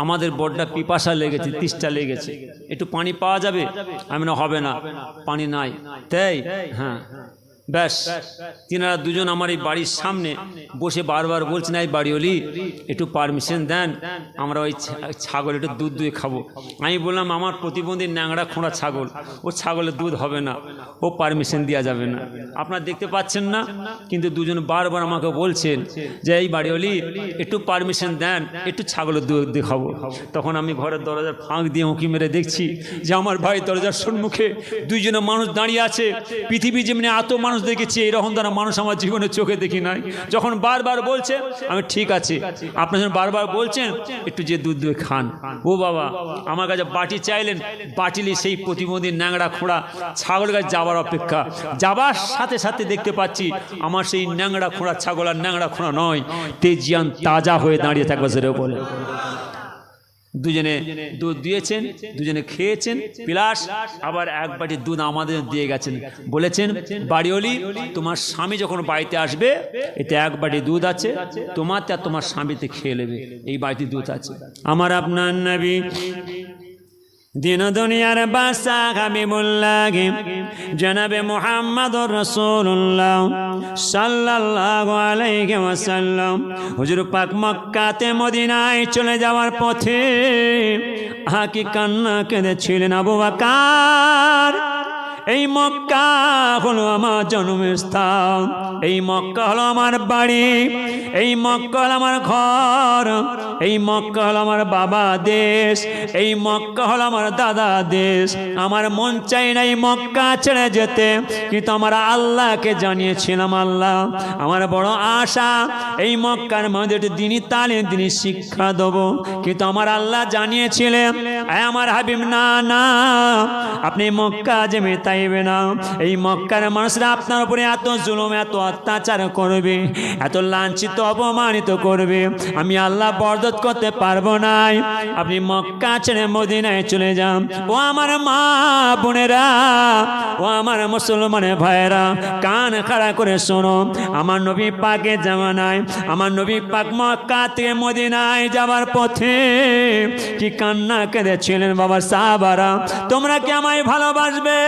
আমাদের বড্ডা পিপাসা লেগেছে, তেষ্টা লেগেছে, একটু পানি পাওয়া যাবে? আমি না, হবে না, পানি নাই। তাই? হ্যাঁ। ব্যাস, তিনারা দুজন আমার এই বাড়ির সামনে বসে বারবার বলছেন, এই বাড়িওয়ালি একটু পারমিশন দেন, আমরা ওই ছাগল একটু দুধ দুয়ে খাবো। আমি বললাম আমার প্রতিবন্ধী ন্যাংড়া খোঁড়া ছাগল, ও ছাগলের দুধ হবে না, ও পারমিশন দেওয়া যাবে না। আপনারা দেখতে পাচ্ছেন না? কিন্তু দুজন বারবার আমাকে বলছেন যে এই বাড়িওয়ালি একটু পারমিশন দেন, একটু ছাগলের দুধ দিয়ে খাবো। তখন আমি ঘরের দরজার ফাঁক দিয়ে উঁকি মেরে দেখছি যে আমার ভাই দরজার সম্মুখে দুইজনে মানুষ দাঁড়িয়ে আছে। পৃথিবী যেমনি এত মানুষ দেখেছি, এরকম দ্বারা মানুষ আমার জীবনে চোখে দেখি নাই। যখন বারবার বলছে, আমি ঠিক আছে, আপনার যখন বারবার বলছেন একটু যে দুধ দিয়ে খান। ও বাবা, আমার কাছে বাটি চাইলেন, বাটিলি সেই প্রতিবন্ধী ন্যাংড়া খোঁড়া ছাগল কাছে যাওয়ার অপেক্ষা, যাবার সাথে সাথে দেখতে পাচ্ছি আমার সেই ন্যাংড়া খোঁড়া ছাগল আর ন্যাংড়া খোঁড়া নয়, তেজিয়ান তাজা হয়ে দাঁড়িয়ে থাকবে। সেটাও বলে দুজনে দুধ দিয়েছেন, দুজনে খেয়েছেন, প্লাস আবার এক বাটি দুধ আমাদের দিয়ে গেছেন। বলেছেন বাড়িওয়ালি তোমার স্বামী যখন বাড়িতে আসবে এতে এক বাটি দুধ আছে, তোমার আর তোমার স্বামীতে খেয়ে নেবে, এই বাড়িতে দুধ আছে। আমার আপনার নবী দিন দুনিয়ার বাদশা হাবিবুল্লাহ জনাবে মুহাম্মদুর রাসূলুল্লাহ সাল্লাল্লাহু আলাইহি ওয়াসাল্লাম হুজুর পাক মক্কাতে মদিনায় চলে যাওয়ার পথে হাকি কান্না কেঁদেছিলেন। আবু বকর, এই মক্কা হলো আমার জন্মস্থান, এই মক্কা হলো আমার বাড়ি, এই মক্কা হলো আমার ঘর, এই মক্কা হলো আমার বাবা দেশ, এই মক্কা হলো আমার দাদা দেশ। আমার মন চাই না এই মক্কা ছেড়ে যেতে, কিন্তু আমার আল্লাহকে জানিয়েছিলাম আল্লাহ আমার বড় আশা এই মক্কার মধ্যে দিনই তালিম, দিনই শিক্ষা দেবো। কিন্তু আমার আল্লাহ জানিয়েছিলেন আমার হাবিব না না, আপনি মক্কা যেমনি তাই চাইবে না। এই মক্কার মানুষরা আপনার উপরে এত জুলুম এত অত্যাচার করবে, এত লাঞ্ছিত অপমানিত করবে, আমি আল্লাহ বরদাস্ত করতে পারবো না। আপনি মক্কা ছেড়ে মদিনায় চলে যান। ও আমার মা বোনেরা, ও আমার মুসলমানের ভাইয়েরা, কান খাড়া করে শোনো। আমার নবী পাকের জামানায়, আমার নবী পাক মক্কা থেকে মদিনায় যাবার পথে কি কান্না কেঁদেছিলেন বাবা সাহাবারা। তোমরা কি আমায় ভালোবাসবে?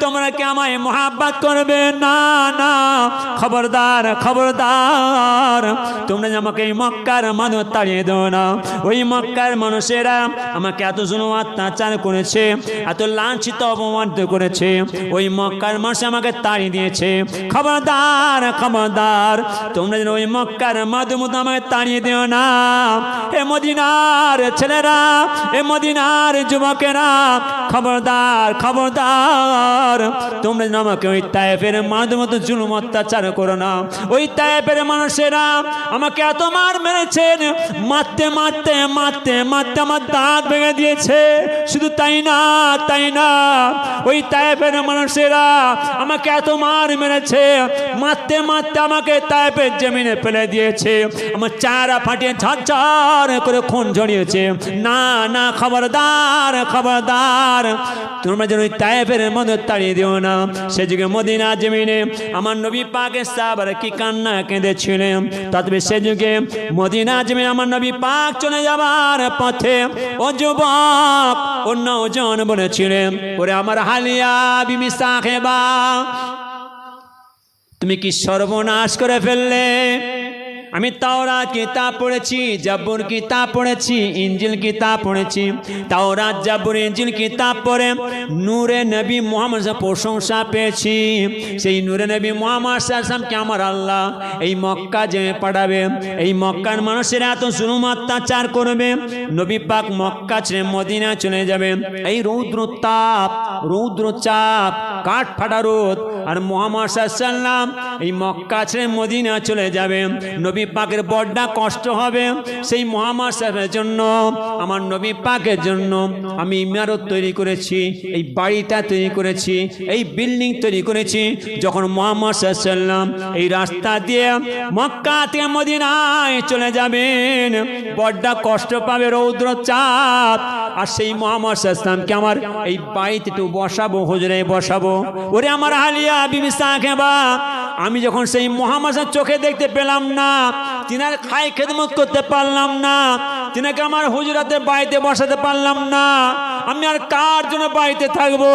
তোমরা কি আমায় মোহাব্বত করবে? না না, খবরদার খবরদার, তোমরা আমাকে এই মক্কার মানুষ তাড়িয়ে দাও না। ওই মক্কার মানুষেরা আমাকে এত জুলুম অত্যাচার করেছে, এত লাঞ্ছিত অপমানিত করেছে, ওই মক্কার মানুষ আমাকে তাড়িয়ে দিয়েছে। খবরদার খবরদার, তোমরা যেন ওই মক্কার মাধ্যমে আমাকে তাড়িয়ে দিও না। এ মদিনার ছেলেরা, এ মদিনার যুবকেরা, খবরদার খবরদার, তোমরা যেন আমাকে ওই তায়েফের মাধ্যমে জুলুম অত্যাচার করো না। ওই তায়েফের মানুষেরা আমাকে এত মার মেরেছেন, মারতে মারতে মারতে মারতে আমার দাঁত ভেঙে দিয়েছে। শুধু তাই না, তাই না, ওই তায়েফের মানুষেরা আমাকে এত মার মেরেছে, মারতে মারতে আমাকে তায়েফের জমিনে ফেলে দিয়েছে। আমার চারা ফাটিয়ে ঝরঝর করে খুন ঝরিয়েছে। না না, খবরদার খবরদার, তোমরা যেন ওই তায়েফের মধ্যে তাড়িয়ে দিও না। সে যুগে মদিনা জমিনে আমার নবী পাকের সাহাবারা কি কান্না কেঁদেছিলেন। তবে সে যুগে মদিনা জমিনে আমার নবী পাক চলে যাবার পথে ও যুবক, ও নওজোয়ান বলেছিলেন, ওরে আমার হালিয়া বিবি সাহেবা, তুমি কি সর্বনাশ করে ফেললে। আমি তাওরাত কিতাব পড়েছি, জাবুর কিতাব পড়েছি, ইনজিল কিতাব পড়েছি। তাওরাত জাবুর ইনজিল কিতাব পড়ে নূরে নবী মুহাম্মদ প্রশংসা পেয়েছি। সেই নূরে নবী মুহাম্মদ সাল্লাল্লাহু আমার আল্লাহ এই মক্কা যে পাঠাবে, এই মক্কার মানুষের এত জুলুম অত্যাচার করবে, নবী পাক মক্কা ছেড়ে মদিনা চলে যাবে। এই রৌদ্রতাপ, রৌদ্রচাপ, কাঠ ফাটা রোদ, আর মুহাম্মদ সাল্লাল্লাহু এই মক্কা ছেড়ে মদিনা চলে যাবে। নবী পাকের বড়টা কষ্ট হবে। সেই মুহাম্মদ সাহেবের জন্য, আমার নবী পাকের জন্য আমি ইমারত তৈরি করেছি, এই বাড়িটা তৈরি করেছি, এই বিল্ডিং তৈরি করেছি। যখন মুহাম্মদ সাল্লাল্লাহু এই রাস্তা দিয়ে মক্কা থেকে মদিনায় চলে যাবেন, বড়টা কষ্ট পাবে, রৌদ্র চাপ, আর সেই মুহাম্মদ সাল্লাল্লাহুকে আমার এই বাড়িতে একটু বসাবো, হুজরায় বসাবো। ওরে আমার হালিয়া বিবি সাহেবা, আমি যখন সেই মুহাম্মদ চোখে দেখতে পেলাম না, তিনার খাই খেদমত করতে পারলাম না, তিনাকে আমার হুজরাতে বাড়িতে বসাতে পারলাম না, আমি আর কার জন্য বাড়িতে থাকবো,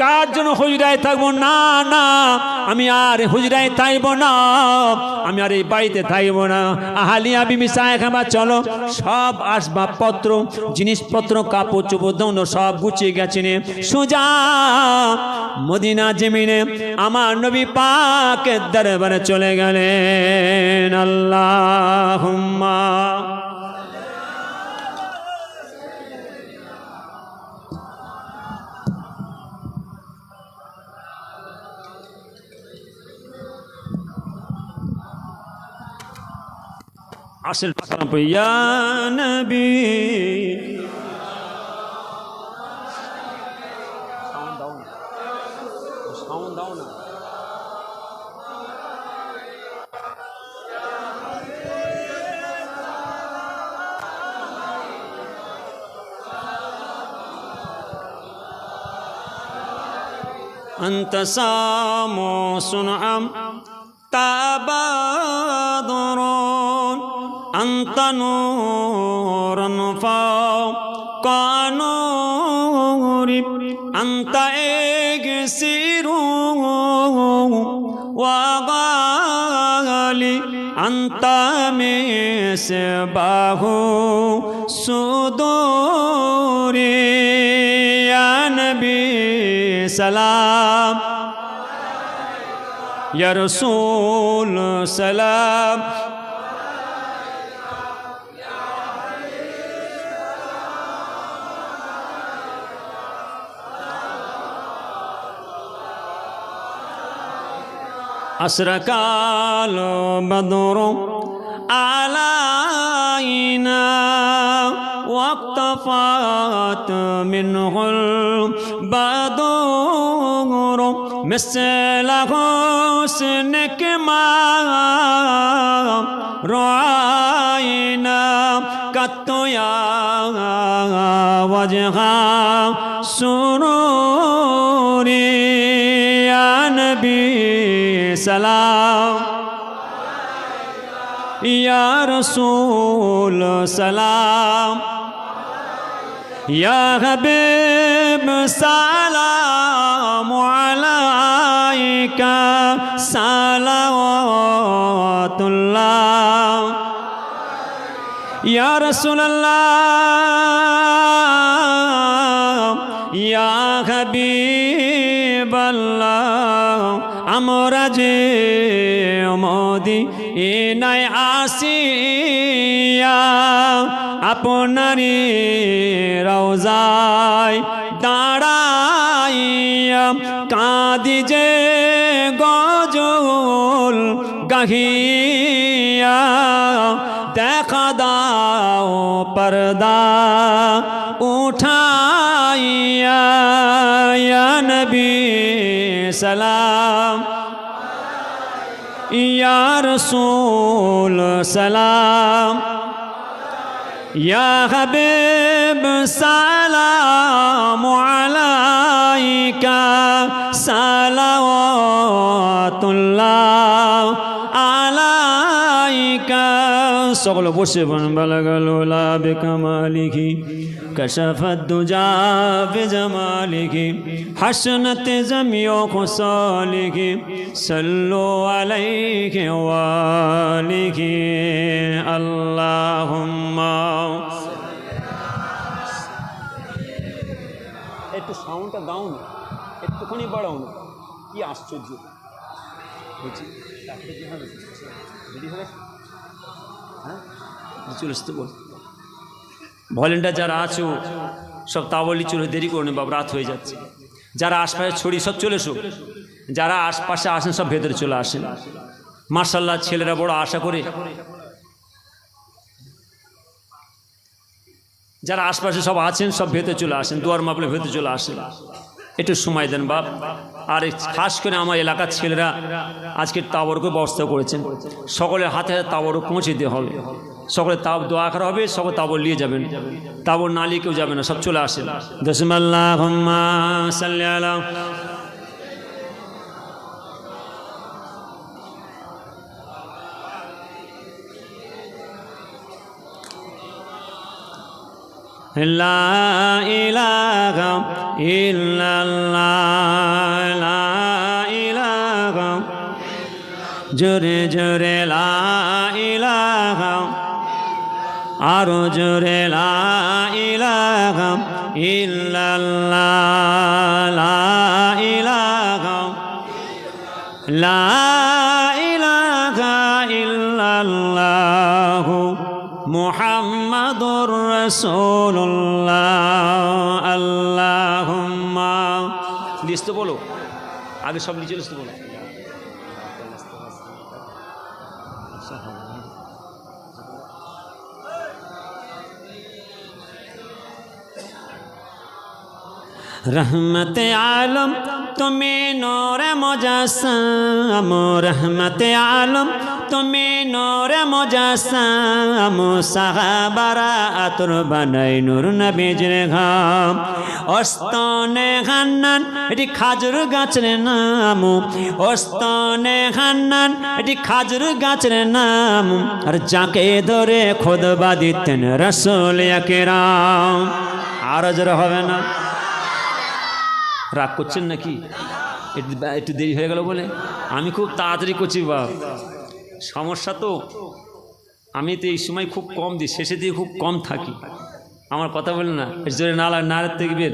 কার জন্য হুজরায় থাকবো? না না, আমি আর হুজরায় থাকবো না, আমি আর এই বাড়িতে থাকবো না। আহালিয়া বিবি সাহেবা, চলো সব আসবাবপত্র, জিনিসপত্র, কাপড় চোপড় দৌড় সব গুছিয়ে গেছেন, সোজা মদিনা জমিনে আমার নবী পাকের দরবারে চলে গেলেন। আল্লাহুম্মা আসল সালাম ইয়া নবী। সাউন্ড দাও না। أنت ساموس عم تبادر، أنت نور فوق نور، أنت إكسير وغالي، أنت مصباح صدور، يا نبي سلام، يا رسول سلام، أشرق البدر علينا واقتفت منه البدر، مثل حسنك ما رأينا قط يا وجه سرور يا نبي سلام يا رسول سلام يا حبيب سلام عليك صلوات الله يا رسول الله يا حبيب الله আমরা যে মদিনায় আসিয়া আপনারই রওজায় দাঁড়াইয়া কাঁদি যে গজল গাহিয়া দেখা দাও পর্দা উঠাইয়া ইয়া নবী সালাম ইয়া রাসূল সালাম ইয়া হাবিব সালাম আলাইকা সালাওয়াতুল্লাহ আলাইকা সকল বসে বালাগাল লা বিকামালিহি কশফাত দুজা বিজামালিহি হাসনাত জামিউ খুসালিহি সাল্লু আলাইহি ওয়া আলিহি আল্লাহুম্মা একটু সাউন্ডটা ডাউন একটুখানি বাড়াও না কি আশ্চর্য হচ্ছে তারপরে কি হবে রেডি হবে হ্যাঁ চলে আসতে বল ভলেন্টার যারা আছো সব তাবলি চলে দেরি করুন বাবা রাত হয়ে যাচ্ছে যারা আশপাশে ছড়ি সব চলে এসো যারা আশপাশে আসেন সব ভেতরে চলে আসেন মাশাআল্লাহ ছেলেরা বড় আশা করে যারা আশপাশে সব আছেন সব ভেতরে চলে আসেন দুয়ার মাপলে ভেতরে চলে আসেন একটু সময় দেন বাপ আর খাস করে আমার এলাকার ছেলেরা আজকে তাবরকে ব্যবস্থা করেছেন সকলের হাতে হাতে তাবরও পৌঁছে দিতে হবে সকলে তাব দোয়া করা হবে সকলে তাবর নিয়ে যাবেন তাবর না নিয়ে কেউ যাবে না সব চলে আসেন বিসমিল্লাহুম্মা সাল্লি আলা লা ইলাহা ইল্লাল্লাহ লা ইলাহা জোরে জোরে লা ইলাহা আরো জোরে লা ইলাহা ইল্লাল্লাহ লা ইলাহা লা ইলাহা ইল্লাল্লাহ মুহাম্মাদুর রাসূলুল্লাহ আল্লাহুম্মা লিস্ট বলো আগে সব নিচে লিস্ট বলো रहमत आलम तुम्हें नूर मुजस्सम रहमत आलम तुम्हें नूर मुजस्सम साहबारा आतुर बनाई नूर नबीजिर घाम ओस्तने हान्नान एटी खाजुर गाছের নাম ওস্তনে হান্নান এটি খাজুর গাছের নাম আর যাকে ধরে খুতবা দিতেন রাসূল আকরাম আর জোরে হবে না রাগ করছেন নাকি একটু দেরি হয়ে গেল বলে আমি খুব তাড়াতাড়ি করছি বাপ সমস্যা তো আমি তো এই সময় খুব কম দিই শেষে দিয়ে খুব কম থাকি আমার কথা বলে না জোরে নারে তাকবীর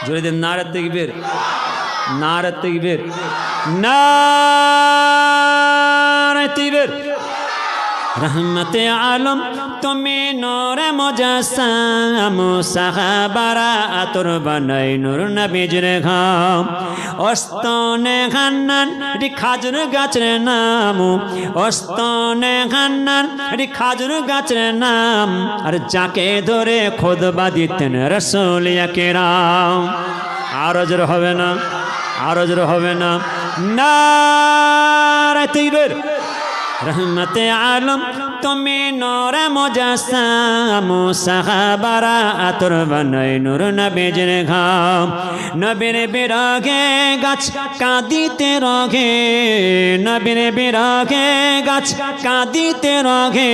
জোরে দেন নারে তাকবীর নারে তাকবীর নারে তাকবীর रहमत आलम तुम्हें नूर मुजस्सम साहबारा आतुर बनाई नूर नबीजिर घाम ओस्तने हान्नान एटी खाजुर गाছের নাম ওস্তনে হান্নান এটি খাজুর গাছের নাম আর যাকে ধরে খুতবা দিতেন রাসূল আকরাম আর জোরে হবে না আরো জোরে হবে না? নারে তাকবীর। রহমতে আলম তুমি নূরে মুজাসসাম, সাহাবারা আতর বানাই নূর নবীজির ঘাম। নবীর বিরহে গাছ কাঁদিতে রহে, নবীর বিরহে গাছ কাঁদিতে রহে,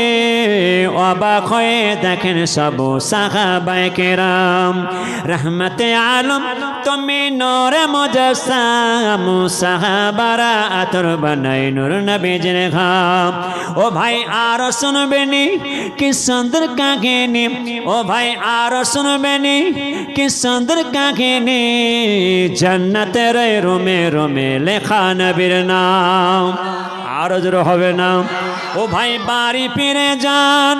অবাক হয়ে দেখেন সব সাহাবায়ে কেরাম। রহমতে আলম তুমি নূরে মুজাসসাম, সাহাবারা আতর বানাই নূর নবীজির ঘাম। ও ভাই আর শুনবেনি কি সুন্দর কাহিনী, ও ভাই আর শুনবেনি কি সুন্দর কাহিনী, জান্নাতের রোমে রোমে লেখা নবীর নাম। আর জোর হবে না? ও ভাই বাড়ি ফিরে যান,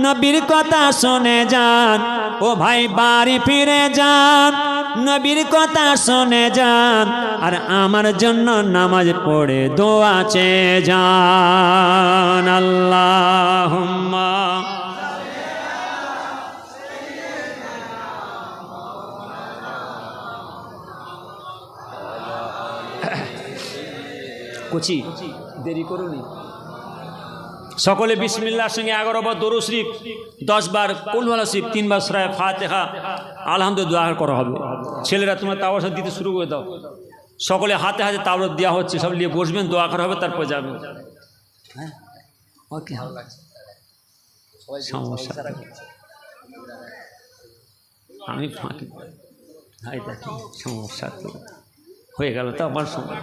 নবীর কথা শুনে যান। ও ভাই বাড়ি ফিরে যান, নবীর কথা শুনে যান। আর আমার জন্য নামাজ পড়ে দোয়া চেয়ে যান। আল্লাহুম্মা কুচি দেরি করুনি। সকলে বিসমিল্লাহর সঙ্গে 11 বার দরুদ শরীফ, 10 বার কুল ওয়ালা শরীফ, 3 বার সূরা ফাতিহা আলহামদুলিল্লাহ করা হবে। ছেলেরা তোমরা তাওয়ারত দিতে শুরু করে দাও। সকলে হাতে হাতে তাওয়ারত দেওয়া হচ্ছে, সব নিয়ে বসবেন, দোয়া করা হবে, তারপর যাবেন। হ্যাঁ ওকে, সমস্যা আমি ফাঁকি ভাই দেখি, সমস্যা তো হয়ে গেল তো আমার সময়।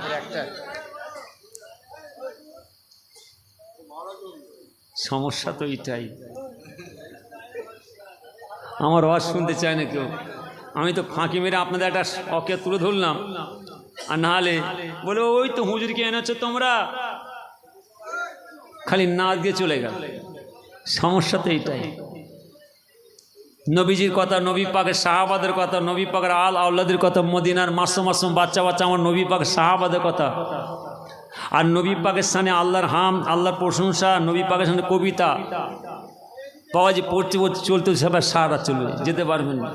সমস্যা তো এটাই, আমার আওয়াজ শুনতে চায় না কেউ। আমি তো ফাঁকি মেরে আপনাদের একটা শখে তুলে ধরলাম, আর নাহলে বলে ওই তো হুজুরকে এনেছো তোমরা, খালি নাচ দিয়ে চলে গেল। সমস্যা তো এইটাই। নবীজির কথা, নবী পাকের সাহাবাদের কথা, নবী পাকের আল আওলাদের কথা, মদিনার মাসুম মাসুম বাচ্চা বাচ্চা আমার নবী পাকের সাহাবাদের কথা, আর নবী পাকের সামনে আল্লাহর হাম, আল্লাহর প্রশংসা, নবী পাকের সামনে কবিতা বাবাজি পড়তে পড়তে চলতে সবাই সারা চলবে, যেতে পারবেন না।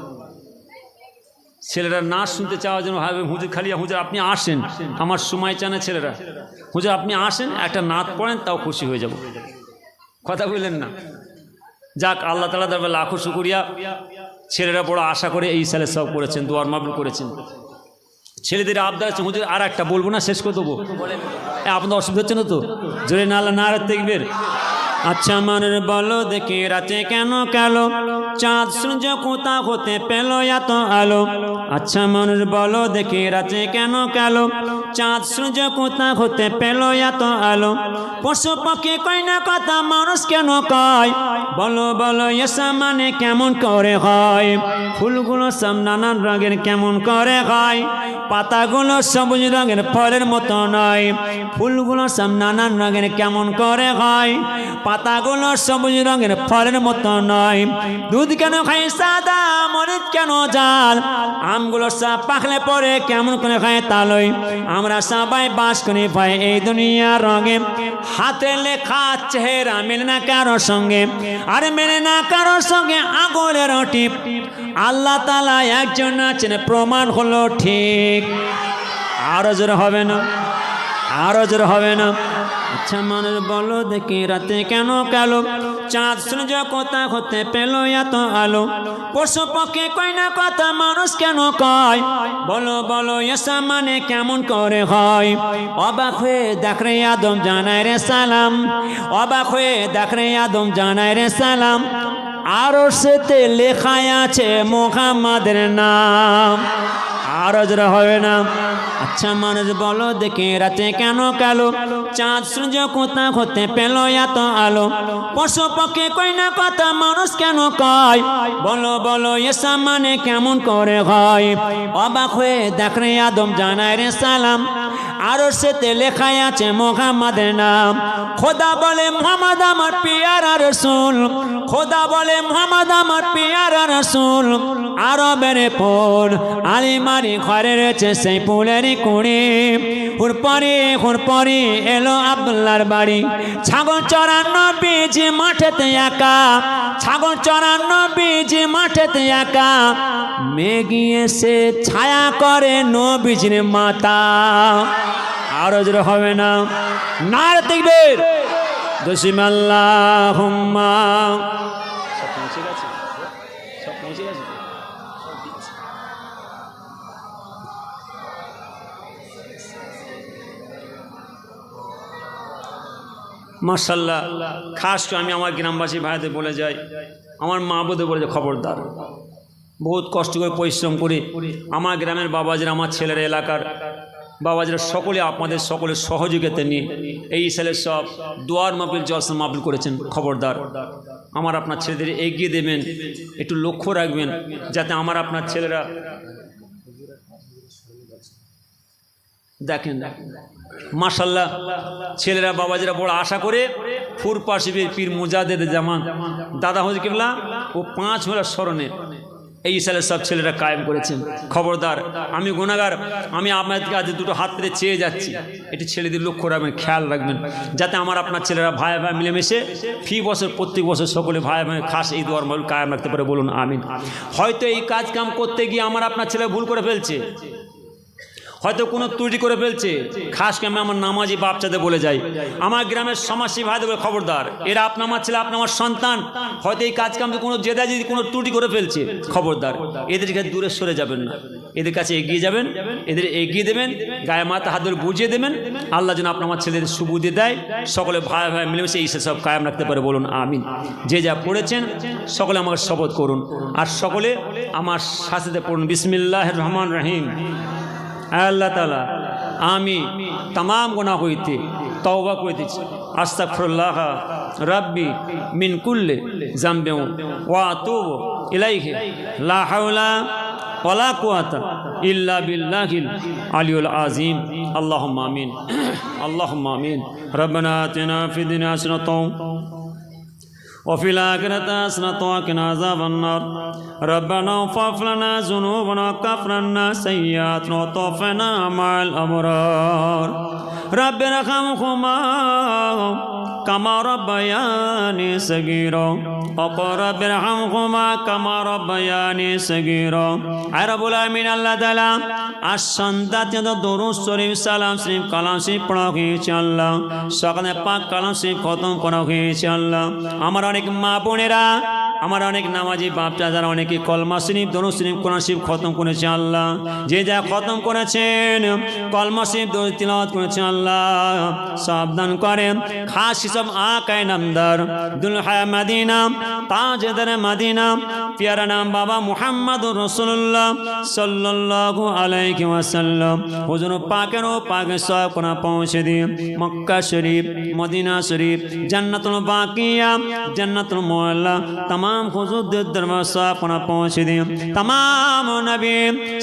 ছেলেরা নাচ শুনতে চাওয়ার জন্য ভাবে হুজুর খালি হুজুর আপনি আসেন, আমার সময় চায় না ছেলেরা, হুজুর আপনি আসেন একটা নাচ পড়েন তাও খুশি হয়ে যাব। কথা বললেন না? যাক, আল্লাহ তাআলা দরবারে লাখো শুকরিয়া। ছেলেরা বড় আশা করে এই সালে সব করেছেন, দোয়ার মাহফিল করেছেন। ছেলেদের আবদার আছে হুজুর আর একটা বলবো না, শেষ করে দেবো। আপনাদের অসুবিধা হচ্ছে না তো? জোরে নালা নারে তাকবীর। আচ্ছা মনের বলো দেখি রাতে কেন কালো, চাঁদ সূর্য কোথা হতে পেল এত আলো। আচ্ছা মনের বলো দেখি রাতে কেন কালো, চাঁদ সূর্য কোথা হতে পেল এত আলো। পশু পাখি কয় না কথা, মানুষ কেন কয়? বলো বলো এসা মানে কেমন করে হয়? ফুলগুলো সব নানান রঙের কেমন করে হয়? পাতাগুলো সবুজ রঙের ফলের মতো নয়। ফুলগুলো সব নানান রঙের কেমন করে হয়? পাতাগুলো সবুজ রঙের ফলের মতো নয়। দুধ কেন খাই সাদা, মরিচ কেন জাল? আমগুলো সব পাকলে পরে কেমন করে খায় তালই। আমরা সবাই বাস করি ভাই এই দুনিয়া রঙে, হাতে লেখা চেহারা মেলে না কারোর সঙ্গে, আর মেলে না কারোর সঙ্গে আঙুলের টিপ। আল্লাহ তাআলা একজন আছেন, প্রমাণ হলো ঠিক। আরো জোরে হবে না? আরো জোরে হবে না? আচ্ছা মানুষ বলো দেখি রাতে কেন কালো, চাঁদ সূর্য কোথা হতে পেল এত আলো। পশু পক্ষী কয় না কথা, মানুষ কেন কয়? বলো বলো এসা মানে কেমন করে হয়? অবাক হয়ে দেখ রে আদম জানায় রে সালাম, অবাক হয়ে দেখ রে আদম জানায় রে সালাম। আরো সেতে লেখায় আছে মুহাম্মাদের নাম। আরো জোরে হবে না? আচ্ছা মানুষ বলো দেখি রাতে কেন কালো, চাঁদ সূর্য কোথা হতে পেল এত আলো। পশু পক্ষী কয় না কথা, মানুষ কেন কয়? বলো বলো এসা মানে কেমন করে হয়? অবাক হয়ে দেখ রে আদম জানায় রে সালাম। আরো সেতে লেখায় আছে মুহাম্মাদের নাম। খোদা বলে মুহাম্মদ আমার পিয়ারা রাসূল, খোদা বলে মুহাম্মদ আমার পিয়ারা রাসূল। আরবের ফুল আলিমারি ঘরে রয়েছে সেই ফুলের কুড়ি। হুরপরি এলো আব্দুল্লাহর বাড়ি, ছাগল চড়ানো বীজ মাঠেতে একা, ছাগল চড়ানো বীজি মাঠেতে একা, মেঘিয়ে সে ছায়া করে নবীজির মাতা। আরো জোরে হবে না? নারে তাকবীর, দশিম আল্লাহুম্মা। সব পৌঁছে গেছে, সব পৌঁছে গেছে। মাশাআল্লাহ। খাস করে আমি আমার গ্রামবাসী ভাইদের বলে যাই, আমার মা বোধে বলে যায়, খবরদার, বহুত কষ্ট করে পরিশ্রম করি আমার গ্রামের বাবাজিরা, আমার ছেলেরা, এলাকার বাবাজিরা সকলে আপনাদের সকলের সহযোগিতা নিয়ে এই সালের সব দোয়ার মাহফিল, জলসা মাহফিল করেছেন। খবরদার, আমার আপনার ছেলেদের এগিয়ে দেবেন, একটু লক্ষ্য রাখবেন যাতে আমার আপনার ছেলেরা দেখেন। মাশাআল্লাহ, ছেলেরা বাবাজিরা বড় আশা করে ফুরপা শিবির পীর মুজাদ্দেদ জামান দাদা হুজুর কিবলা ও 5 বেলার স্মরণে এই সালের সব ছেলেরা কায়েম করেছেন। খবরদার, আমি গুনাহগার, আমি আপনাদের কাছে দুটো হাত পেতে চেয়ে যাচ্ছি, এটি ছেলেদের লক্ষ্য রাখবেন, খেয়াল রাখবেন যাতে আমার আপনার ছেলেরা ভাই ভাই মিলেমিশে ফি বছর প্রত্যেক বছর সকলে ভাই ভাই খাস এই দোয়ার মাহফিল কায়েম রাখতে পারে। বলুন আমিন। হয়তো এই কাজ কাম করতে গিয়ে আমার আপনার ছেলে ভুল করে ফেলছে, হয়তো কোনো ত্রুটি করে ফেলছে। খাস করে আমি আমার নামাজি বাচ্চাদের বলে যাই, আমার গ্রামের সমাজসেবী ভাইদের বলে, খবরদার, এরা আপনার আমার ছেলে, আপনার আমার সন্তান, হয়তো এই কাজ কামে কোনো জেদা যদি কোনো ত্রুটি করে ফেলছে, খবরদার, এদের কাছে দূরে সরে যাবেন না, এদের কাছে এগিয়ে যাবেন, এদের এগিয়ে দেবেন, গায়ে মাথা হাত ধরে বুঝিয়ে দেবেন। আল্লাহ যেন আপনার আমার ছেলেদের সুবুদ্ধি দেয়, সকলে ভাই ভাই মিলেমিশে এই সব কায়েম রাখতে পারে। বলুন আমিন। যে যা পড়েছেন সকলে আমাকে শপথ করুন, আর সকলে আমার সাথে পড়ুন, বিসমিল্লাহির রহমানির রহিম। আল্লাহ তাআলা, আমি तमाम গুনাহ হইতে তওবা করিতেছি, আস্তাগফিরুল্লাহ রাব্বি মিন কুল্লি যামবি ওয়া আতুবু ইলাইহি, লা হাওলা ওয়ালা কুওয়াতা ইল্লা বিল্লাহিল আলিয়্যিল আযীম। আল্লাহুম্মা আমিন, আল্লাহুম্মা আমিন। রব্বানা আতিনা ফিদ দুনিয়া হাসানাতাও وفي الآخرة حسنة وقنا عذاب النار ربنا اغفر لنا ذنوبنا وكفر عنا سيئاتنا وتوفنا مع الأبرار رب ارحمهما كما ربياني صغيرا وقل رب ارحمهما كما ربياني صغيرا اے رب العالمین اللہ تعالی আজ সন্ধ্যাতে দরুদ শরীফ, সালাম শরীফ, কালাম শরীফ পড়া হয়েছে আল্লাহ, সকালে পাক কালাম শরীফ খতম করা হয়েছে আল্লাহ। আমার অনেক মা বোনেরা, আমার অনেক নামাজি বাপটা যারা অনেকে কলমা শরীফ, দরুদ শরীফ, কোরআন শরীফ খতম করেছে আল্লাহ। যে যা খতম করেছেন, কলমা শরীফ, দরুদ তিলাওয়াত করেছেন আল্লাহ, সাবধান করেন। খাস সব আকায়ে নামদার দুলহায়া মদিনা, তাজদার মদিনা, প্যারা নাম বাবা মুহাম্মদুর রাসূলুল্লাহ সাল্লাল্লাহু আলাইহি ওয়াসাল্লাম হুজুর পাকের ও পাকে সব কোনা পৌঁছে দিয়ে মক্কা শরীফ, মদিনা শরীফ, জান্নাতুল বাকিয়া, জান্নাতুল মুআল্লা, तमाम हुजूरদের দরবার সব কোনা পৌঁছে দিয়ে तमाम নবী,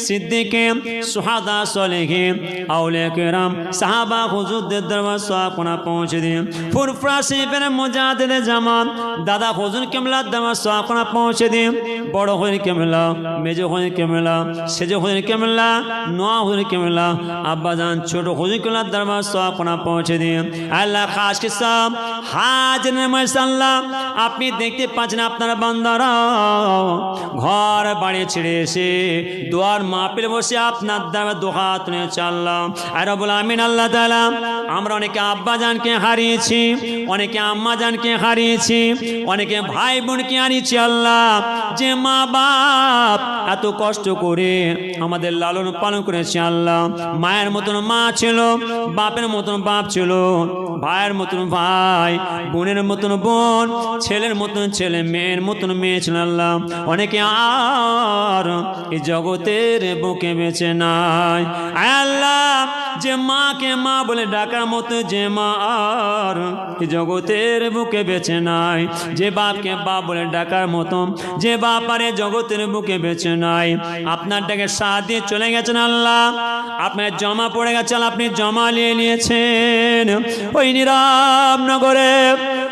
সিদ্দিকিন, সুহাদা, সালেহিন, আউলিয়া কিরাম, সাহাবা হুজুরদের দরবার সব কোনা পৌঁছে দিয়ে ফুরফুরা শিবির মুজাদ্দেদ জামান দাদা হুজুর কিবলার দরবার সব কোনা পৌঁছে দিয়ে বড় হুজুর কিবলা, মেজো হুজুর কিবলা, সেজো হুজুর কিবলা, নোয়া হুজুর কিবলা, আব্বাজান ছোট হুজুর কিবলার দরবার সব কোনা পৌঁছে দিয়ে আল্লাহ খাস কে সব হাজির মাশাআল্লাহ। আপনি দেখতে পাচ্ছেন আপনারা বান্দারা ঘর বাড়ি ছেড়ে এসে দোয়ার মাহফিলে বসে আপনার দ্বারা দুহাত নিয়ে চাললাম। আর রব্বুল আমিন আল্লাহ তাআলা, আমরা অনেকে আব্বাজানকে হারিয়েছি, অনেকে আম্মাজানকে হারিয়েছি, অনেকে ভাই বোনকে হারিয়েছি আল্লাহ। যে মা বাপ এত কষ্ট করে আমাদের লালন পালন করেছে আল্লাহ, মায়ের মতন মা ছিল, বাপের মতন বাপ ছিল, ভাইয়ের মতন ভাই, বোনের মতন বোন, ছেলের মতন ছেলে, মেয়ের মতন মেয়ে ছিল আল্লাহ। অনেকে আর এই জগতের বুকে বেঁচে নাই আল্লাহ। যে মাকে মা বলে ডাকার মতো যে মা আর এই জগতের বুকে বেঁচে নাই, যে বাপকে বাপ বলে ডাকার মতো যে বাপ আর জগতের বুকে বেঁচে নাই। আপনার ডাকে সাথ দিয়ে চলে গেছেন আল্লাহ, আপনার জমা পড়ে গেছেন, আপনি জমা নিয়ে নিয়েছেন ওই নীরব নগরে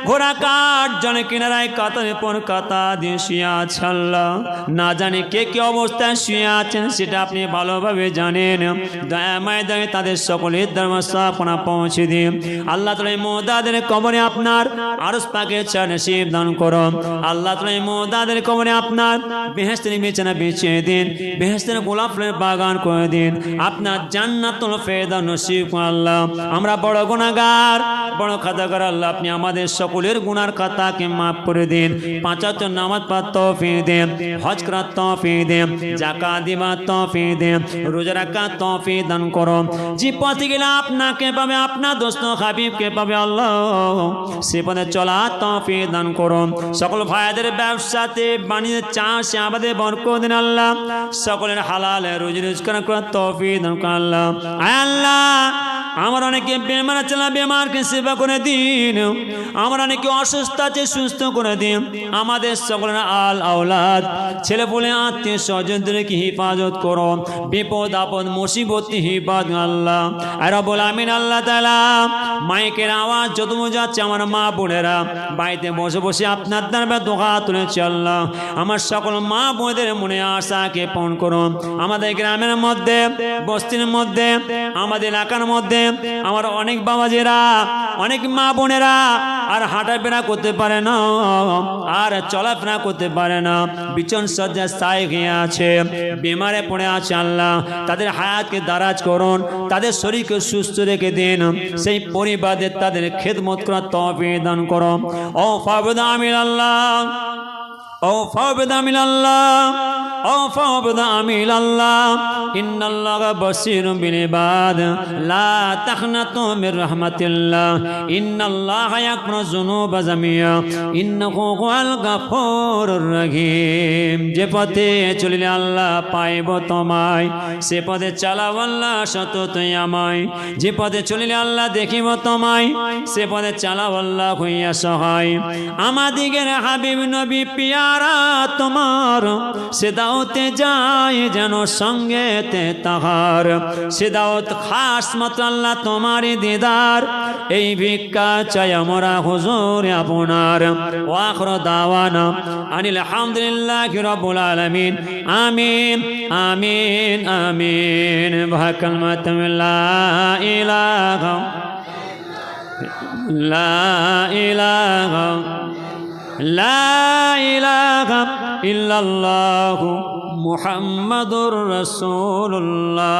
ঘোড়া কাঠ জলে কিনারায় কাতারে পর কাতা দিয়ে শুয়ে আছে আল্লাহ। না জানি কে কি অবস্থায় শুয়ে আছেন সেটা আপনি ভালোভাবে জানেন। দয়াময় দয়ে তাদের সকলের ধর্মস্থাপনা পৌঁছে দিন আল্লাহ। তাআলা মুদাদের কবরে আপনার আরশ পাকে নসিব দান করুন আল্লাহ। তাআলা মুদাদের কবরে আপনার বেহেশতের বিছানা বিছিয়ে দিন, বেহেশতের গোলাপ ফুলের বাগান করে দিন, আপনার জান্নাতুল ফেরদাউস নসিব করুন আল্লাহ। আমরা বড় গুনাহগার, বড় খাতাকার আল্লাহ। আপনি আমাদের সকলের গুনার খাতাকে মাফ করে দিন। 5 ওয়াক্ত নামাজ পড়ার তৌফিক দেন, হজ করার তৌফিক দেন, যাকাত দিবার তৌফিক দেন, রোজা রাখার তৌফিক দান করুন। যে পথে গেলে আপনাকে পাবে, আপনার দোস্ত হাবিবকে পাবে আল্লাহ, সে পথে চলার তৌফিক দান করুন। সকল ভাইদের ব্যবসাতে বাণিজ্যে চাষে আবাদে বরকত দিন আল্লাহ। সকলের হালাল রুজি রোজগার করার তৌফিক দান করুন আল্লাহ। আয় আল্লাহ, আমার অনেকে বেমার আছে, বেমারকে সেবা করে দিন। আমার অনেকে অসুস্থ আছে, সুস্থ করে দিন। আমাদের সকলের আল আওলাদ ছেলে বলে আত্মীয় স্বজনদেরকে হিফাজত করো, বিপদ আপদ মুসিবত হিফাজত আল্লাহ। আর রব্বুল আমিন আল্লাহ তাআলা মাইকের আওয়াজ যত যাচ্ছে আমার মা বোনেরা বাড়িতে বসে বসে আপনার দরবারে দোয়া তুলেছে আল্লাহ। আমার সকল মা বোনদের মনে আশাকে পূরণ করুন। আমাদের গ্রামের মধ্যে, বস্তির মধ্যে, আমাদের এলাকার মধ্যে আমার অনেক বাবাজিরা, অনেক মা বোনেরা আর হাঁটাফেরা করতে পারে না, আর চলাফেরা করতে পারে না, বিছন সজ্জা ছাই হয়ে আছে, বেমারে পড়ে আছে আল্লাহ। তাদের হায়াতকে দারাজ করুন, তাদের শরীরকে সুস্থ রেখে দিন, সেই পরিবারের তাদের খেদমত করার তৌফিক দান করুন। ও ফাবদা আমিন আল্লাহ, ও ফাবদা আমিন আল্লাহ, ও ফাবদা আমিন আল্লাহ। ইন্নাল্লাহা বাসীরুম বিল ইবাদ, লা তাখনাতু মির রাহমাতিল্লাহ, ইন্নাল্লাহা ইয়াগফিরু যুনুবা জামিয়া, ইন্নাহু হুয়াল গাফুরুর রহিম। যে পথে চলিলে আল্লাহ পাইব তোমায়, সে পথে চালাও আল্লাহ সততই আমায়। যে পথে চলিলে আল্লাহ দেখিব তোমায়, সে পথে চালাও আল্লাহ হইয়া সহায়। আমাদিগের হাবিব নবী পিয়ারা তোমার, সে দাওতে যায় যেন সঙ্গেতে তাহার, সে দাওত খাস মাত্র আল্লাহ তোমারই দিদার। এই ভিক্ষা চাই আমরা হুজুর আপনার। ওয়াখিরু দাওয়ানা আনিল হামদুলিল্লাহি রাব্বিল আলামিন। আমিন আমিন আমিন। ভাকালমাতু লা ইলাহা লা ইলাহা লা ইলাহা ইল্লাল্লাহু মুহাম্মাদুর রাসূলুল্লাহ।